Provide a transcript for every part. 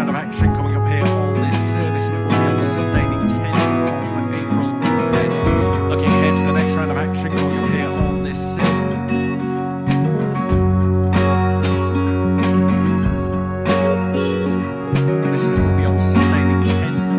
round of action coming up here on this service, and it will be on Sunday the 10th of April. Then looking ahead to the next round of action coming up here on this listen, it will be on Sunday the 10th of April.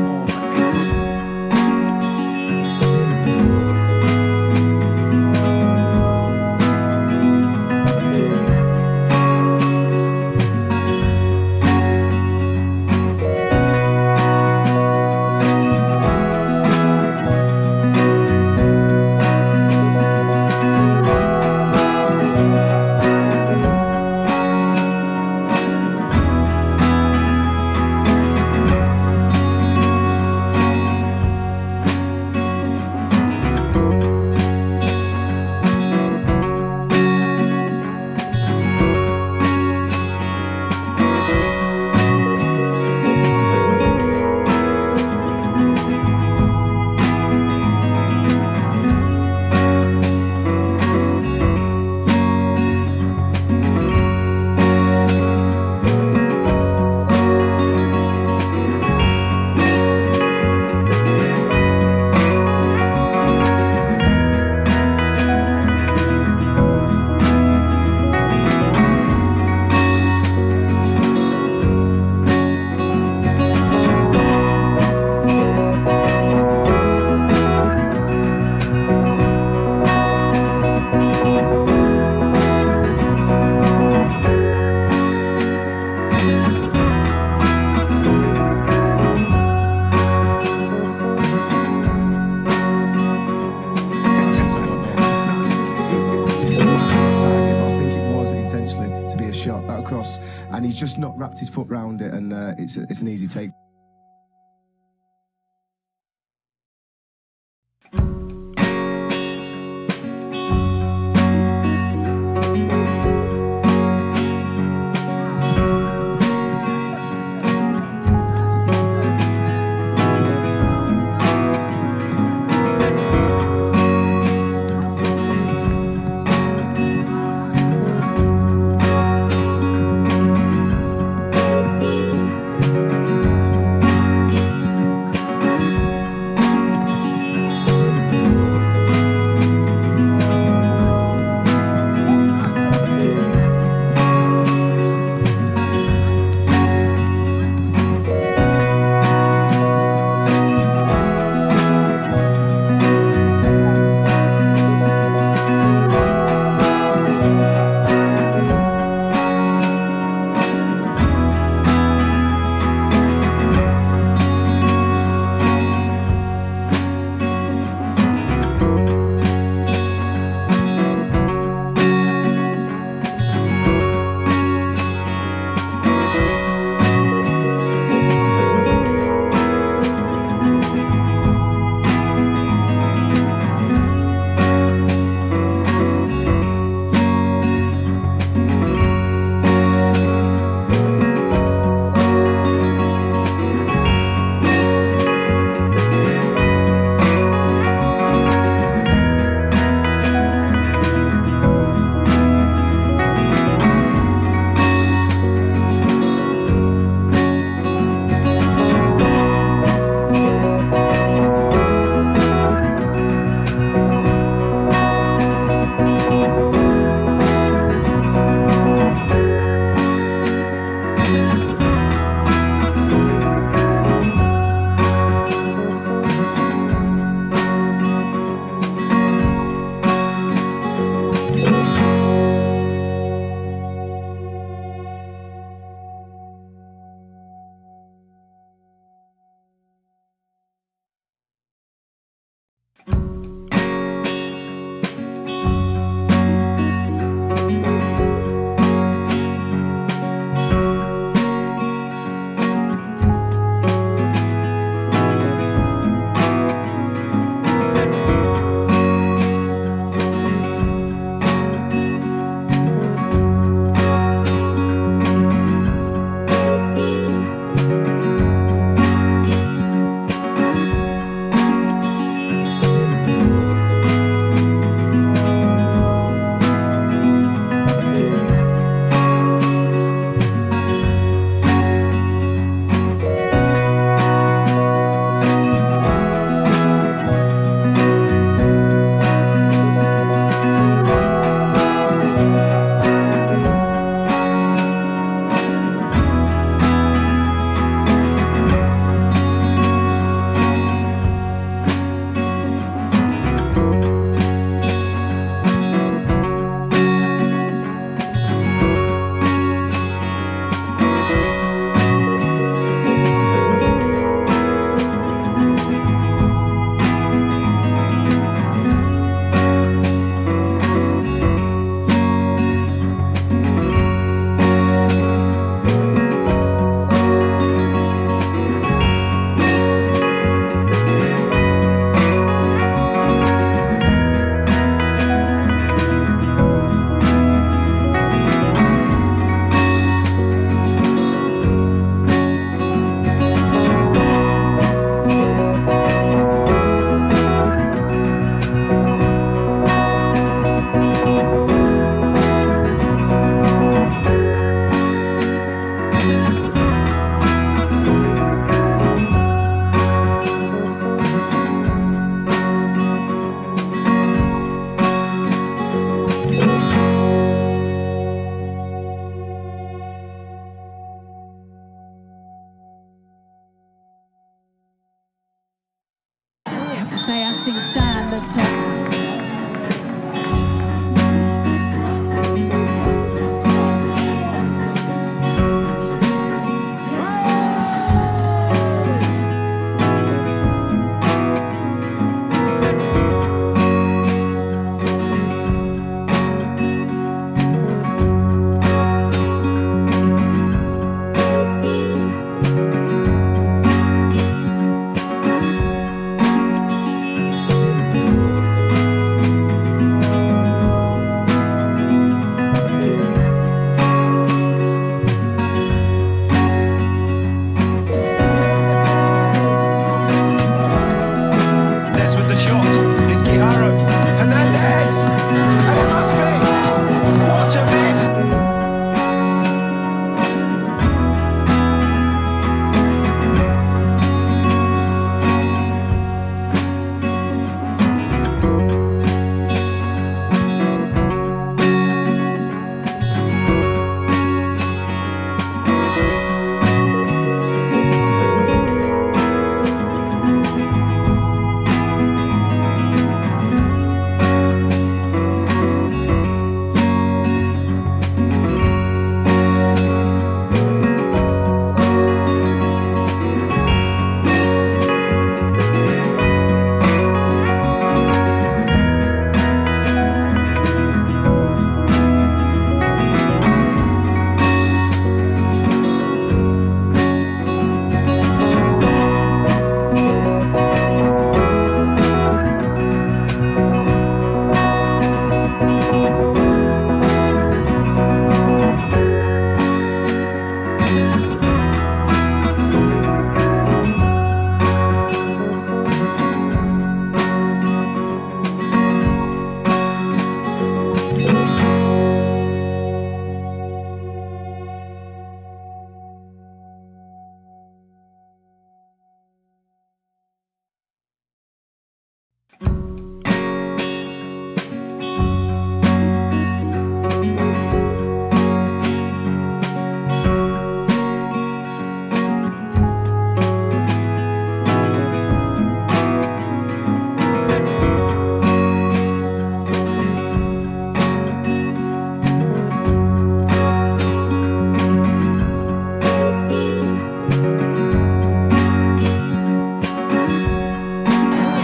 To be a shot across, and he's just not wrapped his foot round it, and it's an easy take.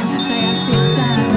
To say I feel stand.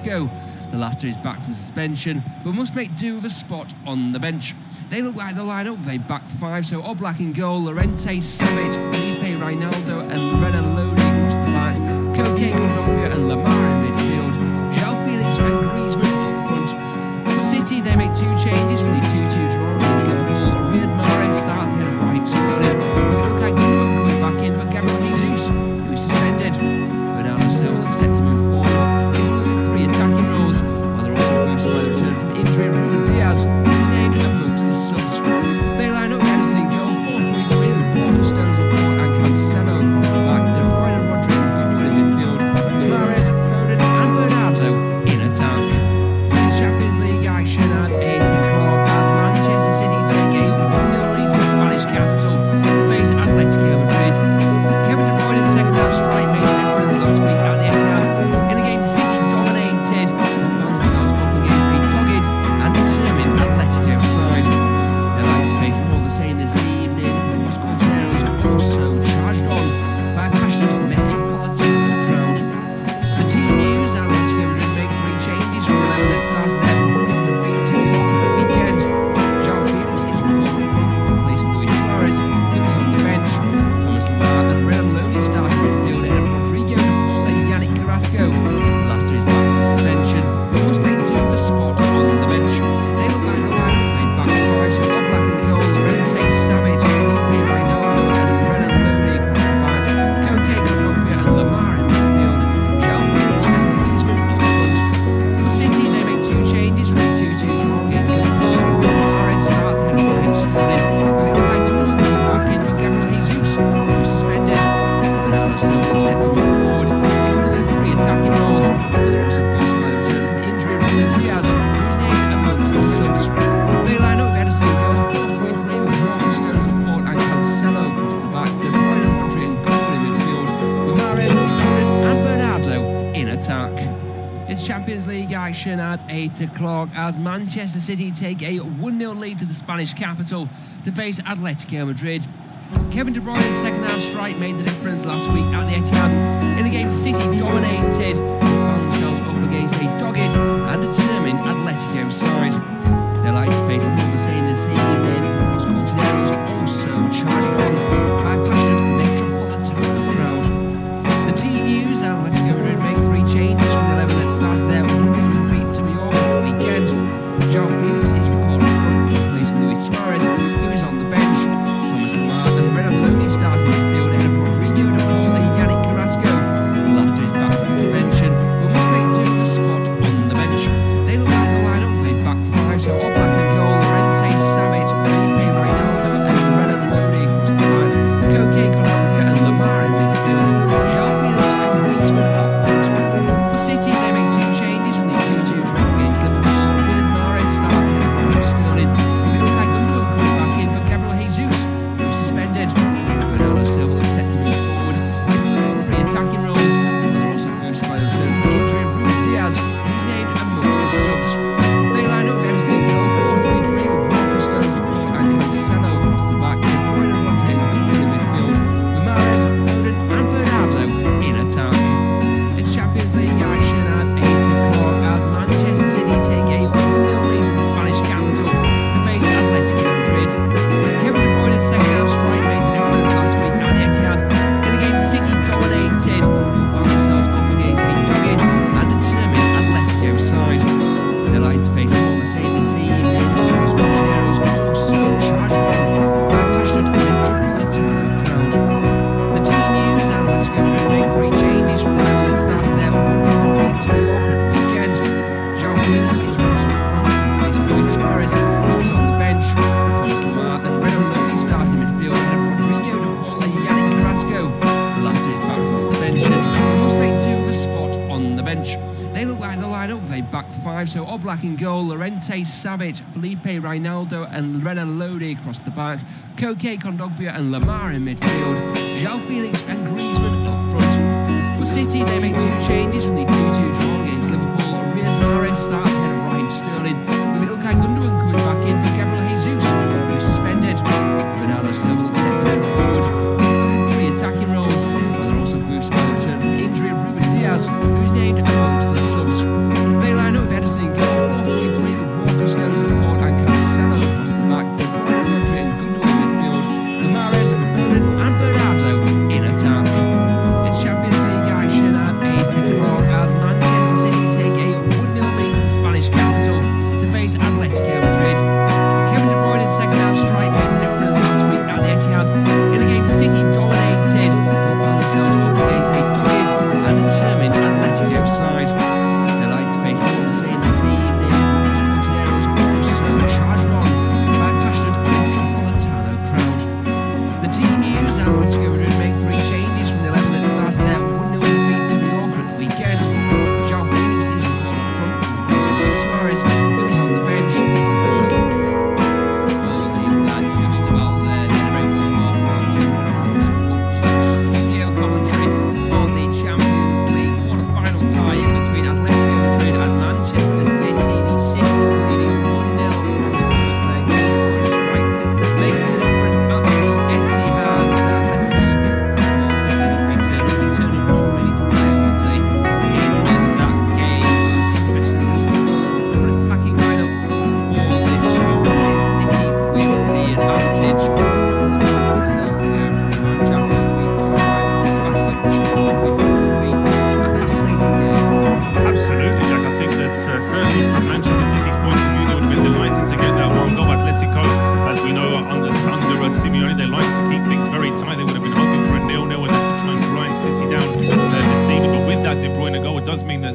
Carrasco. The latter is back from suspension, but must make do with a spot on the bench. They look like the line-up with a back five, so Oblak in goal, Llorente, Savic, Felipe, Reinaldo and Lorena Lodi across the back, Koke, Kondogbia and Lamar in midfield, João Felix and Griezmann up front. For City, they make two changes from the 2-2 draw against Liverpool. Riyad Mahrez starts ahead of Raheem Sterling, but it looked like Gundogan coming back in for Gabriel Jesus, who is suspended. Bernardo Silva looks set to move forward into three attacking roles, while they're also boosted by the return from injury of Ruben Diaz, who is named amongst the subs. They line up Edison in goal, 4-3-3 with Walker, Stones up front and Cancelo across the back, De Bruyne and Rodri and Gundogan in midfield, with Mahrez, Foden and Bernardo in attack. It's Champions League action at 8 o'clock as Manchester City take a 1-0 lead to the Spanish capital to face Atletico Madrid. Kevin De Bruyne's second half strike made a difference last week at the Etihad. In a game City dominated and found themselves up against a dogged and determined Atletico side. They're like to face more of the same this evening, with Los Colchoneros also charged on by a passionate metropolitan crowd. The team news, Atletico Madrid make three changes from the 11 that starts their defeat to the weekend. João Felix is recalled up front, replacing Luis Suarez, who is on the bench. Thomas Lemar and Renan Lodi start in midfield ahead of Rodrigo De Paul and Yannick Carrasco. The latter is back from suspension, but must make do with a spot on the bench. They look like the lineup with a back five, so Oblak in goal, Llorente, Savic, Felipe, Reinaldo and Renan Lodi across the back, Koke, Kondogbia and Lamar in midfield, João Felix and Griezmann up front. For City, they make two changes from the 2-2 draw against Liverpool. Riyad Mahrez starts ahead of Raheem Sterling, but it looks like Gundogan coming back in for Gabriel Jesus, who is suspended. Bernardo Silva looks set to move forward into the three attacking roles, but they're also boosted by the return from injury of Ruben Diaz, who is named amongst the subs. They line up with Edison in goal, 4-3-3 with Walker, Stones up front and Cancelo across the back, De Bruyne, Rodri and Gundogan in midfield, with Mahrez, Foden and Bernardo in attack. It's Champions League action at 8 o'clock as Manchester City take a 1-0 lead to the Spanish capital to face Atletico Madrid. Kevin De Bruyne's second half strike made the difference last week at the Etihad. In a game City dominated and found themselves up against a dogged and determined Atletico side. They're like to face more of the same this evening, with Los Colchoneros also charged on by a passionate metropolitan crowd. The team news, Atletico Madrid make three changes from the 11 that started their 1-0 defeat to Mallorca at the weekend. João Felix is recalled up front, replacing Luis Suarez, who is on the bench. Thomas Lemar and Renan Lodi start in midfield ahead of Rodrigo De Paul and Yannick Carrasco. The latter is back from suspension, but must make do with a spot on the bench. They look like the lineup with a back five, so Oblak in goal, Llorente, Savic, Felipe, Reinaldo and Renan Lodi across the back, Koke, Kondogbia and Lamar in midfield, João Felix and Griezmann up front. For City, they make two changes from the 2-2 draw against Liverpool. Riyad Mahrez starts ahead of Raheem Sterling, but it looks like Gundogan coming back in for Gabriel Jesus, who is suspended. Bernardo Silva looks set to move forward into three attacking roles, and they're also boosted by the return from injury of Ruben Diaz, who is named amongst the subs. They line up Edison in goal, 4-3-3 with Walker, Stones up front and Cancelo across the back, De Bruyne and Rodri and Gundogan in midfield, with Mahrez, Foden and Bernardo in attack. It's Champions League action at 8 o'clock as Manchester City take a 1-0 lead to the Spanish capital to face Atletico Madrid. Kevin De Bruyne's second half strike made the difference last week at the Etihad. In a game City dominated and found themselves up against a dogged and determined Atletico side. They're like to face more of the same this evening, with Los Colchoneros also charged on by a passionate metropolitan crowd. The team news, Atletico Madrid make three changes from the 11 that started their 1-0 defeat to Mallorca at the weekend. João Felix is recalled up front, replacing Luis Suarez, who is on the bench. Thomas Lemar and Renan Lodi start in midfield ahead of Rodrigo De Paul and Yannick Carrasco. The latter is back from suspension and must make do with a spot on the bench. They look like the lineup with a back five, so Oblak in goal, Llorente, Savic, Felipe, Reinaldo and Renan Lodi across the back, Koke, Kondogbia and Lamar in midfield, João Felix and Griezmann up front. For City, they make two changes from the 2-2 draw against Liverpool. Riyad Mahrez starts ahead of Raheem Sterling, with Ilkay Gundogan coming back in for Gabriel Jesus, who is suspended. Bernardo Silva looks set to move forward into three attacking roles, while they're also boosted by the return from injury of Ruben Diaz, who is named amongst the subs.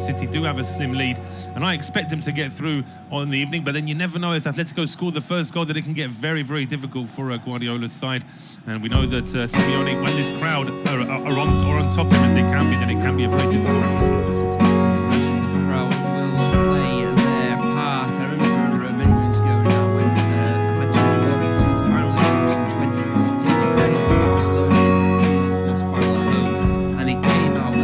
City do have a slim lead, and I expect them to get through on the evening, but then you never know, if Atletico score the first goal, that it can get very, very difficult for Guardiola's side. And we know that Simeone, when this crowd are on top of him as they can be, then it can be a very difficult atmosphere for City. The crowd will play their part. I remember many moons ago now when Atletico were walking through the final games in 2014. They played Barcelona in the quarter-final at home, and it came out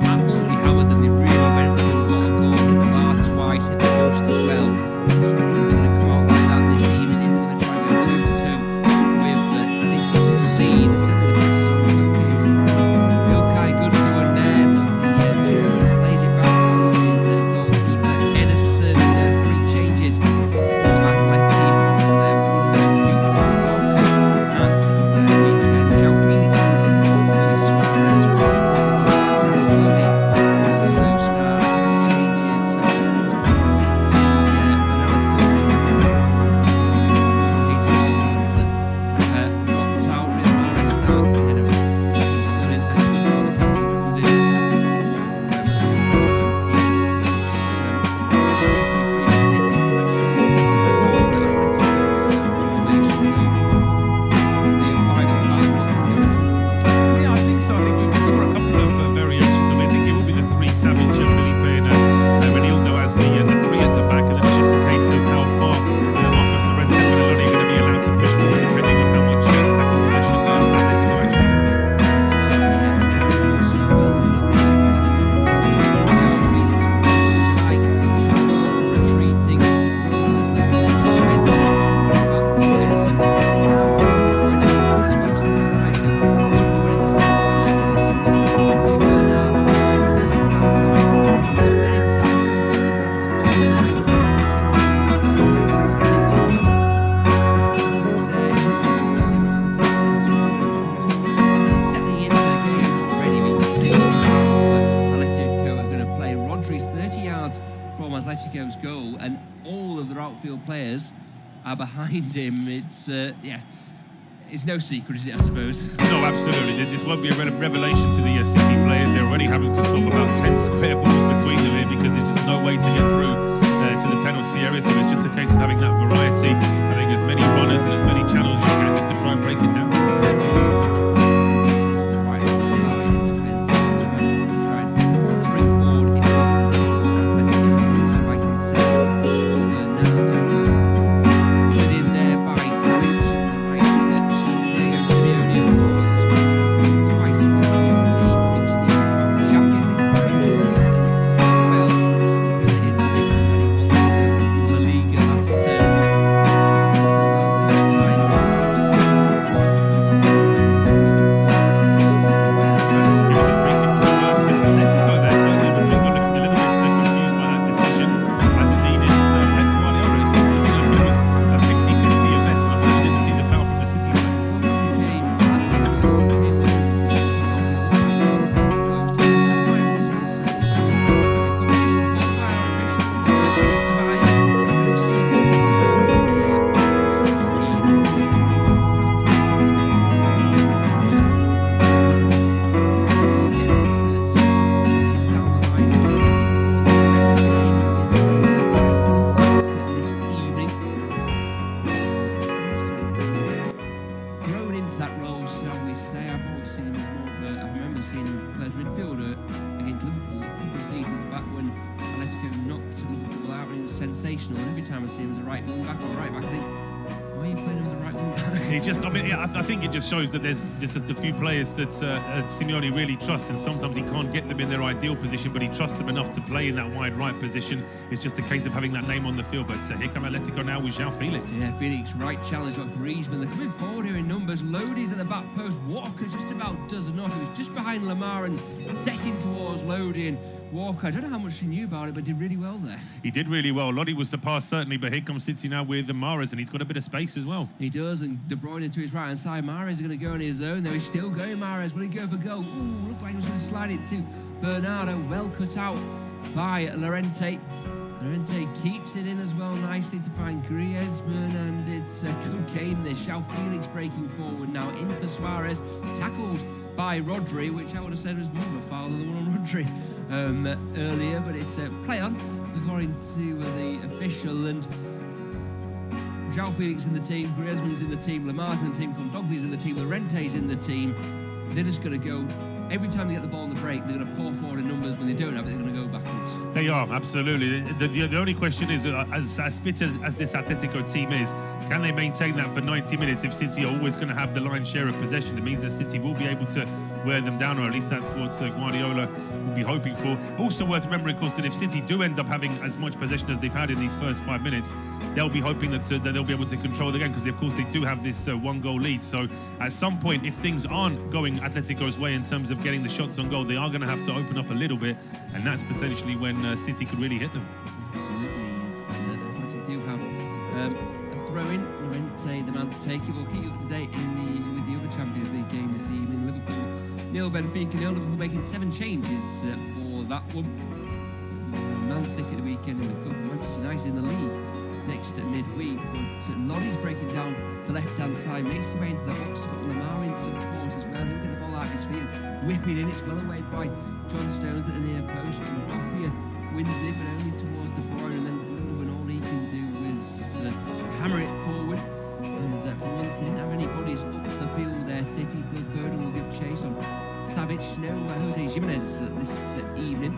absolutely hammered them. They really went for a lot of goals in the bar twice, hit the post as well. So they're going to come out like that this evening. They're going to try and go 2-2 with City. The centre of the pitch is almost okay. Ilkay Gundogan there, but the plays it back to his goalkeeper Edison. Three changes for Atleti from their beating Walker at the weekend. João Felix comes in for Luis Suarez, while Daniloni slow start changes City analysis. Dropped out. Real Mahrez starts ahead of Sterling, and the captain comes in. Yeah, I think so. I think we saw a couple of variations. I mean, I think it will be the three: Savic, Felipe, and Renildo as the three at the back, and then it's just a case of how far Marcos Llorente and Daniloni are going to be allowed to push forward, depending on how much tackle possession Atletico actually have. Settling into the game, ready to see Atletico are going to play. Rodri's 30 yards from Atletico's goal, and all of their outfield players are behind him. It's it's no secret, is it? I suppose. No, absolutely. This won't be a revelation to the City players. They're already having to swap about 10 square balls between them here because there's just no way to get through to the penalty area. So it's just a case of having that variety. I think as many runners and as many channels you can just to try and break it down. Right outside in defence, try and spring forward into Atletico. Like I said, Bernardo slid in there by Savic and the right Diego Simeone, of course, twice for his team, reached the Champions League final as well, because it is the big one that he won La Liga last term. Sensational, and every time I see him as a right wing back or right back, I think, why are you playing him as a right wing back? He just, I mean, yeah, I think it just shows that there's just a few players that Simeone really trusts, and sometimes he can't get them in their ideal position, but he trusts them enough to play in that wide right position. It's just a case of having that name on the field. But here come Atletico now with João Felix. Yeah, Felix, right challenge got Griezmann. They're coming forward here in numbers. Lodi's at the back post. Walker just about does enough. He was just behind Lamar and setting towards Lodi, and Walker, I don't know how much he knew about it, but did really well there. He did really well. Lodi was the pass, certainly, but here comes City now with Mahrez, and he's got a bit of space as well. He does, and De Bruyne into his right-hand side. Mahrez is going to go on his own, though he's still going, Mahrez. Will he go for goal? Ooh, looked like he was going to slide it to Bernardo. Well cut out by Llorente. Llorente keeps it in as well nicely to find Griezmann, and it's a good game this. João Felix breaking forward now in for Suarez, tackled by Rodri, which I would have said was more of a foul than the one on Rodri earlier, but it's play on, according to the official. And João Felix in the team, Griezmann's in the team, Lamar's in the team, Kondogbia's in the team, Llorente's in the team. They're just going to go, every time they get the ball in the break, they're going to pour forward in numbers. When they don't have it, they're going to go backwards. They are, absolutely. The only question is, as fit as this Atletico team is, can they maintain that for 90 minutes if City are always going to have the lion's share of possession? It means that City will be able to wear them down, or at least that's what Guardiola will be hoping for. Also worth remembering, of course, that if City do end up having as much possession as they've had in these first 5 minutes, they'll be hoping that they'll be able to control the game, because of course they do have this one-goal lead. So at some point, if things aren't going Atletico's way in terms of getting the shots on goal, they are going to have to open up a little bit, and that's potentially when City could really hit them. Absolutely, yes. They do have a throw-in. Llorente, the man to take it. We'll keep you up to date with the other Champions League game this evening. Liverpool nil, Benfica nil. Liverpool making 7 changes for that one. Man City the weekend in the Cup, Manchester United in the league next midweek. But Loddy's breaking down the left-hand side, makes his way into the box. Got Lamar in support as well. Look at the ball out of his feet, whipping in. It's well away by John Stones at the near post. Kondoglia wins it, but only towards De Bruyne, and then Gundogan, all he can do is hammer it forward. And for once, they didn't have any bodies up the field there. City, Phil Foden will give chase on Savic. No Jose Jimenez this evening.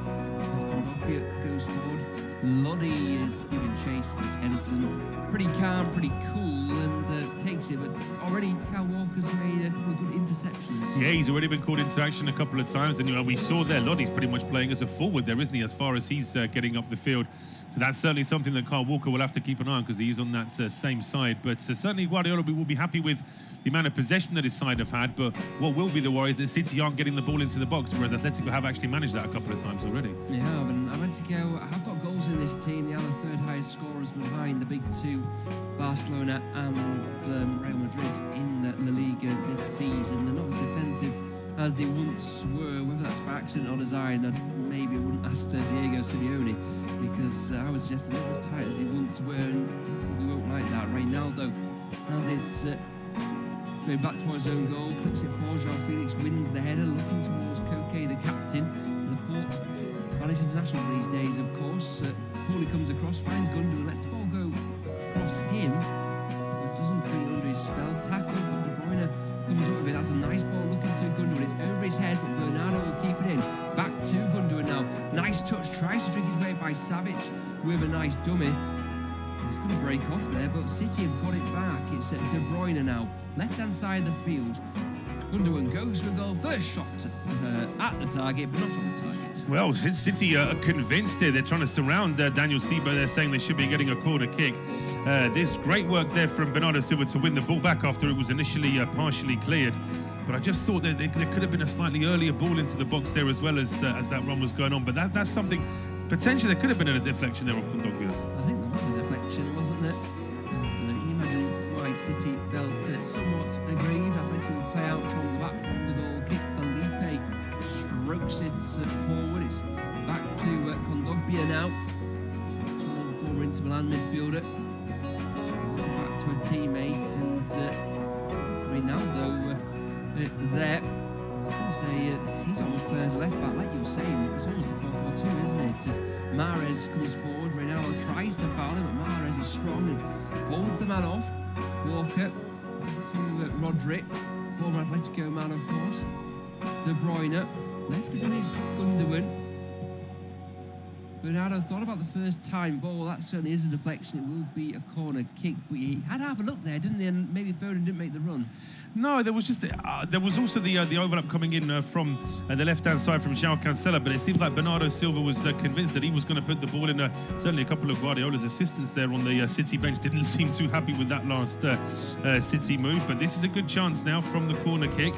As Kondoglia goes forward, Loddy is giving chase with Edison. Pretty calm, pretty cool, and takes it. But already Kyle Walker's made a couple of good interceptions. Yeah, he's already been called into action a couple of times, and we saw there Loddy's pretty much playing as a forward there, isn't he, as far as he's getting up the field. So that's certainly something that Kyle Walker will have to keep an eye on, because he's on that same side. But certainly Guardiola will be happy with the amount of possession that his side have had, but what will be the worry is that City aren't getting the ball into the box, whereas Atletico have actually managed that a couple of times already. Yeah, and Atletico have got goals in this team. They are the third highest scorers behind the big two, Barcelona and Real Madrid, in La Liga this season. They're not as defensive as they once were, whether that's by accident or design. I maybe wouldn't ask Diego Simeone, because I would suggest they're not as tight as they once were, and we won't like that. Ronaldo has it going back towards his own goal, clips it forward. João Felix wins the header, looking towards Koke, the captain, Laporte, Spanish international these days, of course. Paulie comes across, finds Gundogan, lets the ball go across him, but doesn't put it under his spell. Tackle, but De Bruyne comes up with it. That's a nice ball looking to Gundogan. It's over his head, but Bernardo will keep it in. Back to Gundogan now. Nice touch, tries to drink his way by Savic with a nice dummy. He's going to break off there, but City have got it back. It's De Bruyne now, left-hand side of the field. Gundogan goes for a goal. First shot at the target, but not on the target. Well, City are convinced here. They're trying to surround Daniel Seba. They're saying they should be getting a corner kick. There's great work there from Bernardo Silva to win the ball back after it was initially partially cleared. But I just thought that there could have been a slightly earlier ball into the box there as well as that run was going on. But that's something, potentially there could have been a deflection there of Kondoglia. I think there was a deflection, wasn't there? You imagine why City felt somewhat aggrieved. Atletico will play out from the back from the goal kick. Felipe strokes it forward. It's back to Kondogbia now. Former Inter Milan midfielder. Back to a teammate, and Ronaldo there. He's almost playing as a left back, like you were saying. It's almost a 4-4-2, isn't it? It's just Mahrez comes forward. Ronaldo tries to foul him, but Mahrez is strong and holds the man off. Walker to Rodri, former Atletico man, of course. De Bruyne left us on his Gundogan. Bernardo thought about the first time ball. That certainly is a deflection. It will be a corner kick, but he had half a look there, didn't he? And maybe Foden didn't make the run. No, there was just there was also the overlap coming in from the left-hand side from João Cancelo, but it seems like Bernardo Silva was convinced that he was going to put the ball in. Certainly a couple of Guardiola's assistants there on the City bench didn't seem too happy with that last City move, but this is a good chance now from the corner kick,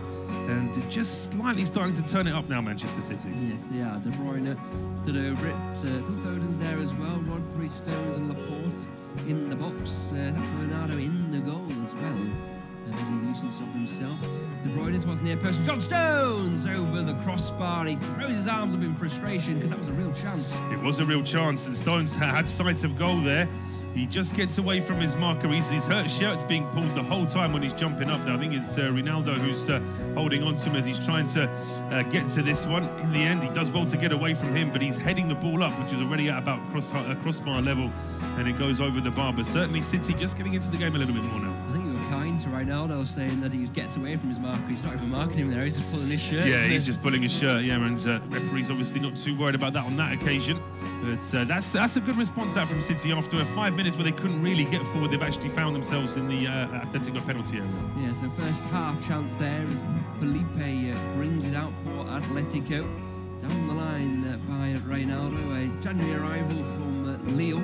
and just slightly starting to turn it up now, Manchester City. Yes, they are. De Bruyne stood over it. Phil Foden's there as well. Rodri, Stones and Laporte in the box. Bernardo in the goal as well. He loosens up himself. De Bruyne towards near person. John Stones over the crossbar. He throws his arms up in frustration because that was a real chance. It was a real chance, and Stones had sight of goal there. He just gets away from his marker. His shirt's being pulled the whole time when he's jumping up there. I think it's Ronaldo who's holding on to him as he's trying to get to this one. In the end, he does well to get away from him, but he's heading the ball up, which is already at about crossbar level, and it goes over the bar. But certainly City just getting into the game a little bit more now. I think you were kind to Ronaldo saying that he gets away from his marker. He's not even marking him there, he's just pulling his shirt. Yeah, he's just pulling his shirt, yeah, and referee's obviously not too worried about that on that occasion. But that's a good response that from City after 5 minutes where they couldn't really get forward. They've actually found themselves in the Atletico penalty area. Yeah, so first half chance there as Felipe brings it out for Atletico. Down the line by Ronaldo, a January arrival from Lille.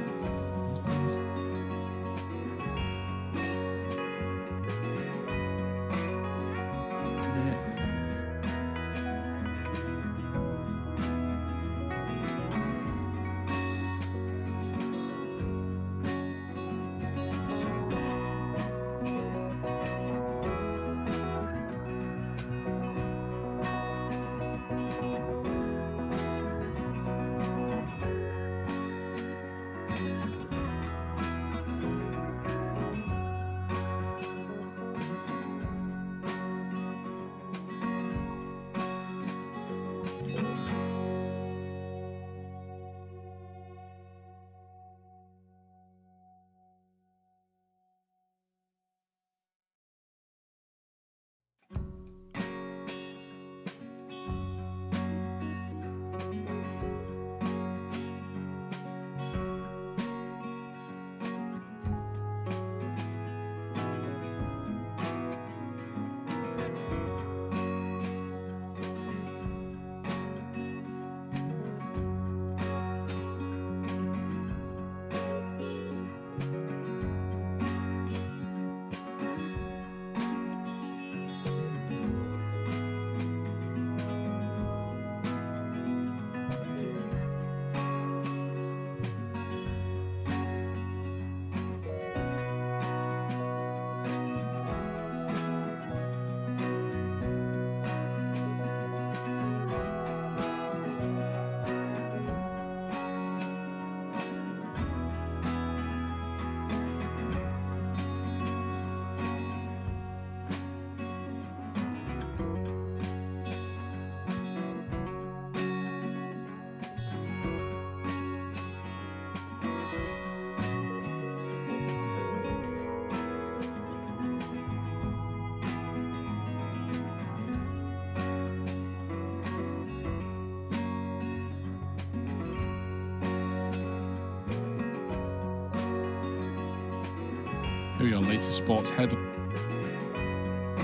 Here we are, latest sports headline.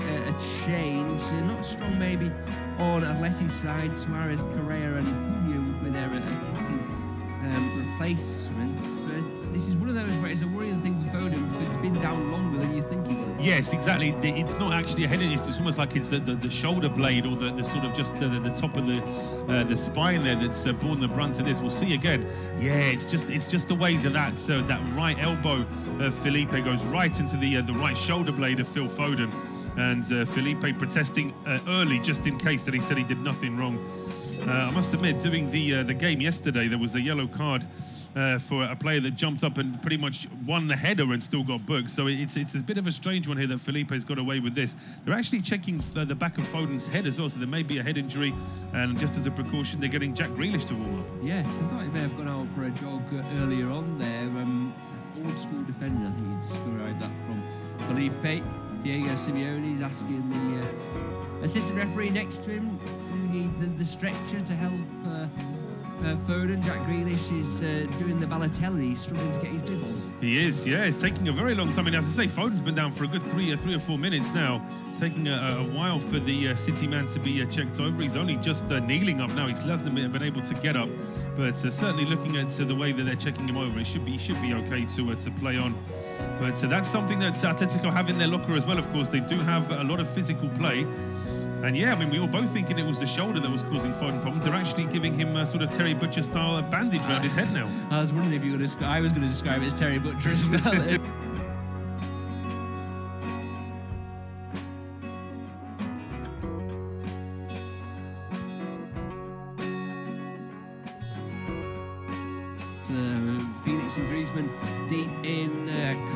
A change, not strong maybe on Atleti's side. Suarez, Correa and Julio with their attacking replacements, but this is one of those where it's a worrying thing for Foden because it's been down longer than you think he would. Yes, exactly. It's not actually a head, it's just almost like it's the shoulder blade or the sort of just the top of the spine there that's borne the brunt of this. We'll see again. Yeah, it's just the way that right elbow of Felipe goes right into the right shoulder blade of Phil Foden, and Felipe protesting early just in case that he said he did nothing wrong. I must admit, doing the game yesterday, there was a yellow card for a player that jumped up and pretty much won the header and still got booked. So it's a bit of a strange one here that Felipe's got away with this. They're actually checking the back of Foden's head as well, so there may be a head injury. And just as a precaution, they're getting Jack Grealish to warm up. Yes, I thought he may have gone out for a jog earlier on there. Old school defender, I think you described that from Felipe. Diego Simeone's asking the assistant referee next to him, do we need the stretcher to help Foden? Jack Grealish is doing the Balotelli, he's struggling to get his bib on. He is, yeah. It's taking a very long time. I mean, as I say, Foden's been down for a good three or 4 minutes now. It's taking a while for the City man to be checked over. He's only just kneeling up now. He hasn't been able to get up, but certainly looking at the way that they're checking him over, he should be okay to play on. But that's something that Atletico have in their locker as well. Of course, they do have a lot of physical play. And yeah, I mean, we were both thinking it was the shoulder that was causing Foden problems. They're actually giving him a sort of Terry Butcher style bandage around his head now. I was wondering if you were going to I was going to describe it as Terry Butcher as well. Felix and Griezmann deep in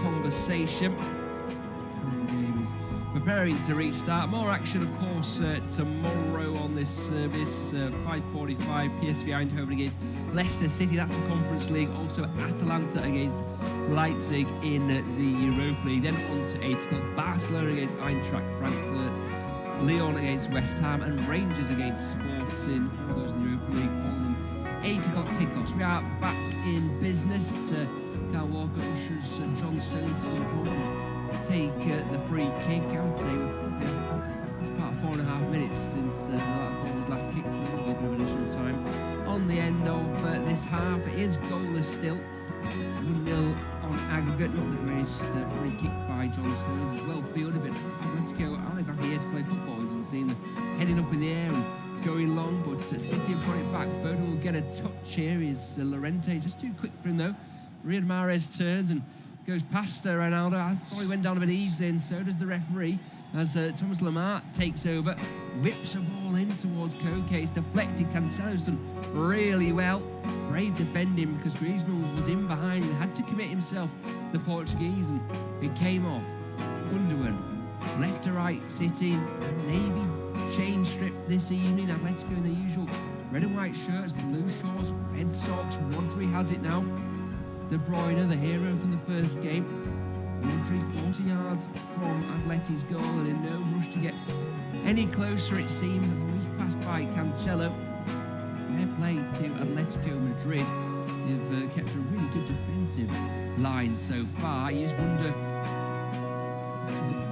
conversation as the game is preparing to restart. More action, of course, tomorrow on this service. 5:45, PSV Eindhoven against Leicester City. That's the Conference League. Also Atalanta against Leipzig in the Europa League. Then on to 8 o'clock, Barcelona against Eintracht Frankfurt, Lyon against West Ham, and Rangers against Sporting. All those in the Europa League. All of them 8 o'clock kickoffs. We are back in business. Kyle Walker ushers John Stones to the corner. Take the free kick. I would say it's about 4.5 minutes since the ball was last kicked, so a little bit of additional time. On the end of this half, it is goalless still. 1-0 on aggregate. Not the greatest free kick by John Stones. Well fielded, but Atletico aren't exactly here to play football. You can see them heading up in the air and going long, but City have got it back. Foden will get a touch here. Is Llorente just too quick for him though? Riyad Mahrez turns and goes past Ronaldo. I thought he went down a bit easy, and so does the referee as Thomas Lemar takes over, whips a ball in towards Koke. It's deflected. Cancelo's done really well. Great defending because Griezmann was in behind and had to commit himself, the Portuguese, and it came off. Gundogan, left to right, City, navy chain strip this evening. Atletico in the usual red and white shirts, blue shorts, red socks. Rodri has it now. De Bruyne, the hero from the first game. Rodri 40 yards from Atleti's goal and in no rush to get any closer, it seems, as a loose pass by Cancelo. Fair play to Atletico Madrid. They've kept a really good defensive line so far. You just wonder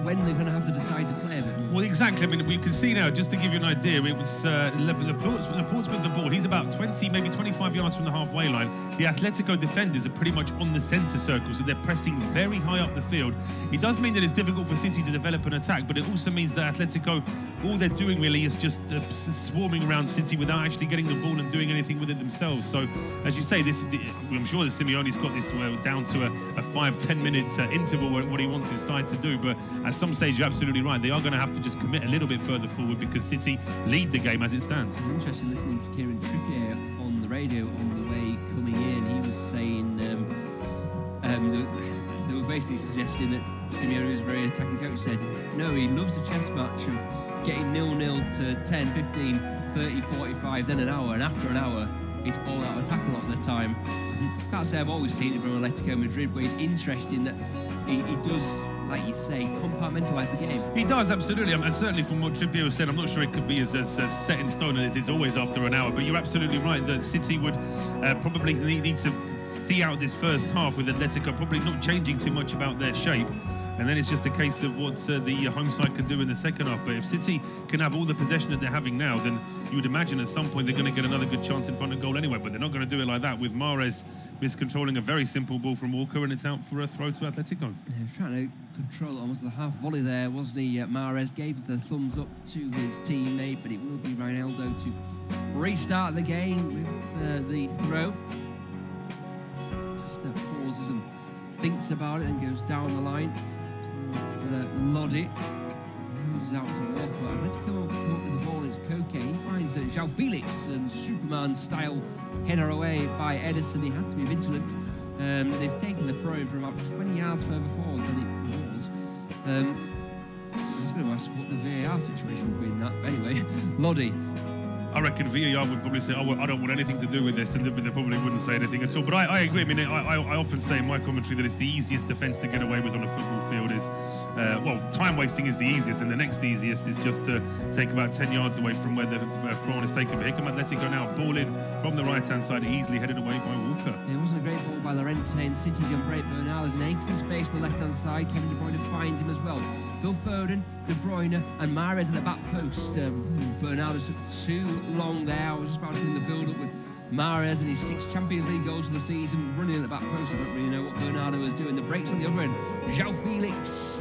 when they're going to have to decide to play a bit more. Well, exactly. I mean, we can see now, just to give you an idea, it was Laporte's with the ball. He's about 20, maybe 25 yards from the halfway line. The Atletico defenders are pretty much on the centre circle, so they're pressing very high up the field. It does mean that it's difficult for City to develop an attack, but it also means that Atletico, all they're doing really is just swarming around City without actually getting the ball and doing anything with it themselves. So, as you say, I'm sure that Simeone's got this down to a 5-10 minute interval, what he wants his side to do, but at some stage, you're absolutely right. They are going to have to just commit a little bit further forward because City lead the game as it stands. It's interesting listening to Kieran Trippier on the radio on the way coming in. He was saying they were basically suggesting that Simeone was a very attacking coach. He said, no, he loves a chess match of getting 0-0 to 10, 15, 30, 45, then an hour, and after an hour, it's all out attack a lot of the time. Can't say I've always seen it from Atletico Madrid, but it's interesting that he does, like you say, compartmentalise the game. He does, absolutely. And certainly from what Trippier said, I'm not sure it could be as set in stone as it's always after an hour, but you're absolutely right that City would probably need to see out this first half with Atletico probably not changing too much about their shape. And then it's just a case of what the home side can do in the second half. But if City can have all the possession that they're having now, then you would imagine at some point they're going to get another good chance in front of goal anyway. But they're not going to do it like that with Mahrez miscontrolling a very simple ball from Walker, and it's out for a throw to Atletico. Yeah, he was trying to control almost the half volley there, wasn't he? Mahrez gave the thumbs up to his teammate, but it will be Ronaldo to restart the game with the throw. Just pauses and thinks about it and goes down the line. Lodi moves out to Walker. Atletico will come up with the ball. It's Koke. He finds João Felix and Superman-style header away by Ederson. He had to be vigilant. They've taken the throw-in from about 20 yards further forward than it was. I was going to ask what the VAR situation would be in that. But anyway, Lodi. I reckon VAR would probably say, I don't want anything to do with this, and they probably wouldn't say anything at all. But I agree. I mean, I often say in my commentary that it's the easiest defence to get away with on a football field is, time wasting is the easiest, and the next easiest is just to take about 10 yards away from where the throw-in is taken. But here come Atletico now, ball in from the right-hand side, easily headed away by Walker. It wasn't a great ball by Llorente, and City can break Bernal. There's an extra space on the left-hand side. Kevin De Bruyne finds him as well. Phil Foden, De Bruyne, and Mahrez at the back post. Bernal just took too long there. I was just about to do the build-up with Mahrez and his 6 Champions League goals for the season, running at the back post. I don't really know what Bernardo was doing. The breaks on the other end. João Felix,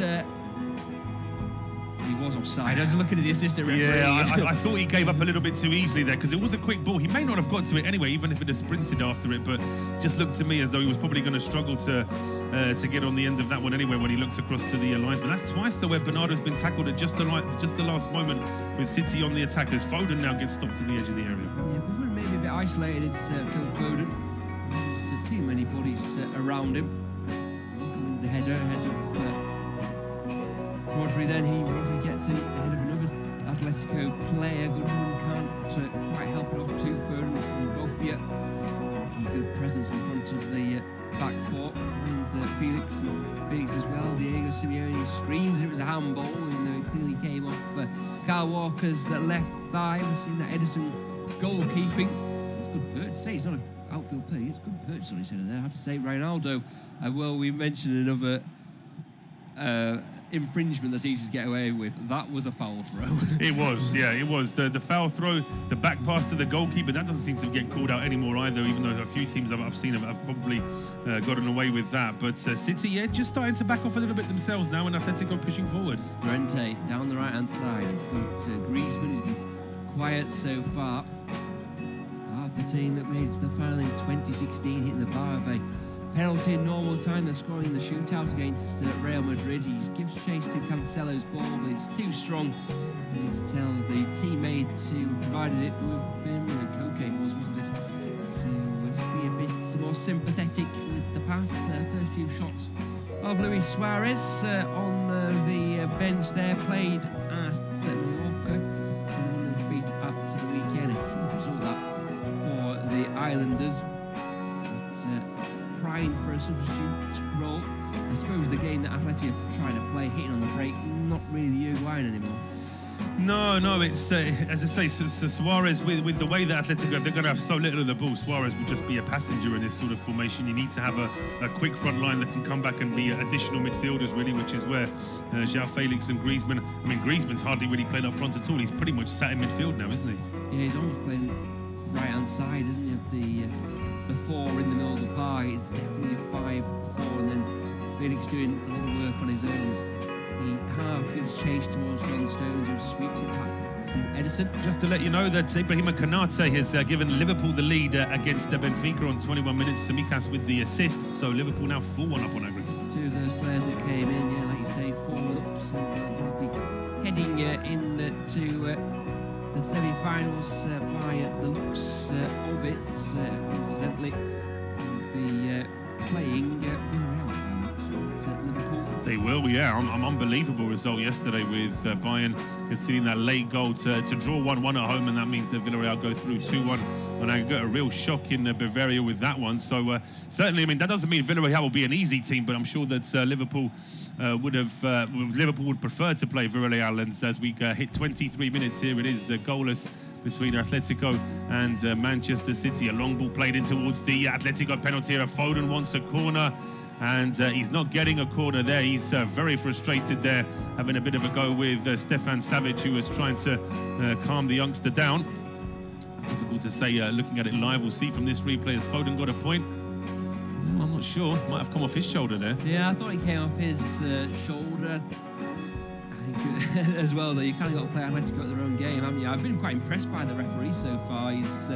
he was offside. I was looking at the assistant referee. Yeah, I thought he gave up a little bit too easily there because it was a quick ball. He may not have got to it anyway, even if it had sprinted after it, but just looked to me as though he was probably going to struggle to get on the end of that one anyway when he looks across to the linesman. That's twice though where Bernardo's been tackled at just the last moment with City on the attackers. Foden now gets stopped to the edge of the area. Yeah, but maybe a bit isolated is Phil Foden. too many bodies around him. Walker wins the header ahead of Rodri. Then Rodri gets it ahead of another Atletico player. Goodman can't quite help it off too far from Gogbia. Good presence in front of the back four. Finds Felix as well. Diego Simeone screams it was a handball, even though it clearly came off Kyle Walker's left thigh. We've seen that Edison goalkeeping. It's good purchase. Say it's not an outfield play. It's good purchase on his header there. I have to say, Ronaldo. Well, we mentioned another infringement that he should get away with. That was a foul throw. It was, yeah, it was. The foul throw, the back pass to the goalkeeper, that doesn't seem to get called out anymore either, even though a few teams I've seen have probably gotten away with that. But City, yeah, just starting to back off a little bit themselves now, and Atletico pushing forward. Llorente down the right-hand side. He's got Griezmann, who's been quiet so far. Half the team that made the final in 2016 hitting the bar of a penalty in normal time. They're scoring the shootout against Real Madrid. He gives chase to Cancelo's ball, but it's too strong. And he tells the teammates who provided it with him, Cocaine wasn't it, to just be a bit more sympathetic with the pass. First few shots of Luis Suarez on the bench there, played at Mallorca. Beat at the weekend. A huge result that for the Islanders. Trying for a substitute role. I suppose the game that Atleti are trying to play, hitting on the break, not really the Uruguayan anymore. No, it's as I say, Suarez with the way that Atletico, they're going to have so little of the ball. Suarez will just be a passenger in this sort of formation. You need to have a quick front line that can come back and be additional midfielders, really, which is where João Felix and Griezmann. I mean, Griezmann's hardly really played up front at all. He's pretty much sat in midfield now, isn't he? Yeah, he's almost playing right hand side, isn't he? Of the four in the middle of the park. It's definitely a 5-4, and then Felix doing a lot of work on his own. He half gives chase towards John Stones, who sweeps it back to Edison. Just to let you know that Ibrahima Konate has given Liverpool the lead against Benfica on 21 minutes. Tsimikas with the assist, so Liverpool now 4-1 up on aggregate. Two of those players that came in, yeah, like you say, 4-1 up, so they'll be heading into the semi-finals by the looks of it. Incidentally, will be playing Villarreal at Liverpool. They will, yeah. An unbelievable result yesterday with Bayern conceding that late goal to draw 1-1 at home, and that means that Villarreal go through 2-1 on aggregate. A real shock in Bavaria with that one. So certainly, I mean, that doesn't mean Villarreal will be an easy team, but I'm sure that Liverpool would prefer to play Villarreal. And as we hit 23 minutes here, it is goalless between Atletico and Manchester City. A long ball played in towards the Atletico penalty area. Foden wants a corner, and he's not getting a corner there. He's very frustrated there, having a bit of a go with Stefan Savic, who was trying to calm the youngster down. Difficult to say looking at it live. We'll see from this replay. Has Foden got a point? I'm not sure. Might have come off his shoulder there. Yeah, I thought he came off his shoulder. I think as well, though, you kind of got to play Atletico at their own game, haven't you? I've been quite impressed by the referee so far. He's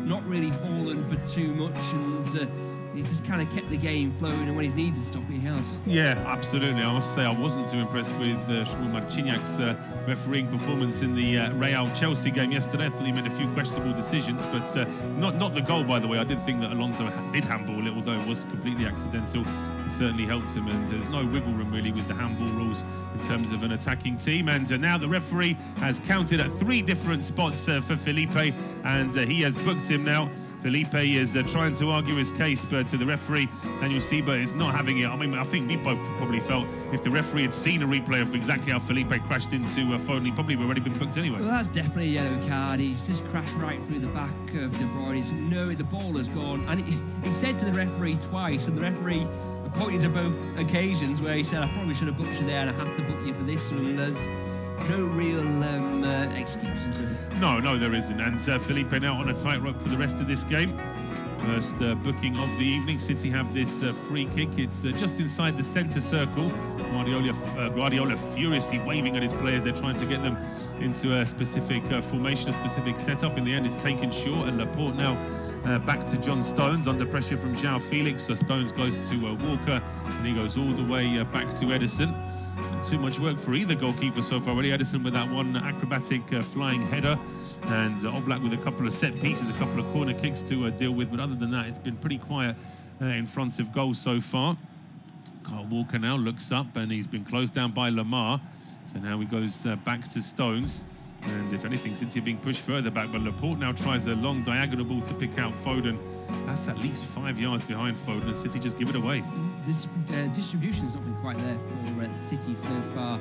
not really fallen for too much, and he's just kind of kept the game flowing, and when he's needed to stop it, he has. Yeah, absolutely. I must say I wasn't too impressed with Shmuel Marciniak's refereeing performance in the Real-Chelsea game yesterday. I thought he made a few questionable decisions, but not the goal, by the way. I did think that Alonso did handball it, although it was completely accidental. It certainly helped him, and there's no wiggle room really with the handball rules in terms of an attacking team. And now the referee has counted at 3 different spots for Felipe, and he has booked him now. Felipe is trying to argue his case, but the referee, Daniel Sieber, is not having it. I mean, I think we both probably felt if the referee had seen a replay of exactly how Felipe crashed into Foden, he probably would already been booked anyway. Well, that's definitely a yellow card. He's just crashed right through the back of De Bruyne. He's the ball has gone. And he said to the referee twice, and the referee pointed to both occasions where he said, I probably should have booked you there, and I have to book you for this one. There's no real excuses. No, there isn't. And Felipe now on a tightrope for the rest of this game. First booking of the evening. City have this free kick. It's just inside the centre circle. Guardiola furiously waving at his players. They're trying to get them into a specific formation, a specific setup. In the end, it's taken short, and Laporte now back to John Stones under pressure from João Felix. So Stones goes to Walker, and he goes all the way back to Edison. Not too much work for either goalkeeper so far already. Edison with that one acrobatic flying header, and Oblak with a couple of set pieces, a couple of corner kicks to deal with. But other than that, it's been pretty quiet in front of goal so far. Kyle Walker now looks up, and he's been closed down by Lamar. So now he goes back to Stones. And if anything, City are being pushed further back, but Laporte now tries a long diagonal ball to pick out Foden. That's at least 5 yards behind Foden, and City just give it away. This distribution's not been quite there for City so far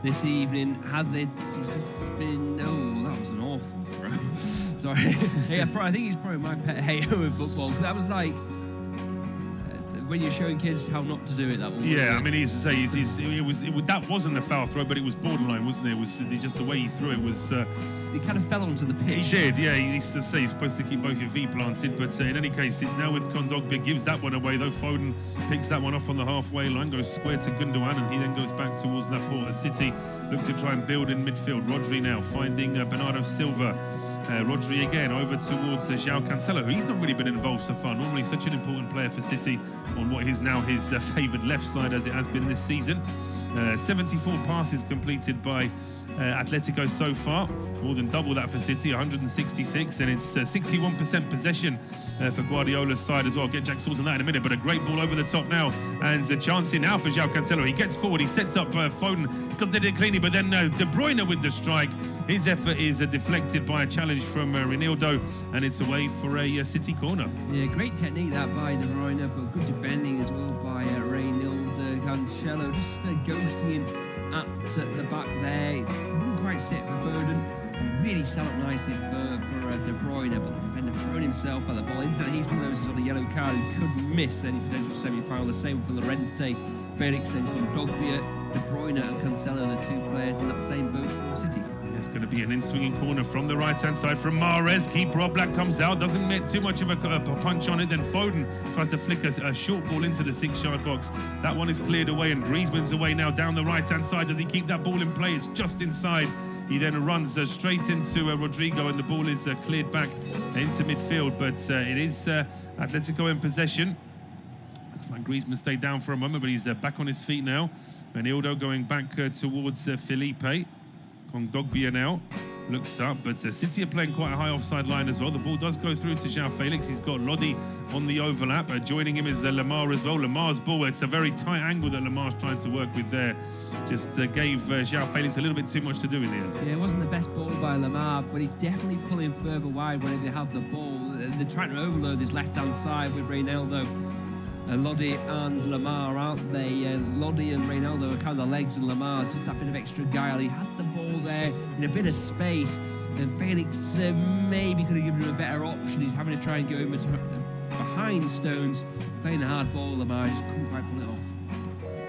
this evening, has it? It's just been... Oh, that was an awful throw. Sorry. Yeah, I think he's probably my pet hater with football. That was like... when you're showing kids how not to do it, that one. Yeah, I mean, that wasn't a foul throw, but it was borderline, wasn't it? It was just the way he threw it was... He kind of fell onto the pitch. He did, yeah. He's supposed to keep both your feet planted, but in any case, it's now with Kondogbia, gives that one away, though Foden picks that one off on the halfway line, goes square to Gundogan, and he then goes back towards Laporte. City look to try and build in midfield. Rodri now finding Bernardo Silva. Rodri again over towards João Cancelo, who he's not really been involved so far. Normally such an important player for City on what is now his favoured left side, as it has been this season. 74 passes completed by Atletico so far, more than double that for City, 166, and it's 61% possession for Guardiola's side as well. Get Jack's thoughts on that in a minute, but a great ball over the top now, and a chance in now for João Cancelo. He gets forward, he sets up Foden, doesn't hit it cleanly, but then De Bruyne with the strike. His effort is deflected by a challenge from Reinildo, and it's away for a City corner. Yeah, great technique that by De Bruyne, but good defending as well by Reinildo. Cancelo just ghosting at the back there. Wouldn't quite sit for Foden. Really set up nicely for De Bruyne, but the defender throwing himself at the ball. Instantly, he's one of those on a yellow card who could miss any potential semi-final. The same for Llorente, Felix and Kondogbia. De Bruyne and Cancelo, the two players in that same boat for City. It's going to be an in-swinging corner from the right-hand side from Mahrez. Keeper Oblak comes out, doesn't get too much of a punch on it. Then Foden tries to flick a short ball into the 6-yard box. That one is cleared away, and Griezmann's away now down the right-hand side. Does he keep that ball in play? It's just inside. He then runs straight into Rodrigo, and the ball is cleared back into midfield. But it is Atletico in possession. Looks like Griezmann stayed down for a moment, but he's back on his feet now. Reinildo going back towards Felipe. Kondogbia now looks up, but City are playing quite a high offside line as well. The ball does go through to João Felix. He's got Lodi on the overlap. Joining him is Lamar as well. Lamar's ball, it's a very tight angle that Lamar's trying to work with there. Just gave João Felix a little bit too much to do in the end. Yeah, it wasn't the best ball by Lamar, but he's definitely pulling further wide whenever they have the ball. They're trying to overload this left-hand side with Reinildo. Lodi and Lamar, aren't they? Lodi and Reinildo are kind of the legs, and Lamar's just that bit of extra guile. He had the ball there in a bit of space, and Felix maybe could have given him a better option. He's having to try and go in behind Stones, playing a hard ball. Lamar just couldn't quite pull it off.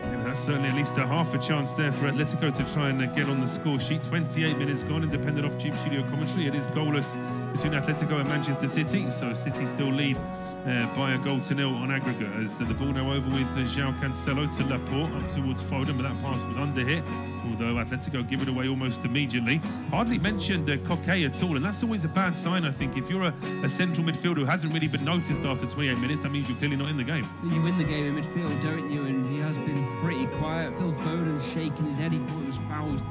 Yeah, that's certainly at least a half a chance there for Atletico to try and get on the score sheet. 28 minutes gone, independent of Tube Studio commentary. It is goalless between Atletico and Manchester City, so City still lead by 1-0 on aggregate, as the ball now over with João Cancelo to Laporte up towards Foden, but that pass was under hit, although Atletico give it away almost immediately. Hardly mentioned Coquet at all, and that's always a bad sign, I think. If you're a central midfielder who hasn't really been noticed after 28 minutes, that means you're clearly not in the game. You win the game in midfield, don't you? And he has been pretty quiet. Phil Foden's shaking his head. He thought it was fouled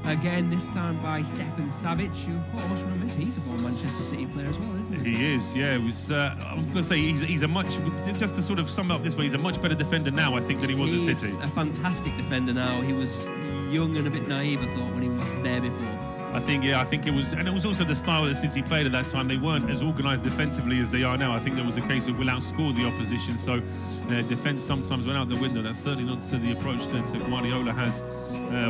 again, this time by Stefan Savic, who, of course, remember, he's a former Manchester City player as well, isn't he? He is, yeah. It was, I'm going to say he's a much, just to sort of sum up this way, he's a much better defender now, I think, than he was at City. He's a fantastic defender now. He was young and a bit naive, I thought, when he was there before. I think it was, and it was also the style that City played at that time. They weren't as organised defensively as they are now. I think there was a case of we'll outscore the opposition, so defence sometimes went out the window. That's certainly not the approach that Guardiola has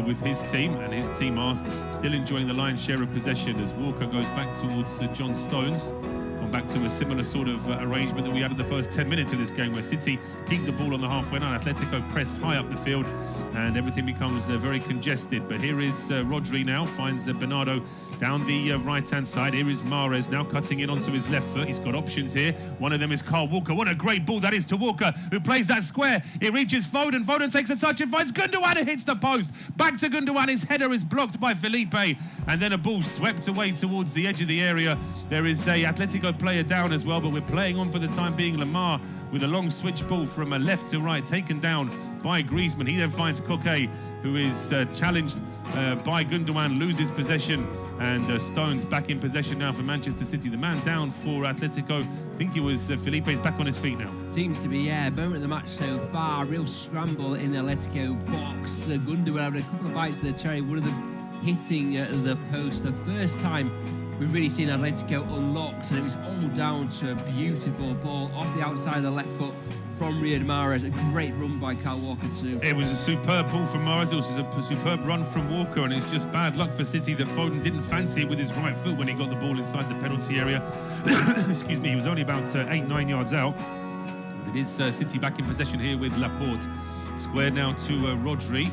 with his team, and his team are still enjoying the lion's share of possession as Walker goes back towards John Stones. Back to a similar sort of arrangement that we had in the first 10 minutes of this game, where City keep the ball on the halfway line. Atletico press high up the field, and everything becomes very congested. But here is Rodri now, finds Bernardo down the right-hand side. Here is Mahrez now cutting in onto his left foot. He's got options here. One of them is Kyle Walker. What a great ball that is to Walker, who plays that square. It reaches Foden. Foden takes a touch and finds Gundogan and hits the post. Back to Gundogan. His header is blocked by Felipe, and then a ball swept away towards the edge of the area. There is a Atletico player down as well, but we're playing on for the time being. Lamar with a long switch ball from left to right, taken down by Griezmann. He then finds Koke, who is challenged by Gundogan, loses possession, and Stones back in possession now for Manchester City. The man down for Atletico, I think it was Felipe's back on his feet now. Seems to be, yeah, moment of the match so far. Real scramble in the Atletico box. Gundogan having a couple of bites of the cherry, one of them hitting the post. The first time we've really seen Atletico unlocked, and it was all down to a beautiful ball off the outside of the left foot from Riyad Mahrez. A great run by Kyle Walker too. It was a superb ball from Mahrez. It was a superb run from Walker, and it's just bad luck for City that Foden didn't fancy it with his right foot when he got the ball inside the penalty area. Excuse me, he was only about 8-9 yards out. But it is City back in possession here with Laporte. Square now to Rodri.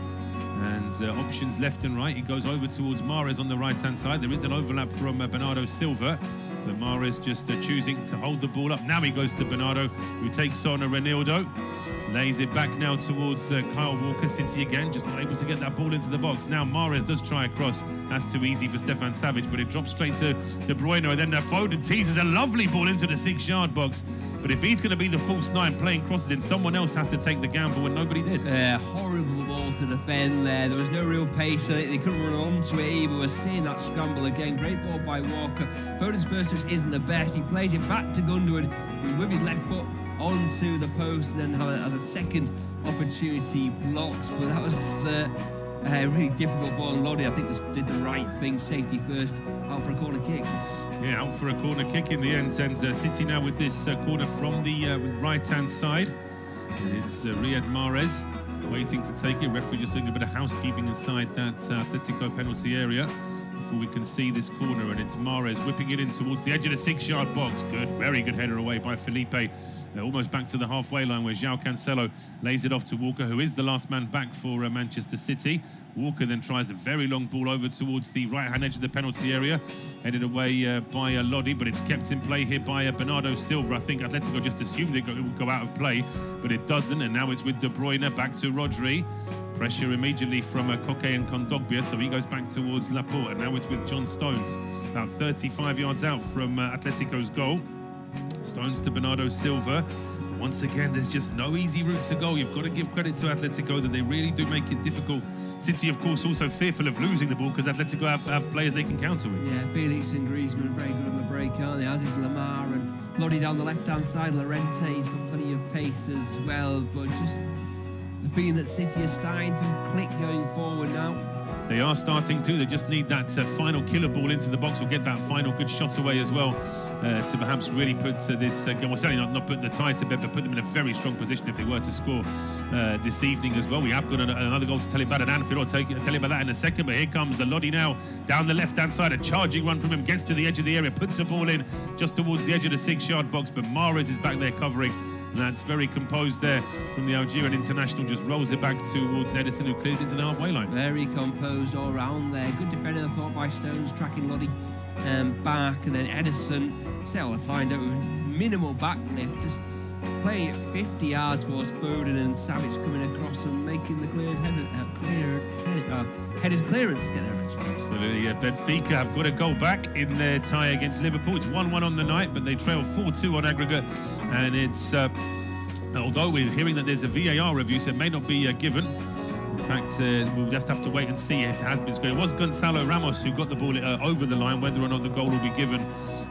And options left and right. He goes over towards Mahrez on the right-hand side. There is an overlap from Bernardo Silva. But Mahrez just choosing to hold the ball up. Now he goes to Bernardo, who takes on Renildo. Lays it back now towards Kyle Walker. City again, just not able to get that ball into the box. Now Mahrez does try a cross. That's too easy for Stefan Savic, but it drops straight to De Bruyne. And then Foden teases a lovely ball into the 6-yard box. But if he's going to be the false nine playing crosses in, someone else has to take the gamble, and nobody did. Horrible ball to defend there. There was no real pace on it. They couldn't run onto it either. We're seeing that scramble again. Great ball by Walker. Foden's first touch isn't the best. He plays it back to Gundogan with his left foot onto the post, then has a second opportunity blocked. But that was a really difficult ball. And Lodi, I think, did the right thing. Safety first, out for a corner kick. Yeah, out for a corner kick in the end. And City now with this corner from the right-hand side. And it's Riyad Mahrez waiting to take it. Referee just doing a bit of housekeeping inside that Atletico penalty area before we can see this corner. And it's Mahrez whipping it in towards the edge of the 6-yard box. Good, very good header away by Felipe. Almost back to the halfway line where João Cancelo lays it off to Walker, who is the last man back for Manchester City. Walker then tries a very long ball over towards the right-hand edge of the penalty area. Headed away by Lodi, but it's kept in play here by Bernardo Silva. I think Atletico just assumed it would go out of play, but it doesn't. And now it's with De Bruyne back to Rodri. Pressure immediately from Koke and Kondogbia, so he goes back towards Laporte. And now it's with John Stones, about 35 yards out from Atletico's goal. Stones to Bernardo Silva. Once again, there's just no easy route to goal. You've got to give credit to Atletico that they really do make it difficult. City, of course, also fearful of losing the ball because Atletico have players they can counter with. Yeah, Felix and Griezmann very good on the break, aren't they? As is Lamar, and Lodi down the left-hand side. Llorente's got plenty of pace as well, but just the feeling that City are starting to click going forward now. They are starting to. They just need that final killer ball into the box, or get that final good shot away as well, to perhaps really put this game, well, certainly not put the tie to bed, but put them in a very strong position if they were to score this evening as well. We have got another goal to tell you about at Anfield. I'll tell you about that in a second, but here comes the Lodi now down the left-hand side. A charging run from him, gets to the edge of the area, puts the ball in just towards the edge of the 6-yard box, but Mahrez is back there covering. And that's very composed there from the Algerian international. Just rolls it back towards Edison, who clears into the halfway line. Very composed all round there. Good defender, I thought, by Stones, tracking Lodi back. And then Edison, say all the time, don't we? Minimal backlift, just playing it 50 yards towards Foden, and Savic coming across and making the headed clearance. Get there, Absolutely. Benfica have got a goal back in their tie against Liverpool. It's 1-1 on the night, but they trail 4-2 on aggregate. And it's, although we're hearing that there's a VAR review, so it may not be given. In fact, we'll just have to wait and see if it has been scored. It was Gonzalo Ramos who got the ball over the line. Whether or not the goal will be given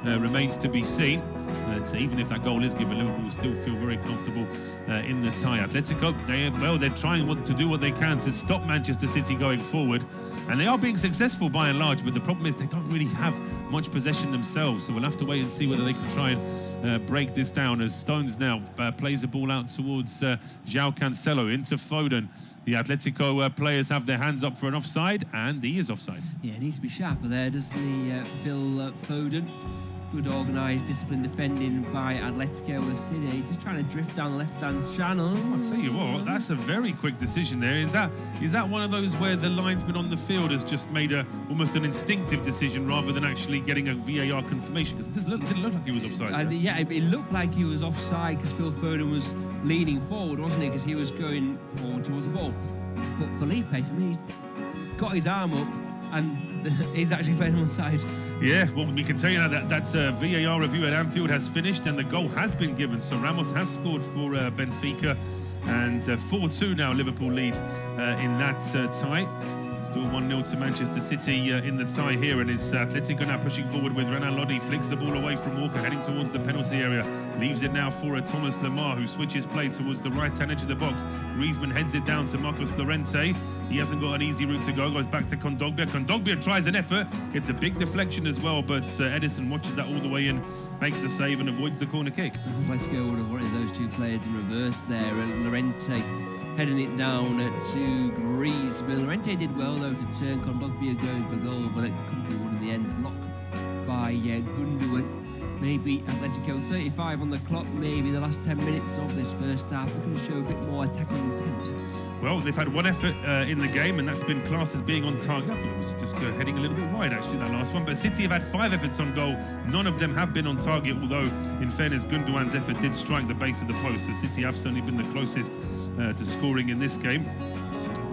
remains to be seen. So even if that goal is given, Liverpool will still feel very comfortable in the tie. Atletico, they're trying to do what they can to stop Manchester City going forward. And they are being successful by and large, but the problem is they don't really have much possession themselves. So we'll have to wait and see whether they can try and break this down, as Stones now plays the ball out towards João Cancelo into Foden. The Atletico players have their hands up for an offside, and he is offside. Yeah, he needs to be sharper there, doesn't he, Phil Foden? Good organised, disciplined defending by Atletico. He's just trying to drift down the left-hand channel. I'll tell you what, that's a very quick decision there. Is that one of those where the linesman on the field has just made almost an instinctive decision rather than actually getting a VAR confirmation? Because it didn't look like he was offside. Yeah, it looked like he was offside because Phil Foden was leaning forward, wasn't he? Because he was going forward towards the ball. But Felipe, for me, got his arm up, and he's actually playing on the side. Yeah, well, we can tell you now that VAR review at Anfield has finished and the goal has been given. So Ramos has scored for Benfica, and 4-2 now Liverpool lead in that tie. Still 1-0 to Manchester City in the tie here, and it's Atletico now pushing forward with Renan Lodi, flicks the ball away from Walker, heading towards the penalty area, leaves it now for Thomas Lemar, who switches play towards the right-hand edge of the box. Griezmann heads it down to Marcos Llorente. He hasn't got an easy route to go, goes back to Kondogbia. Kondogbia tries an effort, gets a big deflection as well, but Edison watches that all the way in, makes a save and avoids the corner kick. Atletico would have wanted those two players in reverse there, and Llorente heading it down to Griezmann. Llorente did well though to turn Kondogbia going for goal, but it couldn't be one in the end. Blocked by Gundogan. Maybe Atletico 35 on the clock, maybe the last 10 minutes of this first half, they're going to show a bit more attacking intent. Well, they've had one effort in the game, and that's been classed as being on target. I thought it was just heading a little bit wide, actually, that last one. But City have had 5 efforts on goal. None of them have been on target, although, in fairness, Gundogan's effort did strike the base of the post. So City have certainly been the closest to scoring in this game.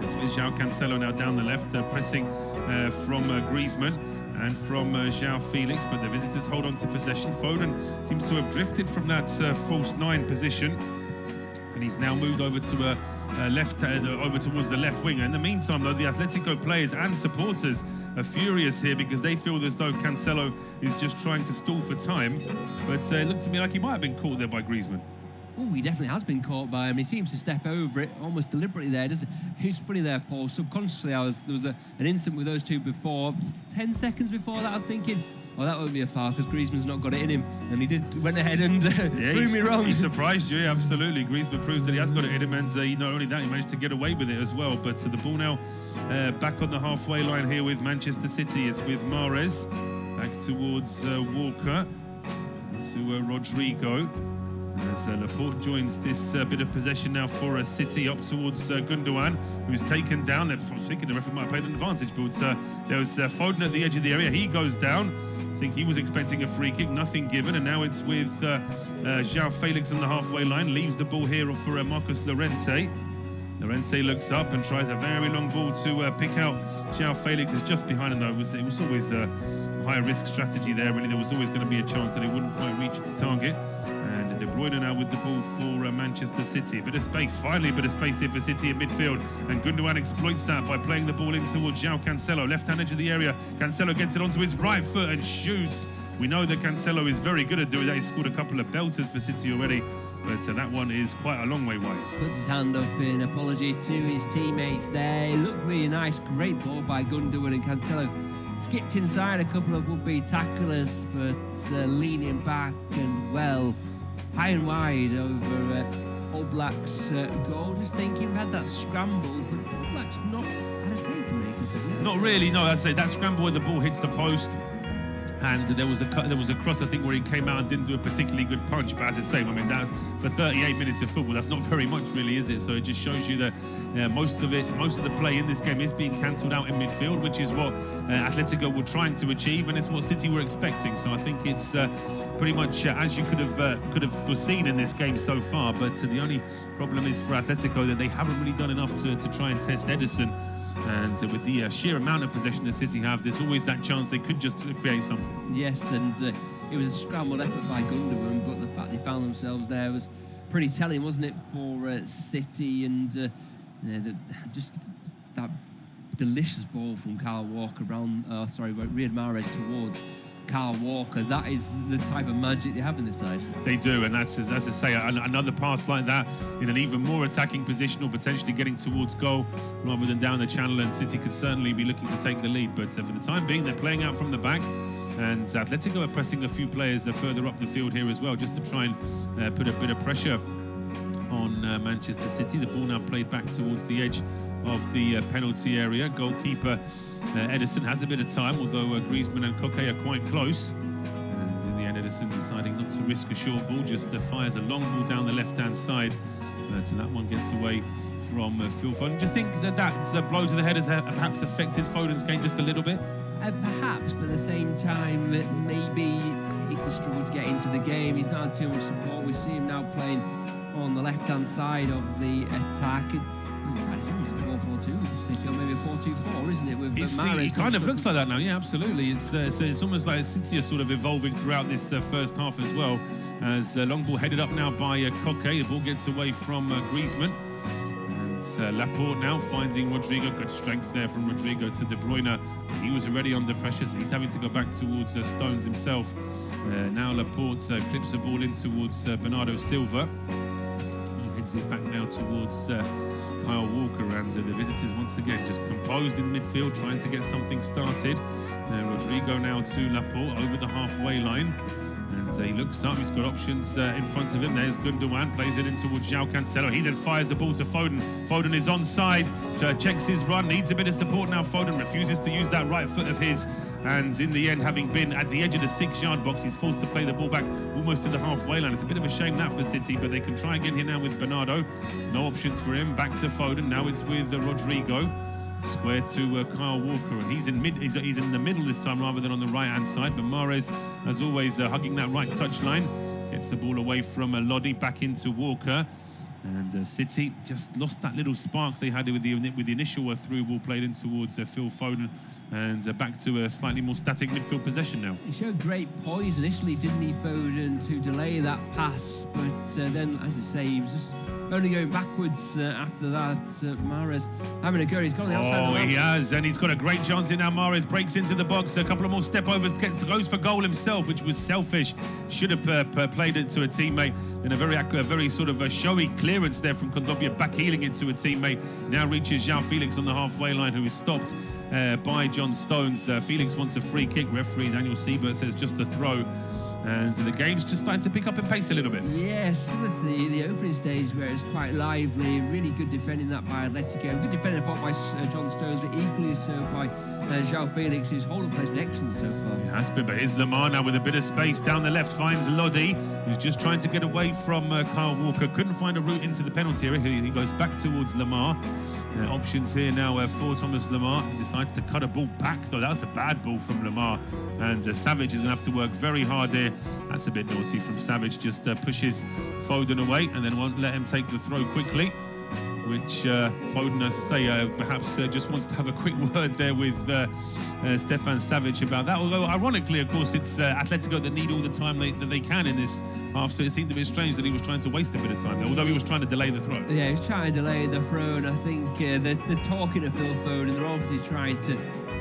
It's with João Cancelo now down the left, pressing from Griezmann and from João Felix, but the visitors hold on to possession. Foden seems to have drifted from that false 9 position, and he's now moved over to over towards the left wing. In the meantime, though, the Atletico players and supporters are furious here because they feel as though Cancelo is just trying to stall for time, but it looked to me like he might have been caught there by Griezmann. Oh, he definitely has been caught by him. He seems to step over it almost deliberately there, doesn't he? It's funny there, Paul. Subconsciously, there was an incident with those two before. 10 seconds before that, I was thinking, oh, that won't be a foul because Griezmann's not got it in him. And he went ahead and proved me wrong. He surprised you, absolutely. Griezmann proves that he has got it in him, and not only that, he managed to get away with it as well. But the ball now back on the halfway line here with Manchester City. It's with Mahrez back towards Walker to Rodrigo. As Laporte joins this bit of possession now for City up towards Gundogan, who's taken down. I was thinking the referee might have played an advantage, but there was Foden at the edge of the area. He goes down. I think he was expecting a free kick, nothing given, and now it's with João Felix on the halfway line. Leaves the ball here for Marcos Llorente. Llorente looks up and tries a very long ball to pick out. João Felix is just behind him, though. It was always a high-risk strategy there, really. There was always going to be a chance that it wouldn't quite reach its target. And De Bruyne now with the ball for Manchester City. A bit of space, finally a bit of space here for City in midfield. And Gundogan exploits that by playing the ball in towards João Cancelo. Left-hand edge of the area. Cancelo gets it onto his right foot and shoots. We know that Cancelo is very good at doing that. He's scored a couple of belters for City already, but that one is quite a long way wide. Puts his hand up in apology to his teammates there. It looked really nice, great ball by Gundogan, and Cancelo skipped inside a couple of would-be tacklers, but leaning back and well, high and wide over Oblak's goal. Just thinking, we've had that scramble, but Oblak's not had a save to make. Not really, no. I say that scramble where the ball hits the post. And there was a cross, I think, where he came out and didn't do a particularly good punch. But as I say, I mean, that's for 38 minutes of football. That's not very much, really, is it? So it just shows you that most of the play in this game is being cancelled out in midfield, which is what Atletico were trying to achieve, and it's what City were expecting. So I think it's pretty much as you could have foreseen in this game so far. But the only problem is for Atletico that they haven't really done enough to try and test Edison. And with the sheer amount of possession that City have, there's always that chance they could just create something. Yes, and it was a scrambled effort by Gundogan, but the fact they found themselves there was pretty telling, wasn't it, for City? And just that delicious ball from Kyle Walker Riyad Mahrez towards Kyle Walker. That is the type of magic they have in this side. They do, and that's, as I say, another pass like that in an even more attacking position, or potentially getting towards goal rather than down the channel, and City could certainly be looking to take the lead. But for the time being, they're playing out from the back, and Atletico are pressing a few players further up the field here as well, just to try and put a bit of pressure on Manchester City. The ball now played back towards the edge of the penalty area. Goalkeeper Edison has a bit of time, although Griezmann and Koke are quite close. And in the end, Edison deciding not to risk a short ball, just fires a long ball down the left-hand side. So that one gets away from Phil Foden. Do you think that blow to the head has perhaps affected Foden's game just a little bit? Perhaps, but at the same time, maybe he's just struggled to get into the game. He's not had too much support. We see him now playing on the left-hand side of the attack. It's almost a 4-4-2 City, or maybe a 4-2-4, isn't it? With Mahrez It kind of looks like that now, yeah, absolutely. It's so it's almost like City are sort of evolving throughout this first half as well. As long ball headed up now by Koke, the ball gets away from Griezmann. And Laporte now finding Rodrigo. Good strength there from Rodrigo to De Bruyne. He was already under pressure, so he's having to go back towards Stones himself. Now Laporte clips the ball in towards Bernardo Silva. He heads it back now towards Kyle Walker, and the visitors once again just composed in midfield, trying to get something started. Rodrigo now to Laporte over the halfway line. And he looks up, he's got options in front of him. There's Gundogan, plays it in towards João Cancelo. He then fires the ball to Foden. Foden is onside, checks his run, needs a bit of support now. Foden refuses to use that right foot of his. And in the end, having been at the edge of the 6-yard box, he's forced to play the ball back almost to the halfway line. It's a bit of a shame that for City, but they can try again here now with Bernardo. No options for him, back to Foden. Now it's with Rodrigo. Square to Kyle Walker, and he's in the middle this time rather than on the right-hand side. But Mahrez, as always, hugging that right touchline, gets the ball away from Lodi back into Walker. And City just lost that little spark they had with the initial through ball played in towards Phil Foden, and back to a slightly more static midfield possession now. He showed great poise initially, didn't he, Foden, to delay that pass, but then, as you say, he was just only going backwards after that. Mahrez having a go. He's got on the outside of the he has, and he's got a great chance here now. Mahrez breaks into the box, a couple of more step overs, goes for goal himself, which was selfish. Should have played it to a teammate. Then a very sort of a showy clearance there from Kondogbia, back heeling it to a teammate. Now reaches João Felix on the halfway line, who is stopped by John Stones. Felix wants a free kick. Referee Daniel Siebert says just a throw. And the game's just starting to pick up in pace a little bit. Yes, with the opening stage where it's quite lively, really good defending that by Atletico, good defending by John Stones, but equally so by João Felix, whose whole play has been excellent so far. It has been, but here's Lamar now with a bit of space down the left, finds Lodi, who's just trying to get away from Kyle Walker. Couldn't find a route into the penalty area. He goes back towards Lamar. Options here now for Thomas Lamar. He decides to cut a ball back, though. That was a bad ball from Lamar. And Savage is going to have to work very hard here. That's a bit naughty from Savage. Just pushes Foden away and then won't let him take the throw quickly. Which Foden, as I say, perhaps just wants to have a quick word there with Stefan Savic about that. Although, ironically, of course, it's Atletico that need all the time that they can in this half, so it seemed a bit strange that he was trying to waste a bit of time there, although he was trying to delay the throw. Yeah, he was trying to delay the throw, and I think they're talking to Phil Foden. They're obviously trying to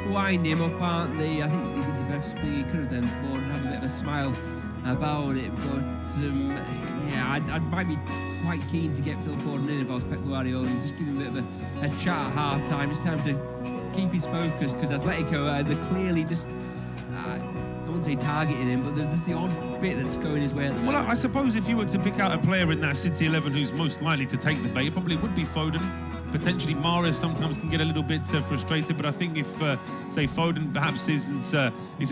wind him up, aren't they? I think he did the best thing he could have done for and have a bit of a smile about it, but yeah, I might be quite keen to get Phil Foden in if I was Pep Guardiola and just give him a bit of a chat at half time, just time to keep his focus, because Atletico, they're clearly just I wouldn't say targeting him, but there's just the odd bit that's going his way at the moment. Well, I suppose if you were to pick out a player in that City 11 who's most likely to take the bait, it probably would be Foden. Potentially Mahrez sometimes can get a little bit frustrated, but I think if, say, Foden perhaps isn't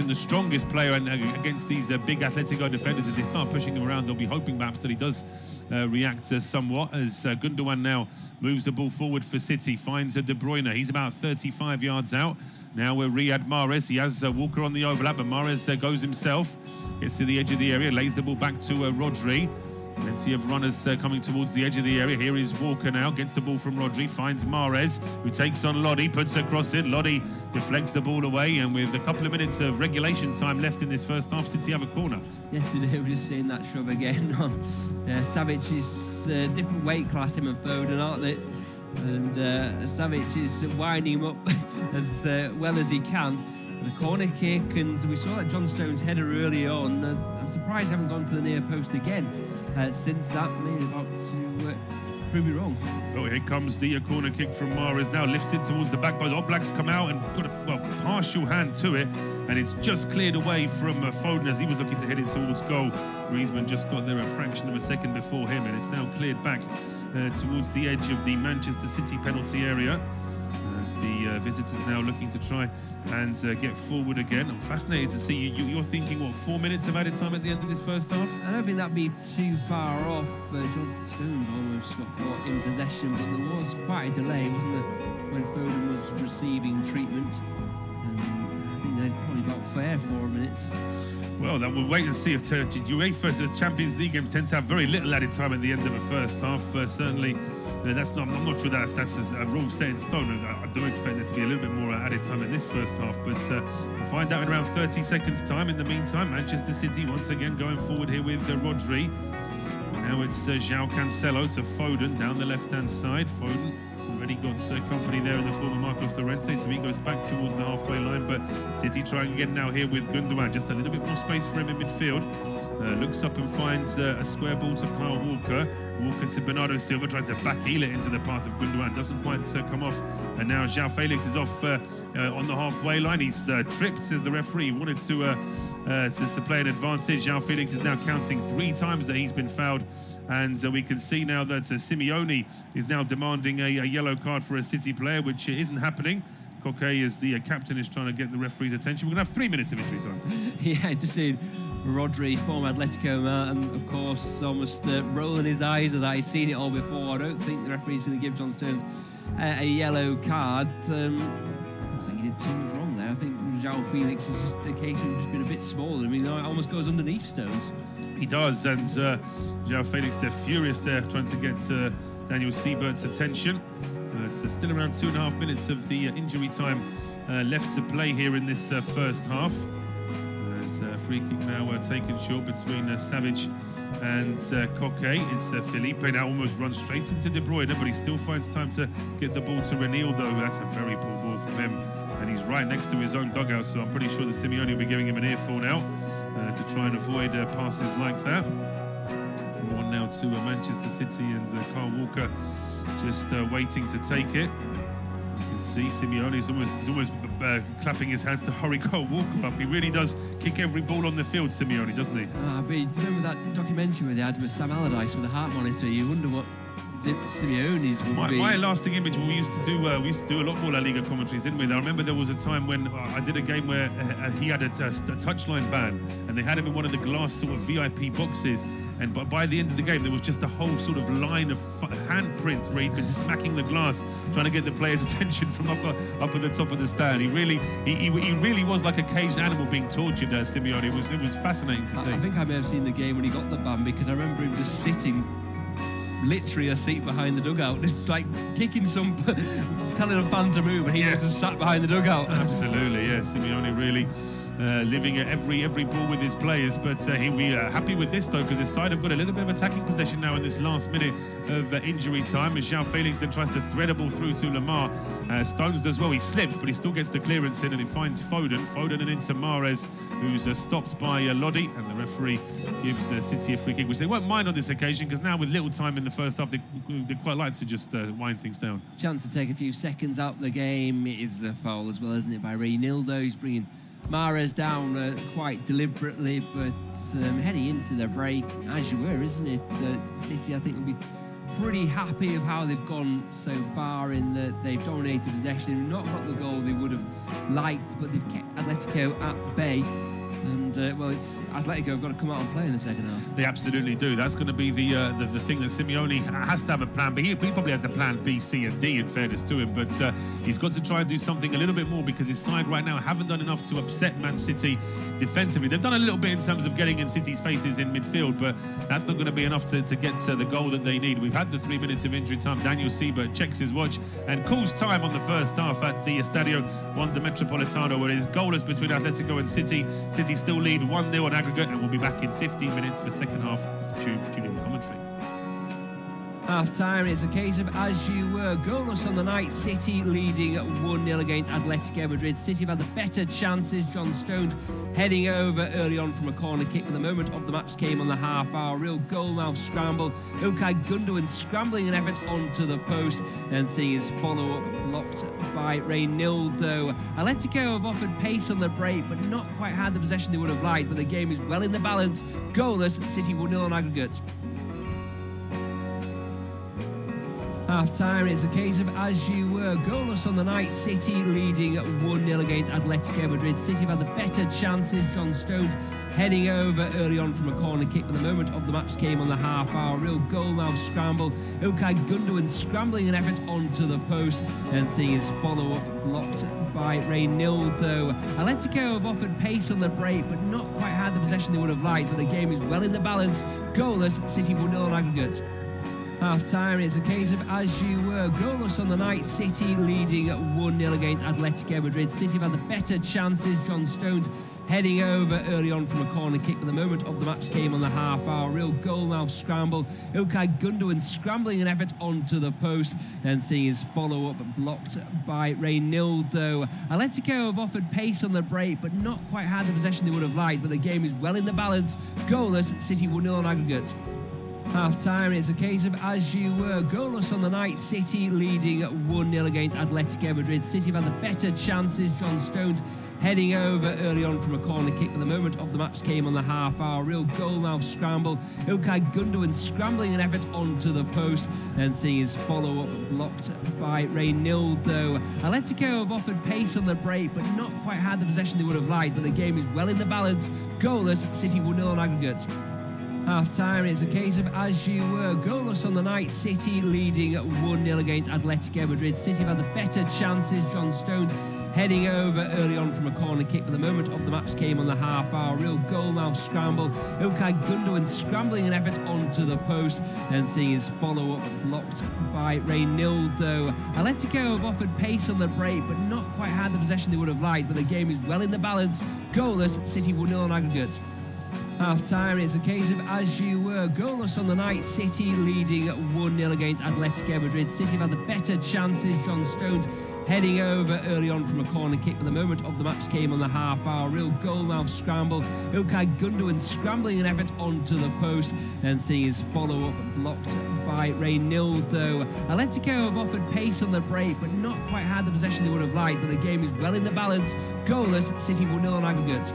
the strongest player against these big Atletico defenders, if they start pushing him around, they'll be hoping perhaps that he does react somewhat, as Gundogan now moves the ball forward for City, finds De Bruyne. He's about 35 yards out. Now we're Riyad Mahrez. He has Walker on the overlap, but Mahrez goes himself, gets to the edge of the area, lays the ball back to Rodri. Plenty of runners coming towards the edge of the area. Here is Walker now, gets the ball from Rodri, finds Mahrez, who takes on Lodi, puts across it. Lodi deflects the ball away, and with a couple of minutes of regulation time left in this first half, City have a corner. Yesterday we were just seeing that shove again on Savic is different weight class, him and Foden, aren't they? And Savic is winding him up as well as he can. The corner kick, and we saw that John Stones header early on. I'm surprised they haven't gone to the near post again since that. Maybe about to prove me wrong. Oh, here comes the corner kick from Mahrez. Now lifts it towards the back, but the Oblak's come out and got a partial hand to it, and it's just cleared away from Foden as he was looking to head it towards goal. Griezmann just got there a fraction of a second before him, and it's now cleared back towards the edge of the Manchester City penalty area, as the visitors now looking to try and get forward again. I'm fascinated to see you're thinking, what, 4 minutes of added time at the end of this first half? I don't think that'd be too far off. John Stones almost got caught in possession, but there was quite a delay, wasn't there, when Foden was receiving treatment. And I think they're probably about fair 4 minutes. Well, that we'll wait and see. If UEFA Champions League games tend to have very little added time at the end of the first half. Certainly, that's not. I'm not sure that's a rule set in stone. I do expect there to be a little bit more added time in this first half, but we'll find out in around 30 seconds' time. In the meantime, Manchester City once again going forward here with Rodri. Now it's João Cancelo to Foden down the left-hand side. Foden already got company there in the form of Marcos Llorente, so he goes back towards the halfway line. But City trying again now here with Gundogan, just a little bit more space for him in midfield. Looks up and finds a square ball to Kyle Walker. Walker to Bernardo Silva, trying to backheel it into the path of Gundogan. Doesn't quite come off. And now João Felix is off on the halfway line. He's tripped, says the referee. He wanted to play an advantage. João Felix is now counting 3 times that he's been fouled. And we can see now that Simeone is now demanding a yellow card for a City player, which isn't happening. Koke, as the captain, is trying to get the referee's attention. We're going to have 3 minutes of injury time. Yeah, just seeing Rodri, former Atletico, and of course almost rolling his eyes at that. He's seen it all before. I don't think the referee's going to give John Stones a yellow card. I think he did too much wrong there. I think João Felix is just the case of just being a bit smaller. I mean, it almost goes underneath Stones. He does, and João Felix, they're furious there, trying to get Daniel Siebert's attention. It's still around 2.5 minutes of the injury time left to play here in this first half. There's a free kick now taken short between Savic and Koke. It's Felipe now almost runs straight into De Bruyne, but he still finds time to get the ball to Renildo. That's a very poor ball from him, and he's right next to his own dugout, so I'm pretty sure that Simeone will be giving him an earful now to try and avoid passes like that. From 1-0 to Manchester City, and Kyle Walker just waiting to take it. As we can see, Simeone is almost clapping his hands to hurry Kyle Walker up. He really does kick every ball on the field, Simeone, doesn't he? I mean, remember that documentary where they had with Sam Allardyce with the heart monitor? You wonder what Simeone's would be. My lasting image, we used to do a lot more La Liga commentaries, didn't we? I remember there was a time when I did a game where he had a touchline ban, and they had him in one of the glass sort of VIP boxes, and by the end of the game there was just a whole sort of line of handprints where he'd been smacking the glass trying to get the players' attention from up at the top of the stand. He really was like a caged animal being tortured, Simeone. It was fascinating to see. I think I may have seen the game when he got the ban, because I remember him just sitting literally a seat behind the dugout, just like kicking telling a fan to move, and he just sat behind the dugout. Absolutely, yeah. Simeone really living at every ball with his players, but he'll be happy with this though, because his side have got a little bit of attacking possession now in this last minute of injury time, as João Felix then tries to thread a ball through to Lamar. Stones does well, he slips, but he still gets the clearance in, and he finds Foden and into Mahrez, who's stopped by Lodi, and the referee gives City a free kick, which they won't mind on this occasion, because now with little time in the first half, they quite like to just wind things down. Chance to take a few seconds out the game. It is a foul as well, isn't it, by Renildo? He's bringing Mahrez down quite deliberately, but heading into the break, as you were, isn't it? City, I think, will be pretty happy with how they've gone so far, in that they've dominated possession, not got the goal they would have liked, but they've kept Atletico at bay. And well, it's Atletico have got to come out and play in the second half. They absolutely do. That's going to be the thing that Simeone has to have a plan B. He probably has a plan B, C, and D, in fairness to him. But he's got to try and do something a little bit more, because his side right now haven't done enough to upset Man City defensively. They've done a little bit in terms of getting in City's faces in midfield, but that's not going to be enough to get the goal that they need. We've had the 3 minutes of injury time. Daniel Siebert checks his watch and calls time on the first half at the Estadio Wanda Metropolitano, where it is goalless between Atletico and City. City still lead 1-0 on aggregate, and we'll be back in 15 minutes for second half studio commentary. Half time, it's a case of as you were. Goalless on the night, City leading 1-0 against Atletico Madrid. City have had the better chances. John Stones heading over early on from a corner kick, but the moment of the match came on the half hour. Real goal-mouth scramble. Ilkay Gundogan scrambling an effort onto the post, and seeing his follow-up blocked by Renildo. Atletico have offered pace on the break, but not quite had the possession they would have liked, but the game is well in the balance. Goalless, City 1-0 on aggregate. Half-time, it's a case of as you were. Goalless on the night, City leading 1-0 against Atletico Madrid. City have had the better chances. John Stones heading over early on from a corner kick, but the moment of the match came on the half-hour. Real goal-mouth scramble. Ilkay Gundogan scrambling an effort onto the post and seeing his follow-up blocked by Reynaldo. Atletico have offered pace on the break, but not quite had the possession they would have liked, but the game is well in the balance. Goalless, City 1-0 on aggregate. Half-time, it's a case of as you were. Goalless on the night, City leading 1-0 against Atletico Madrid. City have had the better chances. John Stones heading over early on from a corner kick, but the moment of the match came on the half-hour. Real goal-mouth scramble. Ilkay Gundogan scrambling an effort onto the post and seeing his follow-up blocked by Reynaldo. Atletico have offered pace on the break, but not quite had the possession they would have liked, but the game is well in the balance. Goalless, City 1-0 on aggregate. Half-time, it's a case of as you were. Goalless on the night, City leading 1-0 against Atletico Madrid. City have had the better chances. John Stones heading over early on from a corner kick, but the moment of the match came on the half-hour. Real goal-mouth scramble. Ilkay Gundogan scrambling an effort onto the post and seeing his follow-up blocked by Reynaldo. Atletico have offered pace on the break, but not quite had the possession they would have liked, but the game is well in the balance. Goalless, City 1-0 on aggregate. Half-time, it's a case of as you were. Goalless on the night, City leading 1-0 against Atletico Madrid. City have had the better chances. John Stones heading over early on from a corner kick, but the moment of the match came on the half-hour. Real goal-mouth scramble. Ilkay Gundogan scrambling an effort onto the post and seeing his follow-up blocked by Reynaldo. Atletico have offered pace on the break, but not quite had the possession they would have liked, but the game is well in the balance. Goalless, City 1-0 on aggregate. Half-time, it's a case of as you were. Goalless on the night, City leading 1-0 against Atletico Madrid. City have had the better chances. John Stones heading over early on from a corner kick, but the moment of the match came on the half-hour. Real goal-mouth scramble. Ilkay Gundogan scrambling an effort onto the post and seeing his follow-up blocked by Reynaldo. Atletico have offered pace on the break, but not quite had the possession they would have liked, but the game is well in the balance. Goalless, City 1-0 on aggregate.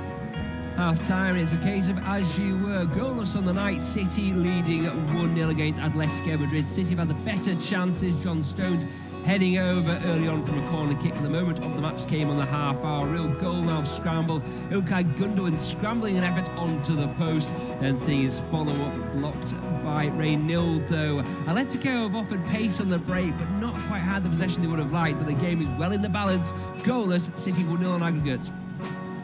Half-time, it's a case of as you were. Goalless on the night, City leading 1-0 against Atletico Madrid. City have had the better chances. John Stones heading over early on from a corner kick, but the moment of the match came on the half-hour. Real goal-mouth scramble. Ilkay Gundogan scrambling an effort onto the post and seeing his follow-up blocked by Reynaldo. Atletico have offered pace on the break, but not quite had the possession they would have liked, but the game is well in the balance. Goalless, City 1-0 on aggregate.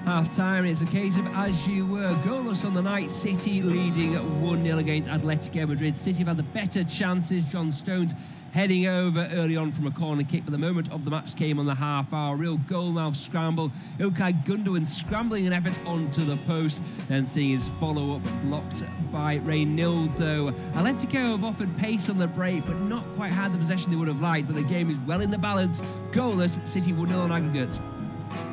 Half-time, it's a case of as you were. Goalless on the night, City leading 1-0 against Atletico Madrid. City have had the better chances. John Stones heading over early on from a corner kick, but the moment of the match came on the half-hour. Real goal-mouth scramble. Ilkay Gundogan scrambling an effort onto the post and seeing his follow-up blocked by Reynaldo. Atletico have offered pace on the break, but not quite had the possession they would have liked, but the game is well in the balance. Goalless, City 1-0 on aggregate.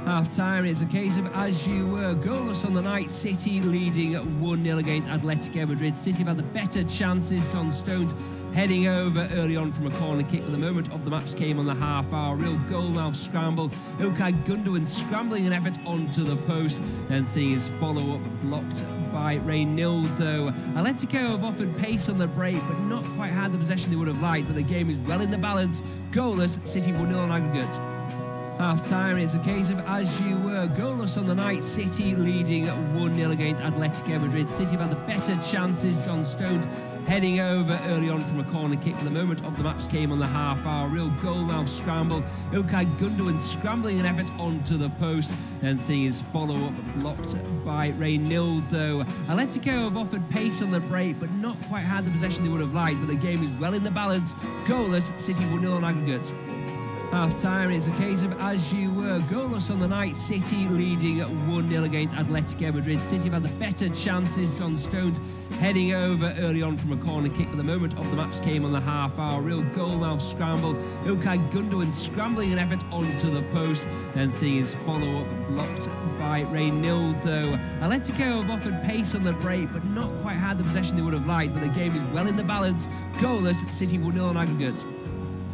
Half-time, it's a case of as you were. Goalless on the night, City leading 1-0 against Atletico Madrid. City have had the better chances. John Stones heading over early on from a corner kick, but the moment of the match came on the half-hour. Real goal-mouth scramble. Ilkay Gundogan scrambling an effort onto the post and seeing his follow-up blocked by Reynaldo. Atletico have offered pace on the break, but not quite had the possession they would have liked, but the game is well in the balance. Goalless, City 1-0 on aggregate. Half-time, it's a case of as you were. Goalless on the night, City leading 1-0 against Atletico Madrid. City have had the better chances. John Stones heading over early on from a corner kick, but the moment of the match came on the half-hour. Real goal-mouth scramble. Ilkay Gundogan scrambling an effort onto the post and seeing his follow-up blocked by Reynaldo. Atletico have offered pace on the break, but not quite had the possession they would have liked, but the game is well in the balance. Goalless, City 1-0 on aggregate. Half-time, it's a case of as you were. Goalless on the night, City leading 1-0 against Atletico Madrid. City have had the better chances. John Stones heading over early on from a corner kick, but the moment of the match came on the half-hour. Real goal-mouth scramble. Ilkay Gundogan scrambling an effort onto the post and seeing his follow-up blocked by Reynaldo. Atletico have offered pace on the break, but not quite had the possession they would have liked, but the game is well in the balance. Goalless, City 1-0 on aggregate.